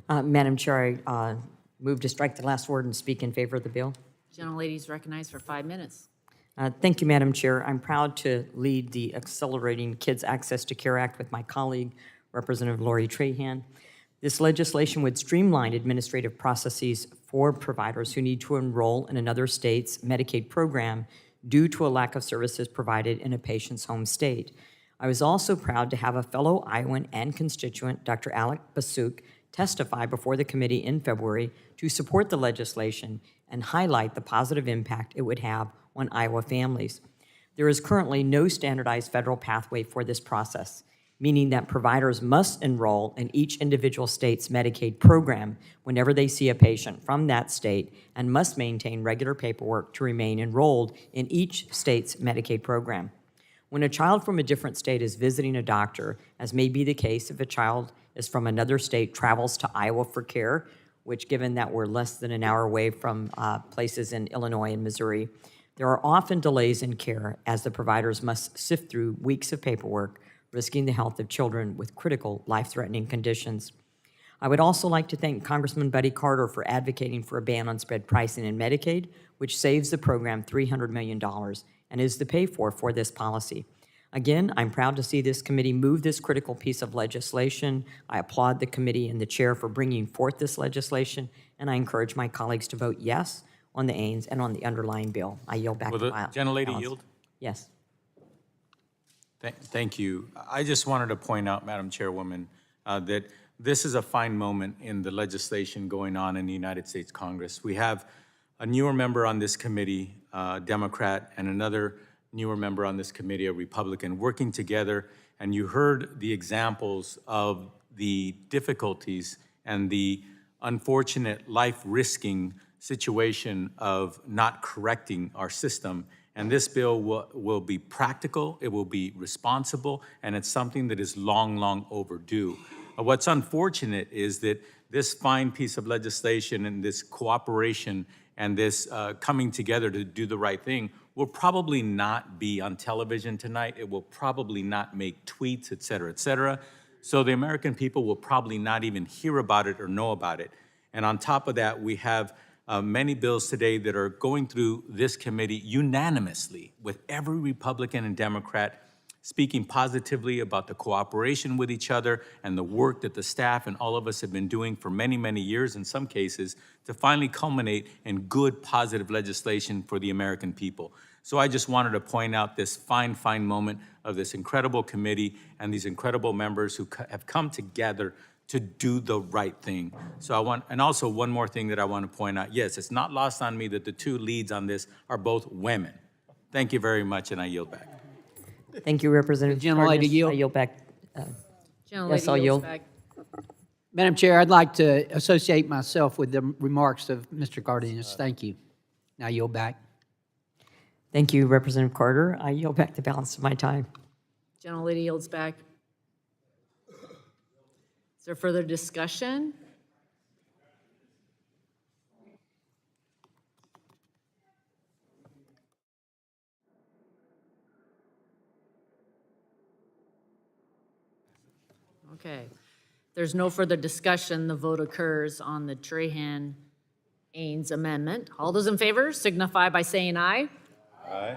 Madam Chair, I move to strike the last word and speak in favor of the bill. Gentlelady is recognized for 5 minutes. Thank you, Madam Chair. I'm proud to lead the Accelerating Kids Access to Care Act with my colleague, Representative Lori Trahan. This legislation would streamline administrative processes for providers who need to enroll in another state's Medicaid program due to a lack of services provided in a patient's home state. I was also proud to have a fellow Iowan and constituent, Dr. Alec Basuk, testify before the committee in February to support the legislation and highlight the positive impact it would have on Iowa families. There is currently no standardized federal pathway for this process. meaning that providers must enroll in each individual state's Medicaid program whenever they see a patient from that state and must maintain regular paperwork to remain enrolled in each state's Medicaid program. When a child from a different state is visiting a doctor, as may be the case if a child is from another state, travels to Iowa for care, which given that we're less than an hour away from places in Illinois and Missouri, there are often delays in care as the providers must sift through weeks of paperwork, risking the health of children with critical life-threatening conditions. I would also like to thank Congressman Buddy Carter for advocating for a ban on spread pricing in Medicaid, which saves the program $300 million and is the pay-for this policy. Again, I'm proud to see this committee move this critical piece of legislation. I applaud the committee and the chair for bringing forth this legislation, and I encourage my colleagues to vote yes on the Ains and on the underlying bill. I yield back Will to the balance. gentlelady yield? Yes. Thank you. I just wanted to point out, Madam Chairwoman, that this is a fine moment in the legislation going on in the United States Congress. We have a newer member on this committee, Democrat, and another newer member on this committee, a Republican, working together, and you heard the examples of the difficulties and the unfortunate life-risking situation of not correcting our system. And this bill will be practical, it will be responsible, and it's something that is long, long overdue. What's unfortunate is that this fine piece of legislation and this cooperation and this coming together to do the right thing will probably not be on television tonight. It will probably not make tweets, et cetera, et cetera. So the American people will probably not even hear about it or know about it. And on top of that, we have many bills today that are going through this committee unanimously, with every Republican and Democrat speaking positively about the cooperation with each other and the work that the staff and all of us have been doing for many, many years in some cases to finally culminate in good, positive legislation for the American people. So I just wanted to point out this fine, fine moment of this incredible committee and these incredible members who have come together to do the right thing. So and also one more thing that I want to point out. Yes, it's not lost on me that the two leads on this are both women. Thank you very much, and I yield back. Thank you, Representative Gentlelady Cardenas. yield. I yield back. Gentlelady Yes, I'll yields yield. back. Madam Chair, I'd like to associate myself with the remarks of Mr. Cardenas. Thank you. Now yield back. Thank you, Representative Carter. I yield back the balance of my time. Gentlelady yields back. Is there further discussion? Okay. There's no further discussion. The vote occurs on the Trahan-Ains amendment. All those in favor signify by saying aye. Aye.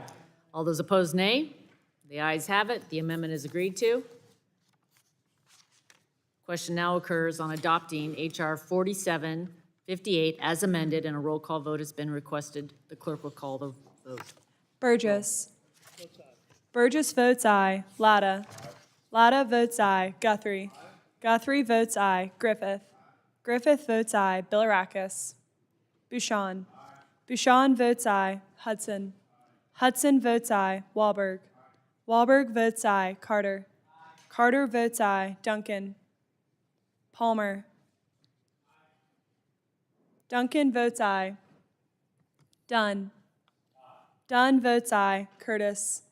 All those opposed, nay. The ayes have it. The amendment is agreed to. Question now occurs on adopting H.R. 4758 as amended, and a roll call vote has been requested. The clerk will call the vote. Burgess. Burgess votes aye. Latta. Latta votes aye. Guthrie. Guthrie votes aye. Griffith. Griffith votes aye. Bilirakis. Bouchon. Bouchon votes aye. Hudson. Hudson votes aye. Wahlberg. Wahlberg votes aye. Carter. Carter votes aye. Duncan. Palmer. Duncan votes aye. Dunn. Dunn votes aye. Curtis.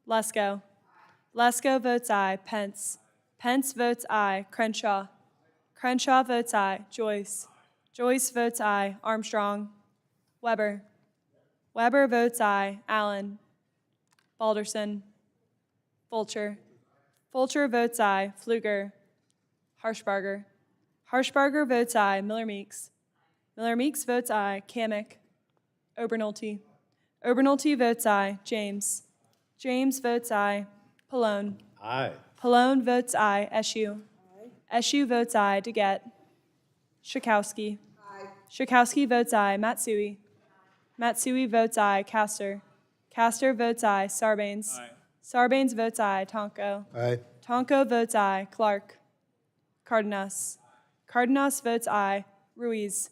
Lesko. Lesko votes aye. Pence. Pence votes aye. Crenshaw. Crenshaw votes aye. Joyce. Joyce votes aye. Armstrong. Weber. Weber votes aye. Allen. Balderson. Fulcher. Fulcher votes aye. Pfluger. Harshbarger. Harshbarger votes aye. Miller Meeks. Miller Meeks votes aye. Kamick. Obernolte. Obernolte votes aye. James. James votes aye. Pallone. Aye. Pallone votes aye. Eshue. Eshue votes aye. DeGette. Schakowsky. Schakowsky votes aye. Matsui. Matsui votes aye. Castor. Castor votes aye. Sarbanes. Sarbanes votes aye. Tonko. Aye. Tonko votes aye. Clark. Cardenas. Cardenas votes aye. Ruiz.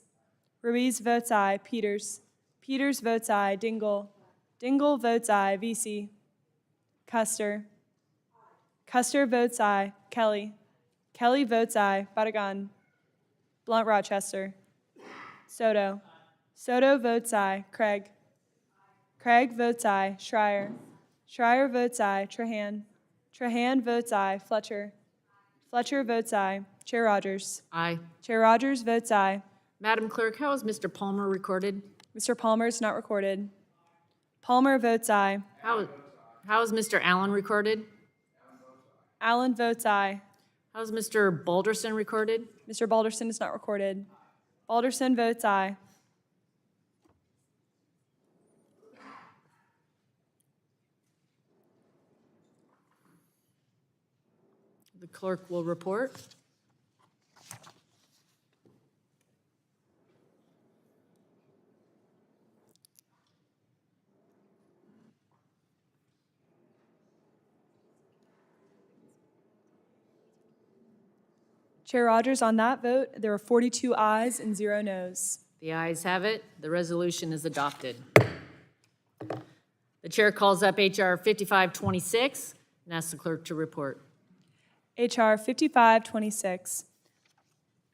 Ruiz votes aye. Peters. Peters votes aye. Dingle. Dingle votes aye. VC. Custer. Custer votes aye. Kelly. Kelly votes aye. Barragan. Blunt Rochester. Soto. Soto votes aye. Craig. Craig votes aye. Schreier. Schreier votes aye. Trahan. Trahan votes aye. Fletcher. Fletcher votes aye. Chair Rodgers. Aye. Chair Rodgers votes aye. Madam Clerk, how is Mr. Palmer recorded? Mr. Palmer is not recorded. Palmer votes aye. How is Mr. Allen recorded? Allen votes aye. How is Mr. Balderson recorded? Mr. Balderson is not recorded. Balderson votes aye. The clerk will report. Chair Rodgers, on that vote, there are 42 ayes and 0 noes. The ayes have it. The resolution is adopted. The chair calls up H.R. 5526 and asks the clerk to report. H.R. 5526,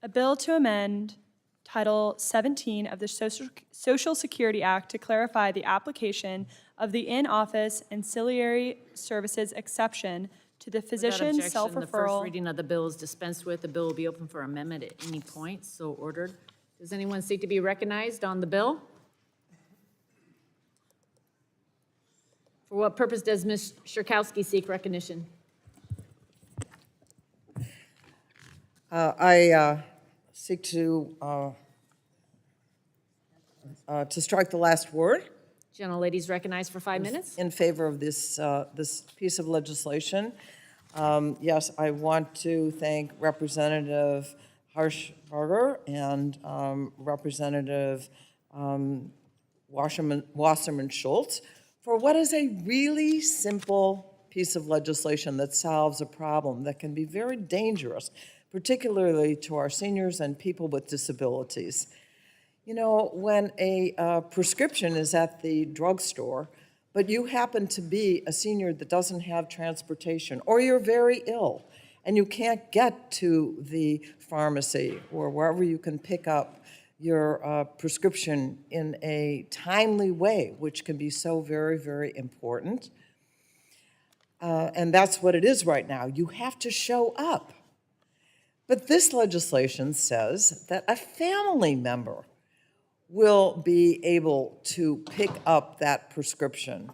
a bill to amend Title 17 of the Social Security Act to clarify the application of the in-office ancillary services exception to the physician Without objection, the first self-referral. reading of the bill is dispensed with. The bill will be open for amendment at any point, so ordered. Does anyone seek to be recognized on the bill? For what purpose does Ms. Sherkowski seek recognition? I seek to strike the last word Gentlelady is recognized for 5 minutes. in favor of this piece of legislation. Yes, I want to thank Representative Harshbarger and Representative Wasserman Schultz for what is a really simple piece of legislation that solves a problem that can be very dangerous, particularly to our seniors and people with disabilities. You know, when a prescription is at the drugstore, but you happen to be a senior that doesn't have transportation, or you're very ill, and you can't get to the pharmacy or wherever you can pick up your prescription in a timely way, which can be so very, very important. And that's what it is right now. You have to show up. But this legislation says that a family member will be able to pick up that prescription,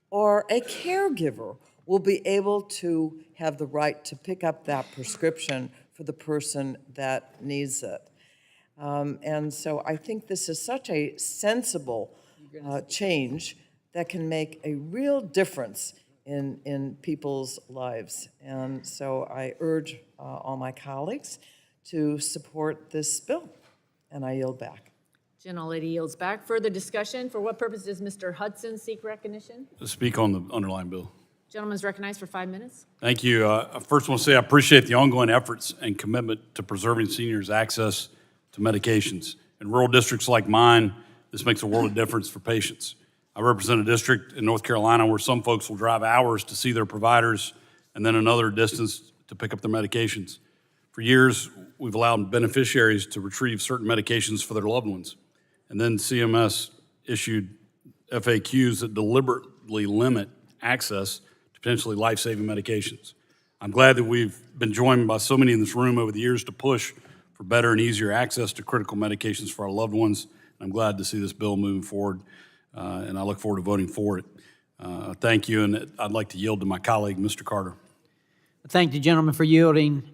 or a caregiver will be able to have the right to pick up that prescription for the person that needs it. And so I think this is such a sensible change that can make a real difference in people's lives. And so I urge all my colleagues to support this bill, and I yield back. Gentlelady yields back. Further discussion. For what purpose does Mr. Hudson seek recognition? To speak on the underlying bill. Gentleman's recognized for 5 minutes. Thank you. I first want to say I appreciate the ongoing efforts and commitment to preserving seniors' access to medications. In rural districts like mine, this makes a world of difference for patients. I represent a district in North Carolina where some folks will drive hours to see their providers and then another distance to pick up their medications. For years, we've allowed beneficiaries to retrieve certain medications for their loved ones. And then CMS issued FAQs that deliberately limit access to potentially life-saving medications. I'm glad that we've been joined by so many in this room over the years to push for better and easier access to critical medications for our loved ones. I'm glad to see this bill moving forward, and I look forward to voting for it. Thank you, and I'd like to yield to my colleague, Mr. Carter. Thank the gentleman for yielding.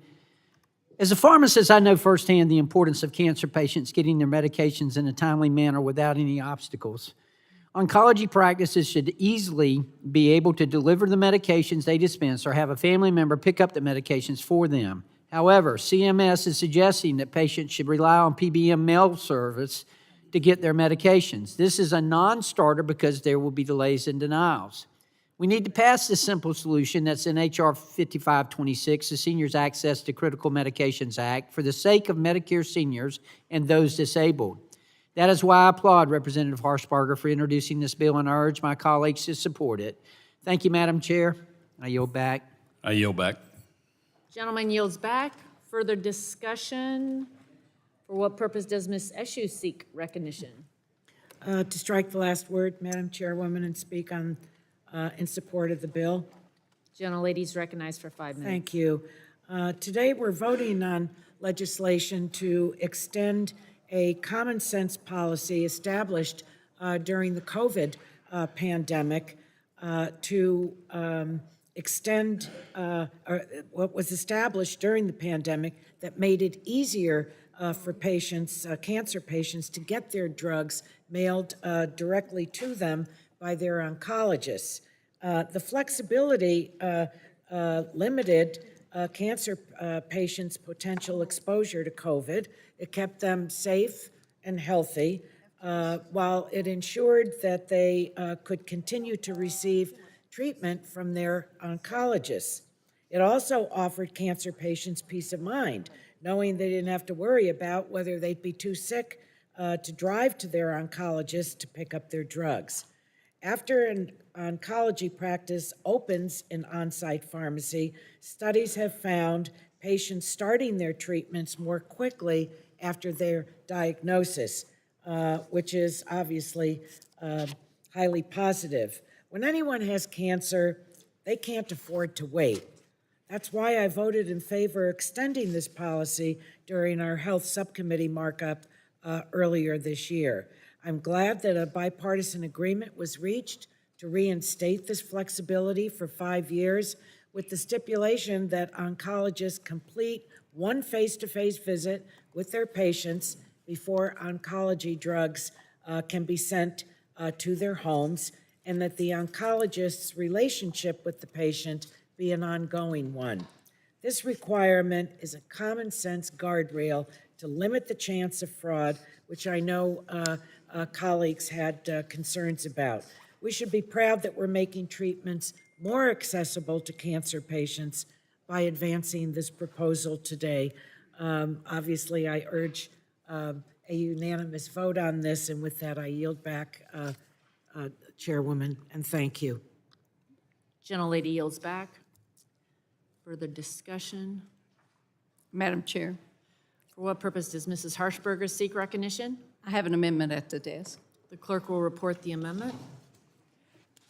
As a pharmacist, I know firsthand the importance of cancer patients getting their medications in a timely manner without any obstacles. Oncology practices should easily be able to deliver the medications they dispense or have a family member pick up the medications for them. However, CMS is suggesting that patients should rely on PBM mail service to get their medications. This is a non-starter because there will be delays and denials. We need to pass this simple solution that's in H.R. 5526, the Seniors Access to Critical Medications Act, for the sake of Medicare seniors and those disabled. That is why I applaud Representative Harshbarger for introducing this bill, and I urge my colleagues to support it. Thank you, Madam Chair. I yield back. I yield back. Gentleman yields back. Further discussion? For what purpose does Ms. Eshu seek recognition? To strike the last word, Madam Chairwoman, and speak on, in support of the bill. Gentlelady is recognized for 5 minutes. Thank you. Today, we're voting on legislation to extend a common sense policy established during the COVID pandemic to extend what was established during the pandemic that made it easier for patients, cancer patients, to get their drugs mailed directly to them by their oncologists. The flexibility limited cancer patients' potential exposure to COVID. It kept them safe and healthy, while it ensured that they could continue to receive treatment from their oncologists. It also offered cancer patients peace of mind, knowing they didn't have to worry about whether they'd be too sick to drive to their oncologist to pick up their drugs. After an oncology practice opens an on-site pharmacy, studies have found patients starting their treatments more quickly after their diagnosis, which is obviously highly positive. When anyone has cancer, they can't afford to wait. That's why I voted in favor of extending this policy during our Health Subcommittee markup earlier this year. I'm glad that a bipartisan agreement was reached to reinstate this flexibility for 5 years, with the stipulation that oncologists complete one face-to-face visit with their patients before oncology drugs can be sent to their homes, and that the oncologist's relationship with the patient be an ongoing one. This requirement is a common sense guardrail to limit the chance of fraud, which I know colleagues had concerns about. We should be proud that we're making treatments more accessible to cancer patients by advancing this proposal today. Obviously, I urge a unanimous vote on this, and with that, I yield back, Chairwoman, and thank you. Gentlelady yields back. Further discussion? Madam Chair, For what purpose does Mrs. Harshberger seek recognition? I have an amendment at the desk. The clerk will report the amendment.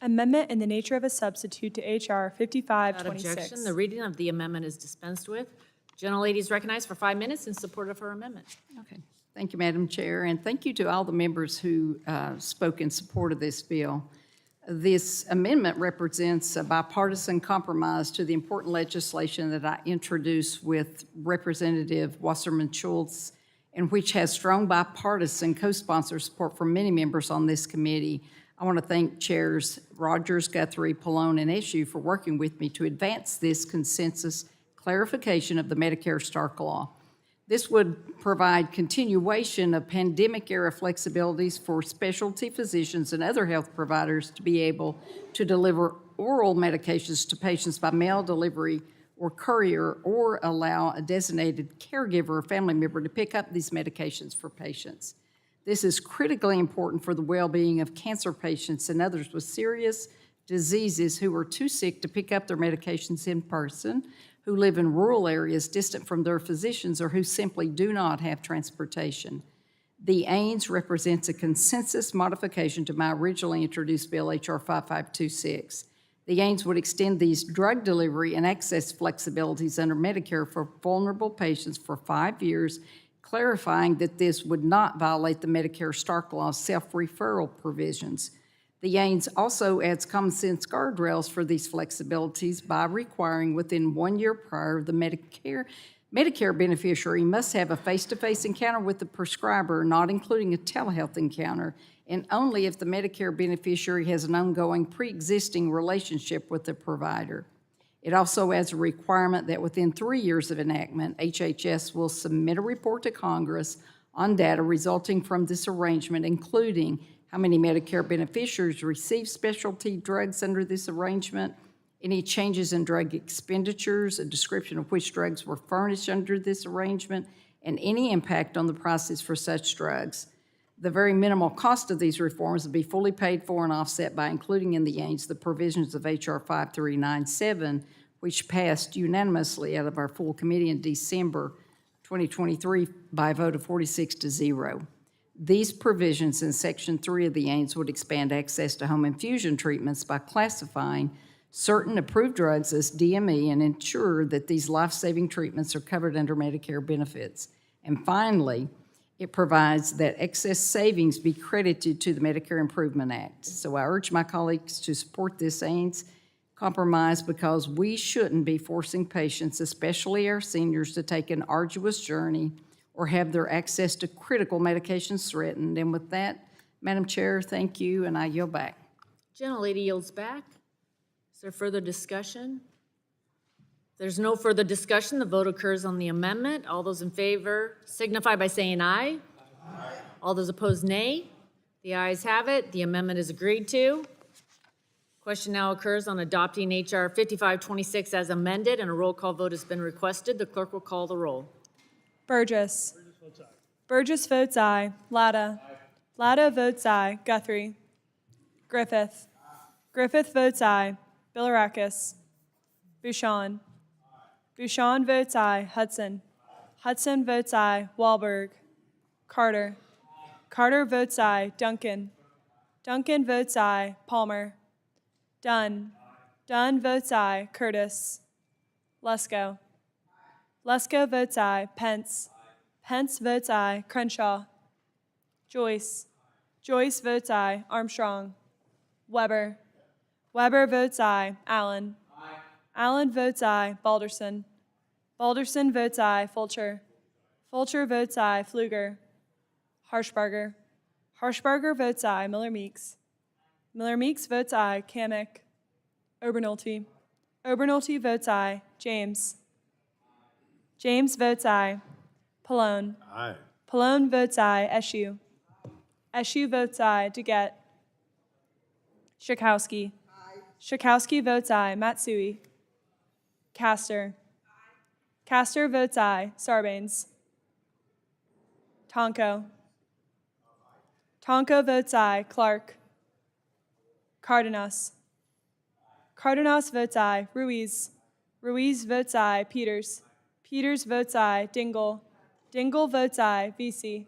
Amendment in the nature of a substitute to H.R. Without 5526. objection, the reading of the amendment is dispensed with. Gentlelady is recognized for 5 minutes in support of her amendment. Okay. Thank you, Madam Chair, and thank you to all the members who spoke in support of this bill. This amendment represents a bipartisan compromise to the important legislation that I introduced with Representative Wasserman-Schultz, and which has strong bipartisan co-sponsor support from many members on this committee. I want to thank Chairs Rodgers, Guthrie, Pallone, and Eshu for working with me to advance this consensus clarification of the Medicare Stark Law. This would provide continuation of pandemic-era flexibilities for specialty physicians and other health providers to be able to deliver oral medications to patients by mail delivery or courier, or allow a designated caregiver or family member to pick up these medications for patients. This is critically important for the well-being of cancer patients and others with serious diseases who are too sick to pick up their medications in person, who live in rural areas distant from their physicians, or who simply do not have transportation. The AINS represents a consensus modification to my originally introduced bill, H.R. 5526. The AINS would extend these drug delivery and access flexibilities under Medicare for vulnerable patients for 5 years, clarifying that this would not violate the Medicare Stark Law's self-referral provisions. The AINS also adds common sense guardrails for these flexibilities by requiring within 1 year prior the Medicare beneficiary must have a face-to-face encounter with the prescriber, not including a telehealth encounter, and only if the Medicare beneficiary has an ongoing pre-existing relationship with the provider. It also adds a requirement that within 3 years of enactment, HHS will submit a report to Congress on data resulting from this arrangement, including how many Medicare beneficiaries receive specialty drugs under this arrangement, any changes in drug expenditures, a description of which drugs were furnished under this arrangement, and any impact on the prices for such drugs. The very minimal cost of these reforms will be fully paid for and offset by including in the AINS the provisions of H.R. 5397, which passed unanimously out of our full committee in December 2023 by a vote of 46-0. These provisions in Section 3 of the AIMS would expand access to home infusion treatments by classifying certain approved drugs as DME and ensure that these life-saving treatments are covered under Medicare benefits. And finally, it provides that excess savings be credited to the Medicare Improvement Act. So I urge my colleagues to support this AIMS compromise because we shouldn't be forcing patients, especially our seniors, to take an arduous journey or have their access to critical medications threatened. And with that, Madam Chair, thank you, and I yield back. Gentlelady yields back. Is there further discussion? If there's no further discussion, the vote occurs on the amendment. All those in favor signify by saying aye. Aye. All those opposed, nay. The ayes have it. The amendment is agreed to. Question now occurs on adopting H.R. 5526 as amended, and a roll call vote has been requested. The clerk will call the roll. Burgess. Burgess votes aye. Latta. Latta votes aye. Guthrie. Griffith. Griffith votes aye. Bilirakis. Bouchon. Bouchon votes aye. Hudson. Hudson votes aye. Wahlberg. Carter. Carter votes aye. Duncan. Duncan votes aye. Palmer. Dunn. Dunn votes aye. Curtis. Lesko. Lesko votes aye. Pence. Pence votes aye. Crenshaw. Joyce. Joyce votes aye. Armstrong. Weber. Weber votes aye. Allen. Allen votes aye. Balderson. Balderson votes aye. Fulcher. Fulcher votes aye. Pfluger. Harshbarger. Harshbarger votes aye. Miller-Meeks. Miller-Meeks votes aye. Kamick. Obernolte. Obernolte votes aye. James. James votes aye. Pallone. Aye. Pallone votes aye. Eshue. Eshue votes aye. DeGette. Schakowsky. Schakowsky votes aye. Matsui. Castor. Castor votes aye. Sarbanes. Tonko. Tonko votes aye. Clark. Cardenas. Cardenas votes aye. Ruiz. Ruiz votes aye. Peters. Peters votes aye. Dingle. Dingle votes aye. Vesey.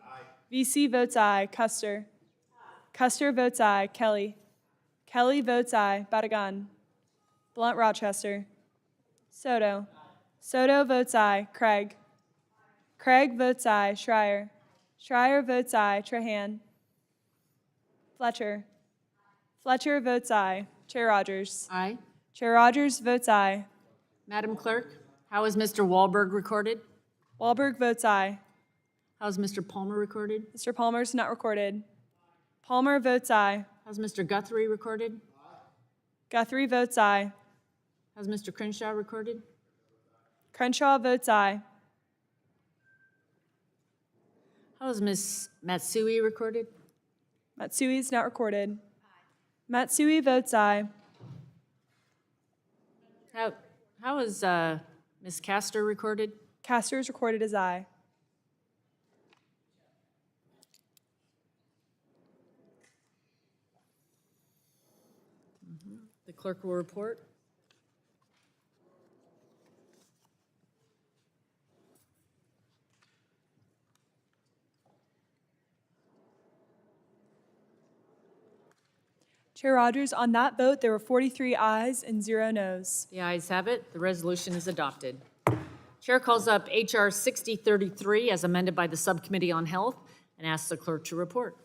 Vesey votes aye. Custer. Custer votes aye. Kelly. Kelly votes aye. Badagan. Blunt Rochester. Soto. Soto votes aye. Craig. Craig votes aye. Schreier. Schreier votes aye. Trahan. Fletcher. Fletcher votes aye. Chair Rodgers. Aye. Chair Rodgers votes aye. Madam Clerk, how is Mr. Wahlberg recorded? Wahlberg votes aye. How is Mr. Palmer recorded? Mr. Palmer's not recorded. Palmer votes aye. How's Mr. Guthrie recorded? Guthrie votes aye. How's Mr. Crenshaw recorded? Crenshaw votes aye. How is Ms. Matsui recorded? Matsui's not recorded. Matsui votes aye. How is Ms. Castor recorded? Castor is recorded as aye. The clerk will report. Chair Rodgers, on that vote, there were 43 ayes and 0 noes. The ayes have it. The resolution is adopted. Chair calls up H.R. 6033 as amended by the Subcommittee on Health and asks the clerk to report.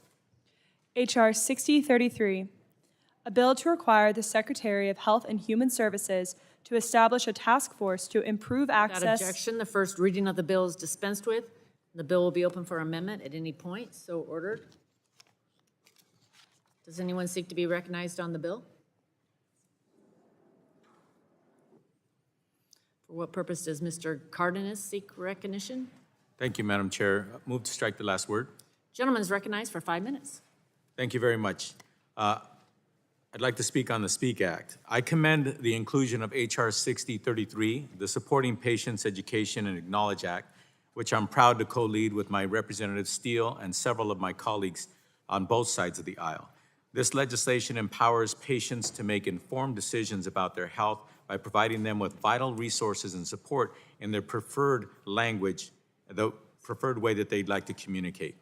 H.R. 6033, a bill to require the Secretary of Health and Human Services to establish a task force to improve access. Without objection, the first reading of the bill is dispensed with. The bill will be open for amendment at any point. So ordered. Does anyone seek to be recognized on the bill? For what purpose does Mr. Cardenas seek recognition? Thank you, Madam Chair. Move to strike the last word. Gentleman is recognized for 5 minutes. Thank you very much. I'd like to speak on the SPEAK Act. I commend the inclusion of H.R. 6033, the Supporting Patients Education and Acknowledge Act, which I'm proud to co-lead with my Representative Steele and several of my colleagues on both sides of the aisle. This legislation empowers patients to make informed decisions about their health by providing them with vital resources and support in their preferred language, the preferred way that they'd like to communicate.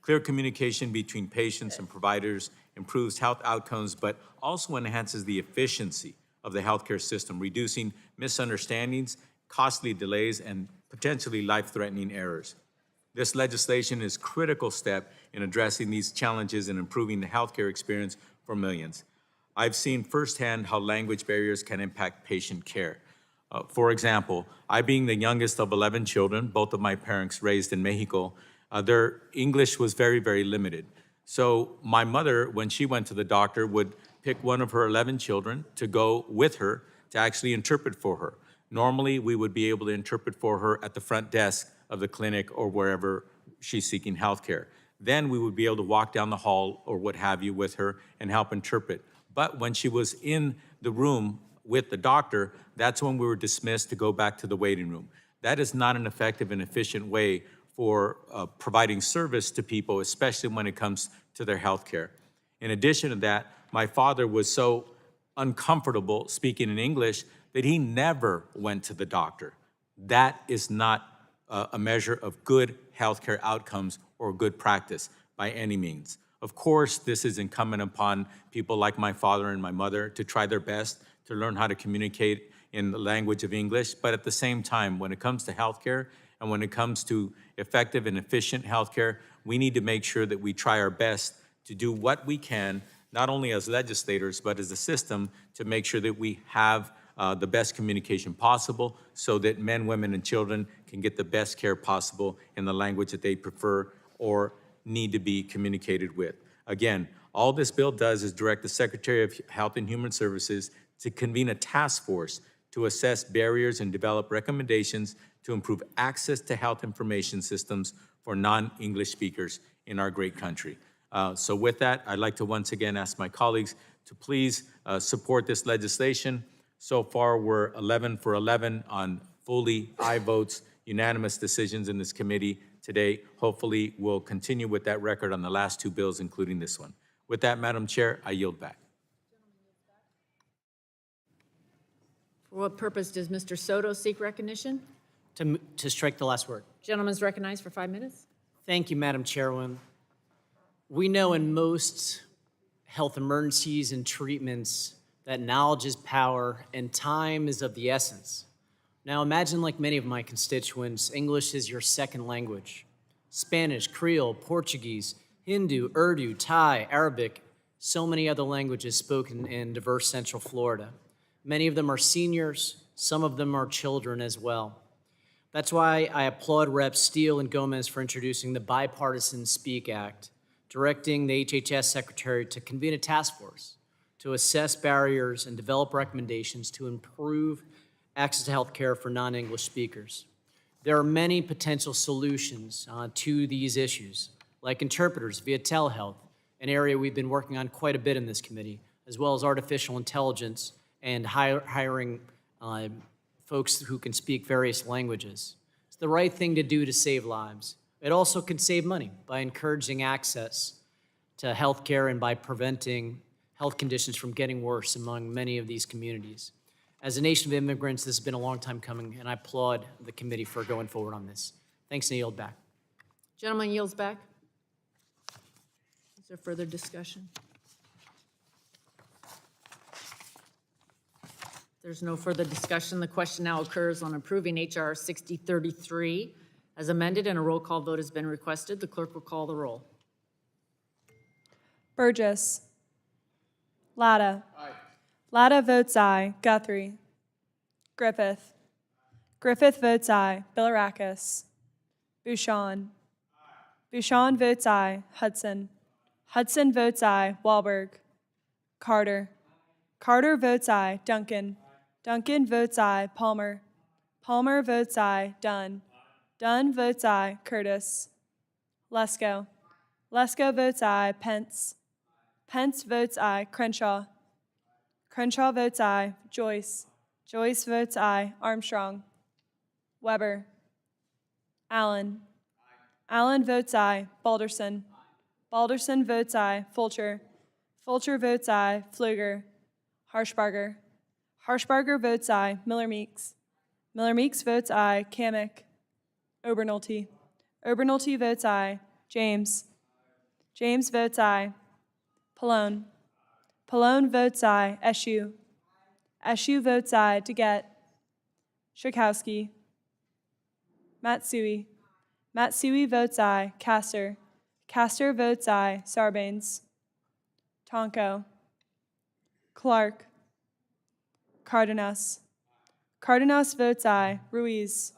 Clear communication between patients and providers improves health outcomes, but also enhances the efficiency of the healthcare system, reducing misunderstandings, costly delays, and potentially life-threatening errors. This legislation is a critical step in addressing these challenges and improving the healthcare experience for millions. I've seen firsthand how language barriers can impact patient care. For example, I being the youngest of 11 children, both of my parents raised in Mexico, their English was very, very limited. So my mother, when she went to the doctor, would pick one of her 11 children to go with her to actually interpret for her. Normally, we would be able to interpret for her at the front desk of the clinic or wherever she's seeking health care. Then we would be able to walk down the hall or what have you with her and help interpret. But when she was in the room with the doctor, that's when we were dismissed to go back to the waiting room. That is not an effective and efficient way for providing service to people, especially when it comes to their health care. In addition to that, my father was so uncomfortable speaking in English that he never went to the doctor. That is not a measure of good healthcare outcomes or good practice by any means. Of course, this is incumbent upon people like my father and my mother to try their best to learn how to communicate in the language of English, but at the same time, when it comes to healthcare and when it comes to effective and efficient healthcare, we need to make sure that we try our best to do what we can, not only as legislators, but as a system, to make sure that we have the best communication possible so that men, women, and children can get the best care possible in the language that they prefer or need to be communicated with. Again, all this bill does is direct the Secretary of Health and Human Services to convene a task force to assess barriers and develop recommendations to improve access to health information systems for non-English speakers in our great country. So with that, I'd like to once again ask my colleagues to please support this legislation. So far, we're 11 for 11 on fully aye votes, unanimous decisions in this committee today. Hopefully, we'll continue with that record on the last two bills, including this one. With that, Madam Chair, I yield back. For what purpose does Mr. Soto seek recognition? To strike the last word. Gentleman's recognized for 5 minutes. Thank you, Madam Chairwoman. We know in most health emergencies and treatments that knowledge is power and time is of the essence. Now imagine, like many of my constituents, English is your second language. Spanish, Creole, Portuguese, Hindu, Urdu, Thai, Arabic, so many other languages spoken in diverse Central Florida. Many of them are seniors, some of them are children as well. That's why I applaud Reps Steele and Gomez for introducing the Bipartisan Speak Act, directing the HHS Secretary to convene a task force to assess barriers and develop recommendations to improve access to health care for non-English speakers. There are many potential solutions to these issues, like interpreters via telehealth, an area we've been working on quite a bit in this committee, as well as artificial intelligence and hiring folks who can speak various languages. It's the right thing to do to save lives. It also can save money by encouraging access to health care and by preventing health conditions from getting worse among many of these communities. As a nation of immigrants, this has been a long time coming, and I applaud the committee for going forward on this. Thanks, and I yield back. Gentleman yields back. Is there further discussion? There's no further discussion. The question now occurs on approving H.R. 6033 as amended, and a roll call vote has been requested. The clerk will call the roll. Burgess. Latta. Aye. Latta votes aye. Guthrie. Griffith. Griffith votes aye. Bilirakis. Bouchon. Bouchon votes aye. Hudson. Hudson votes aye. Wahlberg. Carter. Carter votes aye. Duncan. Duncan votes aye. Palmer. Palmer votes aye. Dunn. Dunn votes aye. Curtis. Lesko. Lesko votes aye. Pence. Pence votes aye. Crenshaw. Crenshaw votes aye. Joyce. Joyce votes aye. Armstrong. Weber. Allen. Allen votes aye. Balderson. Balderson votes aye. Fulcher. Fulcher votes aye. Pfluger. Harshbarger. Harshbarger votes aye. Miller Meeks. Miller Meeks votes aye. Kamick. Obernolte. Obernolte votes aye. James. James votes aye. Pallone. Pallone votes aye. Eshu. Eshu votes aye. DeGette. Schakowsky. Matsui. Matsui votes aye. Castor. Castor votes aye. Sarbanes. Tonko. Clark. Cardenas. Cardenas votes aye. Ruiz.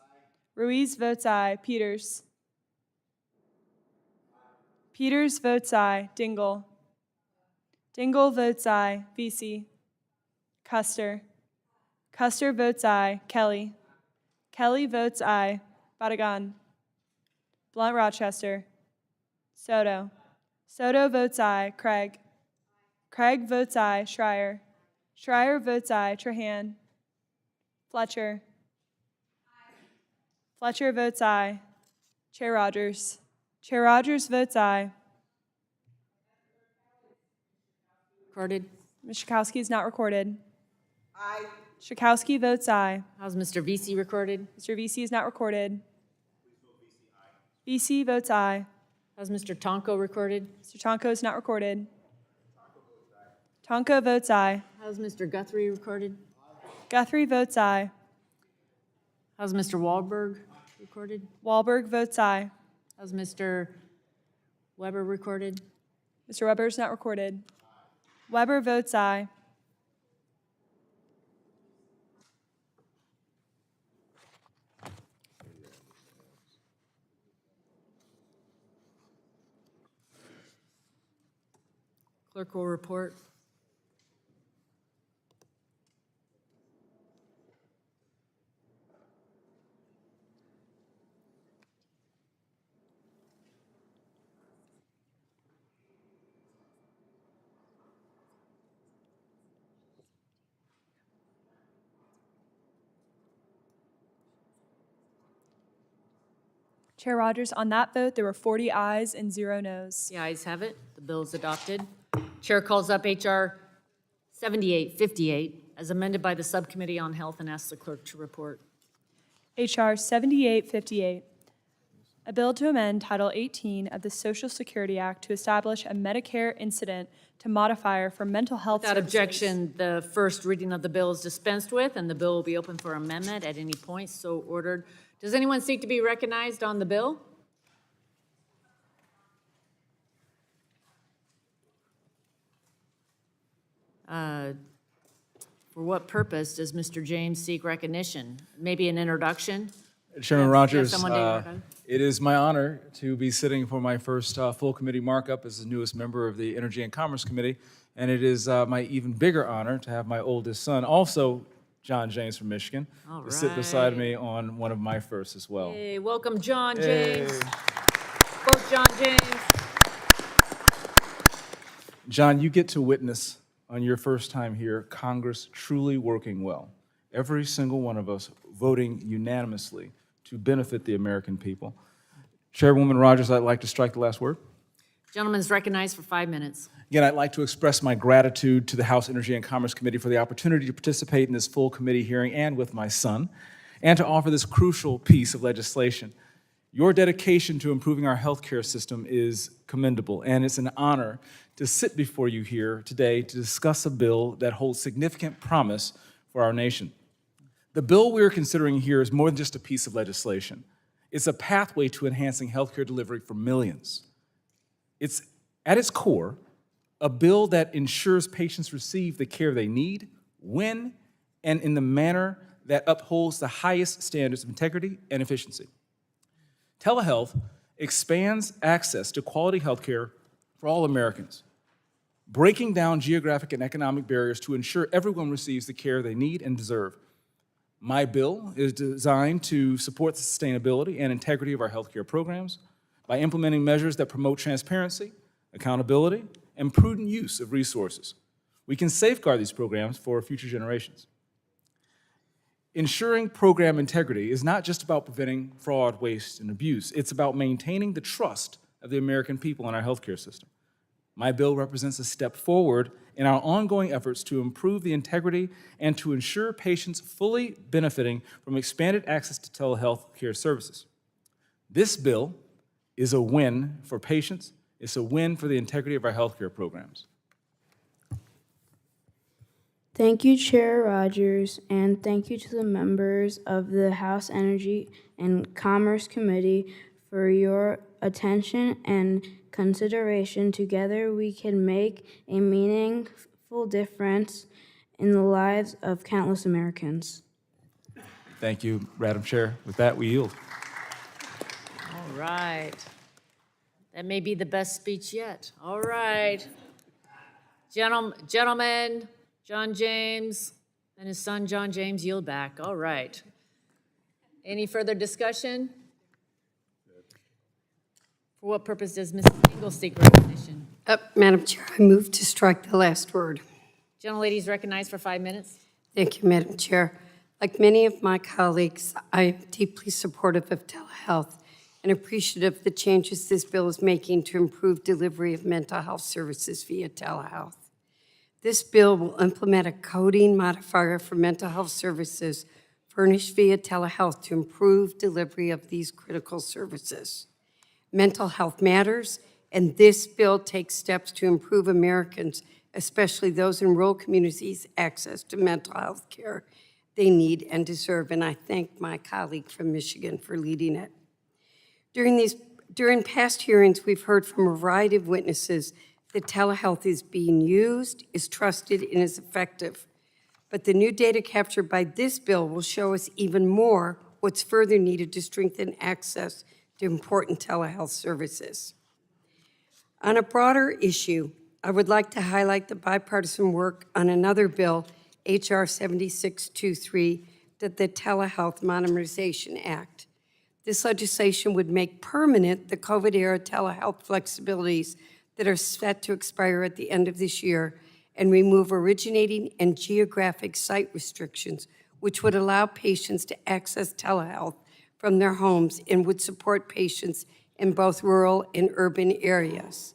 Ruiz votes aye. Peters. Peters votes aye. Dingle. Dingle votes aye. Vesey. Custer. Custer votes aye. Kelly. Kelly votes aye. Badagan. Blunt Rochester. Soto. Soto votes aye. Craig. Craig votes aye. Schreier. Schreier votes aye. Trahan. Fletcher. Fletcher votes aye. Chair Rodgers. Chair Rodgers votes aye. Recorded. Ms. Schakowsky is not recorded. Aye. Schakowsky votes aye. How's Mr. Vesey recorded? Mr. Vesey is not recorded. Vesey votes aye. How's Mr. Tonko recorded? Mr. Tonko is not recorded. Tonko votes aye. How's Mr. Guthrie recorded? Guthrie votes aye. How's Mr. Wahlberg recorded? Wahlberg votes aye. How's Mr. Weber recorded? Mr. Weber is not recorded. Weber votes aye. Clerk will report. Chair Rodgers, on that vote, there were 40 ayes and 0 noes. The ayes have it. The bill is adopted. Chair calls up H.R. 7858 as amended by the Subcommittee on Health and asks the clerk to report. H.R. 7858, a bill to amend Title 18 of the Social Security Act to establish a Medicare incident to modifier for mental health Without services. objection, the first reading of the bill is dispensed with, and the bill will be open for amendment at any point, so ordered. Does anyone seek to be recognized on the bill? For what purpose does Mr. James seek recognition? Maybe an introduction? Chairman Yes, Rodgers, someone to introduce? it is my honor to be sitting for my first full committee markup as the newest member of the Energy and Commerce Committee, and it is my even bigger honor to have my oldest son, also John James from Michigan, All to sit beside right. me on one of my firsts as well. Hey, welcome, John James. Hey. Both John James. John, you get to witness on your first time here Congress truly working well. Every single one of us voting unanimously to benefit the American people. Chairwoman Rodgers, I'd like to strike the last word. Gentleman is recognized for 5 minutes. Again, I'd like to express my gratitude to the House Energy and Commerce Committee for the opportunity to participate in this full committee hearing and with my son, and to offer this crucial piece of legislation. Your dedication to improving our healthcare system is commendable, and it's an honor to sit before you here today to discuss a bill that holds significant promise for our nation. The bill we're considering here is more than just a piece of legislation. It's a pathway to enhancing healthcare delivery for millions. It's, at its core, a bill that ensures patients receive the care they need, when, and in the manner that upholds the highest standards of integrity and efficiency. Telehealth expands access to quality healthcare for all Americans, breaking down geographic and economic barriers to ensure everyone receives the care they need and deserve. My bill is designed to support the sustainability and integrity of our healthcare programs by implementing measures that promote transparency, accountability, and prudent use of resources. We can safeguard these programs for future generations. Ensuring program integrity is not just about preventing fraud, waste, and abuse. It's about maintaining the trust of the American people in our healthcare system. My bill represents a step forward in our ongoing efforts to improve the integrity and to ensure patients fully benefiting from expanded access to telehealth care services. This bill is a win for patients. It's a win for the integrity of our healthcare programs. Thank you, Chair Rodgers, and thank you to the members of the House Energy and Commerce Committee for your attention and consideration. Together, we can make a meaningful difference in the lives of countless Americans. Thank you, Madam Chair. With that, we yield. All right. That may be the best speech yet. All right. Gentlemen, John James and his son, John James, yield back. All right. Any further discussion? For what purpose does Mrs. Engel seek recognition? Madam Chair, I move to strike the last word. Gentlelady is recognized for 5 minutes. Thank you, Madam Chair. Like many of my colleagues, I am deeply supportive of telehealth and appreciative of the changes this bill is making to improve delivery of mental health services via telehealth. This bill will implement a coding modifier for mental health services furnished via telehealth to improve delivery of these critical services. Mental health matters, and this bill takes steps to improve Americans, especially those in rural communities, access to mental health care they need and deserve, and I thank my colleague from Michigan for leading it. During past hearings, we've heard from a variety of witnesses that telehealth is being used, is trusted, and is effective. But the new data captured by this bill will show us even more what's further needed to strengthen access to important telehealth services. On a broader issue, I would like to highlight the bipartisan work on another bill, H.R. 7623, the Telehealth Modernization Act. This legislation would make permanent the COVID-era telehealth flexibilities that are set to expire at the end of this year and remove originating and geographic site restrictions, which would allow patients to access telehealth from their homes and would support patients in both rural and urban areas.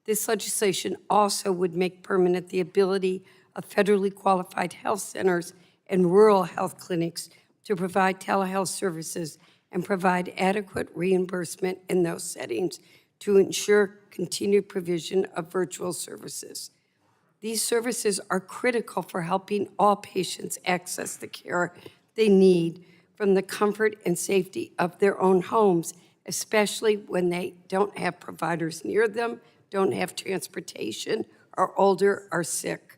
This legislation also would make permanent the ability of federally qualified health centers and rural health clinics to provide telehealth services and provide adequate reimbursement in those settings to ensure continued provision of virtual services. These services are critical for helping all patients access the care they need from the comfort and safety of their own homes, especially when they don't have providers near them, don't have transportation, are older or sick.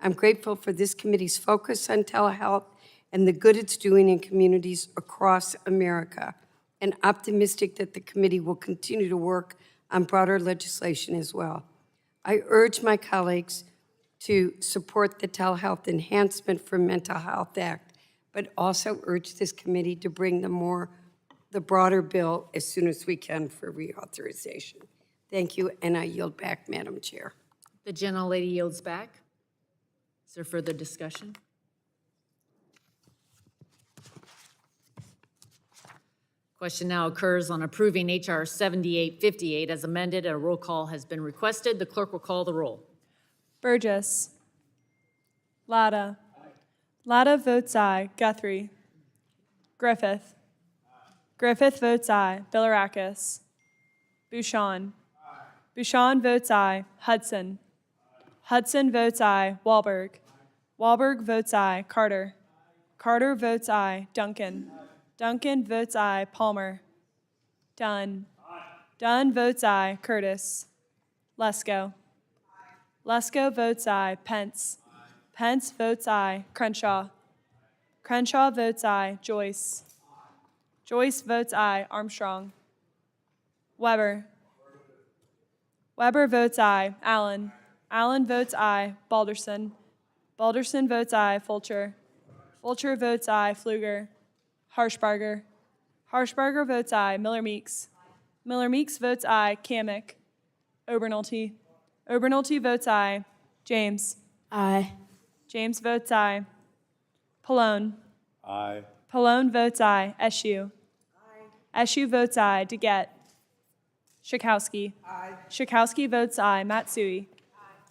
I'm grateful for this committee's focus on telehealth and the good it's doing in communities across America, and optimistic that the committee will continue to work on broader legislation as well. I urge my colleagues to support the Telehealth Enhancement for Mental Health Act, but also urge this committee to bring the broader bill as soon as we can for reauthorization. Thank you, and I yield back, Madam Chair. The gentlelady yields back. Is there further discussion? Question now occurs on approving H.R. 7858 as amended. A roll call has been requested. The clerk will call the roll. Burgess. Latta. Latta votes aye. Guthrie. Griffith. Griffith votes aye. Bilirakis. Bouchon. Bouchon votes aye. Hudson. Hudson votes aye. Wahlberg. Wahlberg votes aye. Carter. Carter votes aye. Duncan. Duncan votes aye. Palmer. Dunn. Dunn votes aye. Curtis. Lesko. Lesko votes aye. Pence. Pence votes aye. Crenshaw. Crenshaw votes aye. Joyce. Joyce votes aye. Armstrong. Weber. Weber votes aye. Allen. Allen votes aye. Balderson. Balderson votes aye. Fulcher. Fulcher votes aye. Pfluger. Harshbarger. Harshbarger votes aye. Miller Meeks. Miller Meeks votes aye. Kamick. Obernolte. Obernolte votes aye. James. Aye. James votes aye. Pallone. Aye. Pallone votes aye. Eshue. Eshue votes aye. DeGette. Schakowsky. Aye. Schakowsky votes aye. Matsui.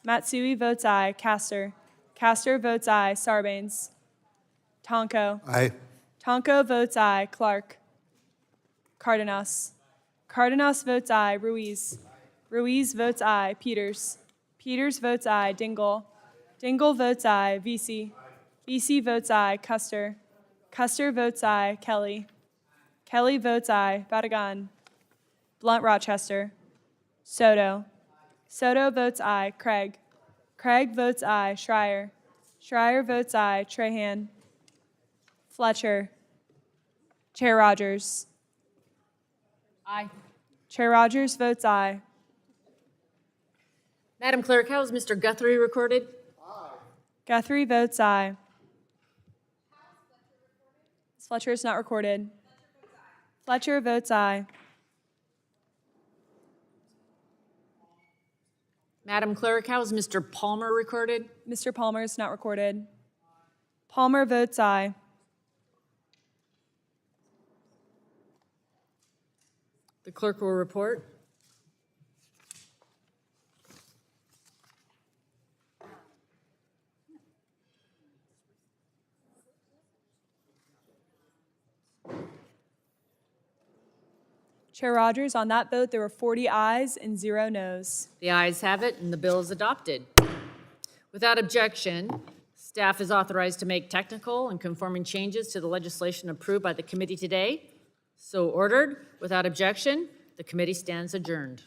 Matsui votes aye. Castor. Castor votes aye. Sarbanes. Tonko. Aye. Tonko votes aye. Clark. Cardenas. Cardenas votes aye. Ruiz. Ruiz votes aye. Peters. Peters votes aye. Dingle. Dingle votes aye. Vesey. Vesey votes aye. Custer. Custer votes aye. Kelly. Kelly votes aye. Batagan. Blunt Rochester. Soto. Soto votes aye. Craig. Craig votes aye. Schreier. Schreier votes aye. Trahan. Fletcher. Chair Rodgers. Aye. Chair Rodgers votes aye. Madam Clerk, how is Mr. Guthrie recorded? Guthrie votes aye. Ms. Fletcher is not recorded. Fletcher votes aye. Madam Clerk, how is Mr. Palmer recorded? Mr. Palmer is not recorded. Palmer votes aye. The clerk will report. Chair Rodgers, on that vote, there were 40 ayes and 0 noes. The ayes have it, and the bill is adopted. Without objection, staff is authorized to make technical and conforming changes to the legislation approved by the committee today. So ordered. Without objection, the committee stands adjourned.